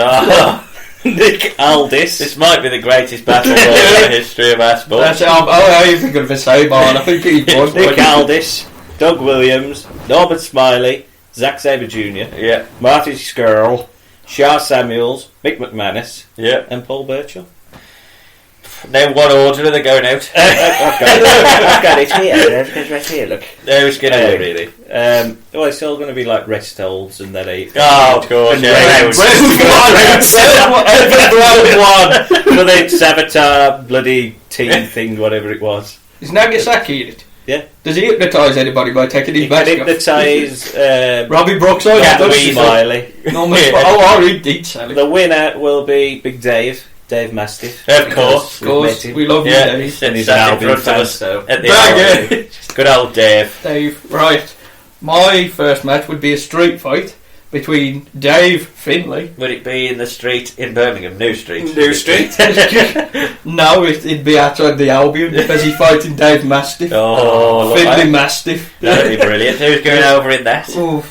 Nick Aldis. This might be the greatest battle in the history of our sport. I even think of the same one. I think he was. Nick Aldis. Doug Williams. Norbert Smiley. Zack Sabre Jr. Yeah. Marty Skrull. Shah Samuels. Mick McManus. Yeah. And Paul Burchill. Now, what order are they going out? I've got it here. It's right here, look. No, it's going to be really. Well, it's all going to be like rest holds and then eight. Oh, of course. Round one. Bloody Saboteur, bloody team thing, whatever it was. Is Nagasaki in it? Yeah. Does he hypnotise anybody by taking his mask off? Hypnotise Robbie Brookside. Cat Smiley. He did sell it. The winner will be Big Dave. Dave Mastiff. Of course. We love you, Dave. And he's an Albion fan, so. At the Albion. Good old Dave. Dave, right. My first match would be a street fight between Dave Finlay. Would it be in the street in Birmingham? New Street? New Street? No, it'd be outside the Albion because he's fighting Dave Mastiff. Oh, Finlay Mastiff. That'd be brilliant. Who's going over in that? Ooh,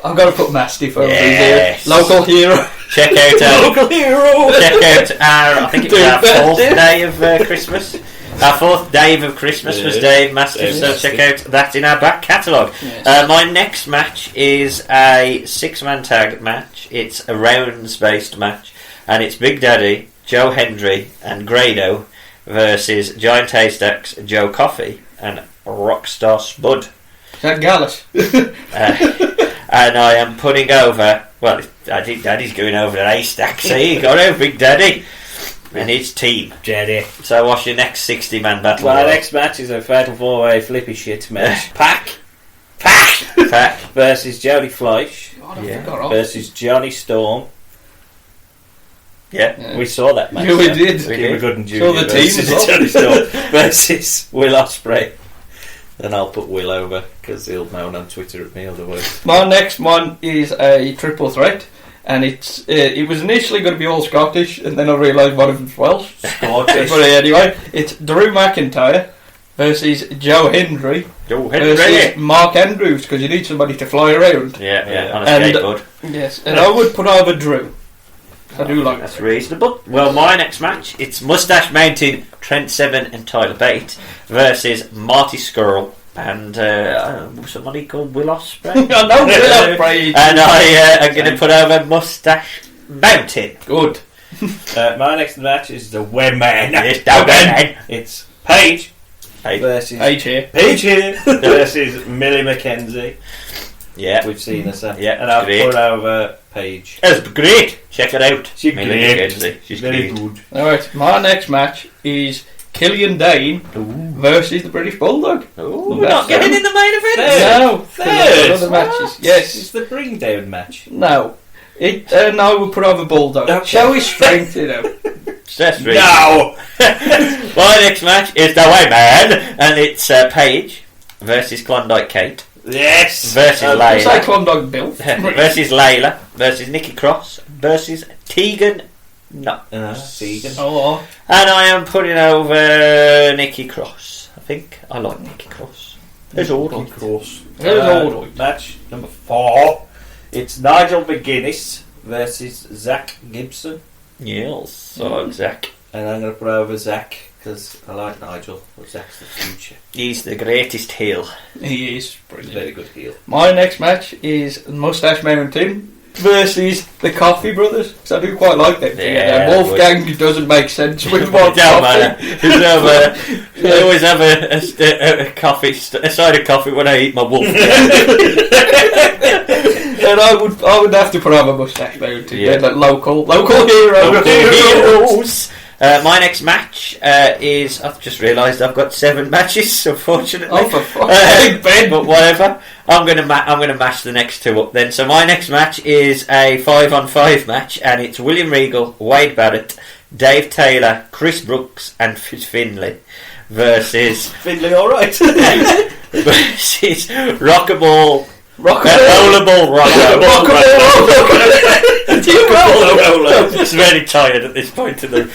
I've got to put Mastiff over here. Local hero. Check out our local hero. Check out our. I think it was our fourth day of Christmas. Our fourth day of Christmas was Dave Mastiff. So check out that in our back catalogue. Yes. My next match is a 6-man tag match. It's a rounds based match, and it's Big Daddy, Joe Hendry, and Grado versus Giant Haystacks Joe Coffey and Rockstar Spud. Is that Gallus? And I am putting over. Well, I think Daddy's going over the Haystacks. See, you got out, Big Daddy. And his team. Daddy. So what's your next 60-man battle? Well, our next match is a fatal 4-way flippy shit match. Pack versus Jody Fleisch versus Johnny Storm. Yeah, we saw that match. Yeah, we did. We were good and Saw the team as well. Johnny Storm versus Will Ospreay. And I'll put Will over because he'll moan on Twitter at me otherwise. My next one is a triple threat, and it was initially going to be all Scottish, and then I realised one of them's Welsh. Scottish. But anyway, it's Drew McIntyre versus Joe Hendry versus Mark Andrews, because you need somebody to fly around. Yeah, on a skateboard. Yes, and I would put over Drew. I do like that's reasonable. Well, my next match, it's Moustache Mountain, Trent Seven and Tyler Bate versus Marty Skrull and somebody called Will Ospreay. I know Will Ospreay. And I am going to put over Moustache Mountain. Good. My next match is the Women. It's Paige versus Paige here versus Millie McKenzie. Yeah, we've seen her. Yeah, and I'll put over Paige. That's great. Check it out. She's Millie great. McKenzie. She's very great. good. Alright, my next match is Killian Dane versus the British Bulldog. We're not getting in the main event. No, Third. other matches. Yes, It's the bring down match. no. No, we'll put over Bulldog. Okay. Show his strength, you know. That's reasonable. No! My next match is the Women, and it's Paige versus Klondike Kate. Yes! Versus Say Layla. Klondike Bill. Versus Layla. Versus Nikki Cross. Versus Tegan. No. Tegan. Oh, And I am putting over Nikki Cross. I think I like Nikki Cross. There's all right. Cross. There's all right. Match number 4. It's Nigel McGuinness versus Zach Gibson. Yes, I like Zach. And I'm going to put over Zach because I like Nigel, but Zach's the future. He's the greatest heel. he is He's a brilliant. very good heel. My next match is Moustache Mountain versus the Coffee Brothers, because I do quite like them. Yeah, Wolfgang doesn't make sense with one It don't coffee. matter. I always have a coffee, a side of coffee when I eat my wolf. And I would have to put over Moustache Mountain. Yeah. They're like local hero. Heroes. My next match is. I've just realised I've got 7 matches, unfortunately. Oh, for fuck's sake, Ben. But whatever. I'm gonna mash the next 2 up then. So my next match is a 5-on-5 match, and it's William Regal, Wade Barrett, Dave Taylor, Chris Brooks, and Finlay versus Finlay, all right. versus Rockaball. Rockaball. It's very tired at this point in the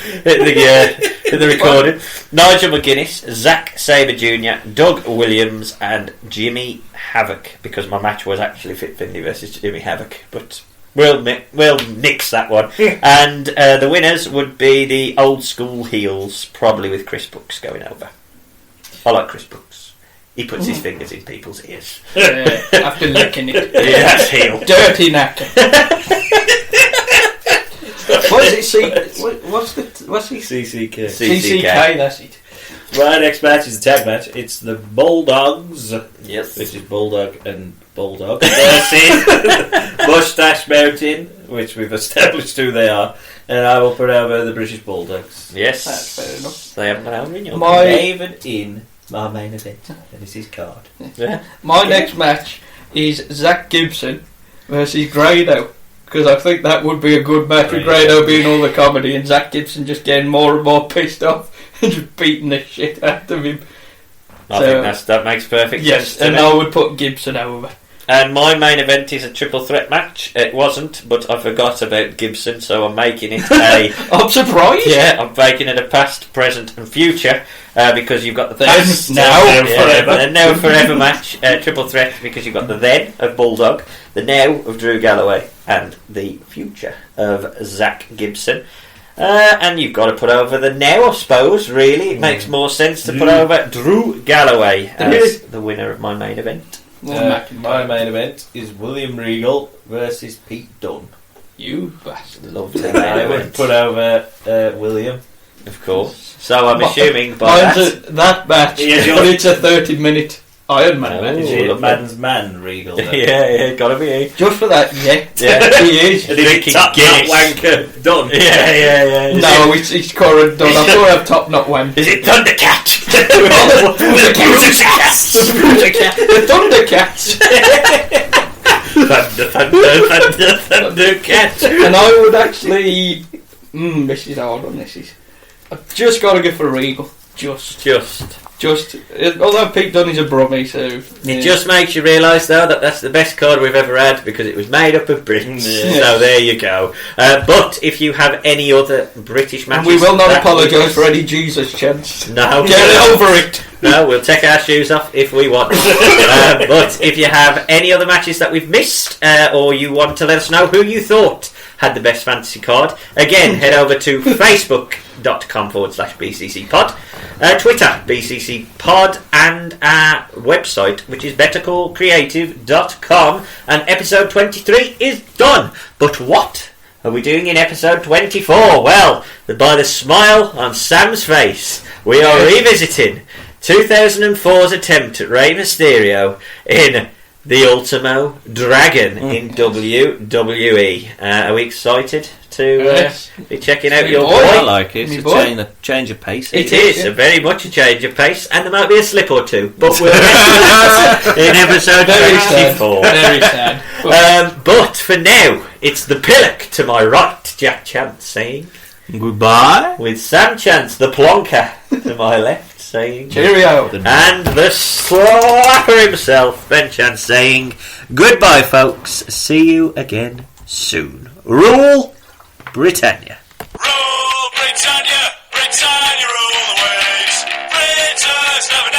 recording. Nigel McGuinness, Zack Sabre Jr., Doug Williams, and Jimmy Havoc, because my match was actually Fit Finlay versus Jimmy Havoc, but we'll nix that one. And the winners would be the old school heels, probably with Chris Brooks going over. I like Chris Brooks. He puts his fingers in people's ears. After licking it. Yeah, that's heel. Dirty knacker. What is it? What's he? CCK. CCK, that's it. My next match is a tag match. It's the Bulldogs. Yes. Which is Bulldog and Bulldog. Versus Moustache Mountain, which we've established who they are. And I will put over the British Bulldogs. Yes. That's fair enough. They haven't been over in your David in my main event. And it's his card. Yeah. My next match is Zach Gibson versus Grado, because I think that would be a good match with Grado being all the comedy and Zach Gibson just getting more and more pissed off and just beating the shit out of him. I think that makes perfect sense to and me. I would put Gibson over. And my main event is a triple threat match. It wasn't, but I forgot about Gibson, so I'm making it a... I'm surprised. Yeah, I'm making it a past, present and future, because you've got the Then, past... now, and forever. The now and forever match, triple threat, because you've got the then of Bulldog, the now of Drew Galloway, and the future of Zach Gibson. And you've got to put over the now, I suppose, really. It makes more sense to put over Drew Galloway as the winner of my main event. My main event is William Regal versus Pete Dunne. You bastard. Lovely. I would put over William Of course. So I'm assuming by that match, but it's a 30-minute Iron Man match. Is it man's man, Regal? yeah, gotta be. Just for that, yeah. He is. Drinking top Guinness. wanker done. Yeah. No, it's current done. I thought I have top knot wanker. Is it Thundercat? The Thundercats. Thundercat. And I would actually. This is hard on this. I've just got to go for Regal. Just. Although Pete Dunne's a brummie, so it just makes you realise though that that's the best card we've ever had because it was made up of Brits. So there you go. But if you have any other British matches, and we will not apologise for any Jesus chants. No, get over it. No, we'll take our shoes off if we want. But if you have any other matches that we've missed, or you want to let us know who you thought had the best fantasy card, again, head over to facebook.com/BCC pod, Twitter, BCC pod, and our website, which is bettercallcreative.com, and episode 23 is done. But what are we doing in episode 24? Well, by the smile on Sam's face, we are revisiting 2004's attempt at Rey Mysterio in the Ultimo Dragon in WWE. Are we excited to be checking out your boy? I like it. It's a change of pace. It is very much a change of pace, and there might be a slip or two, but we'll get to that in episode 24. Very sad. But for now, it's the Pillock to my right, Jack Chance saying goodbye, with Sam Chance, the Plonker, to my left saying cheerio, and the Slapper himself, Ben Chance, saying goodbye, folks. See you again soon. Rule Britannia. Rule Britannia, Britannia rule the waves. Britons never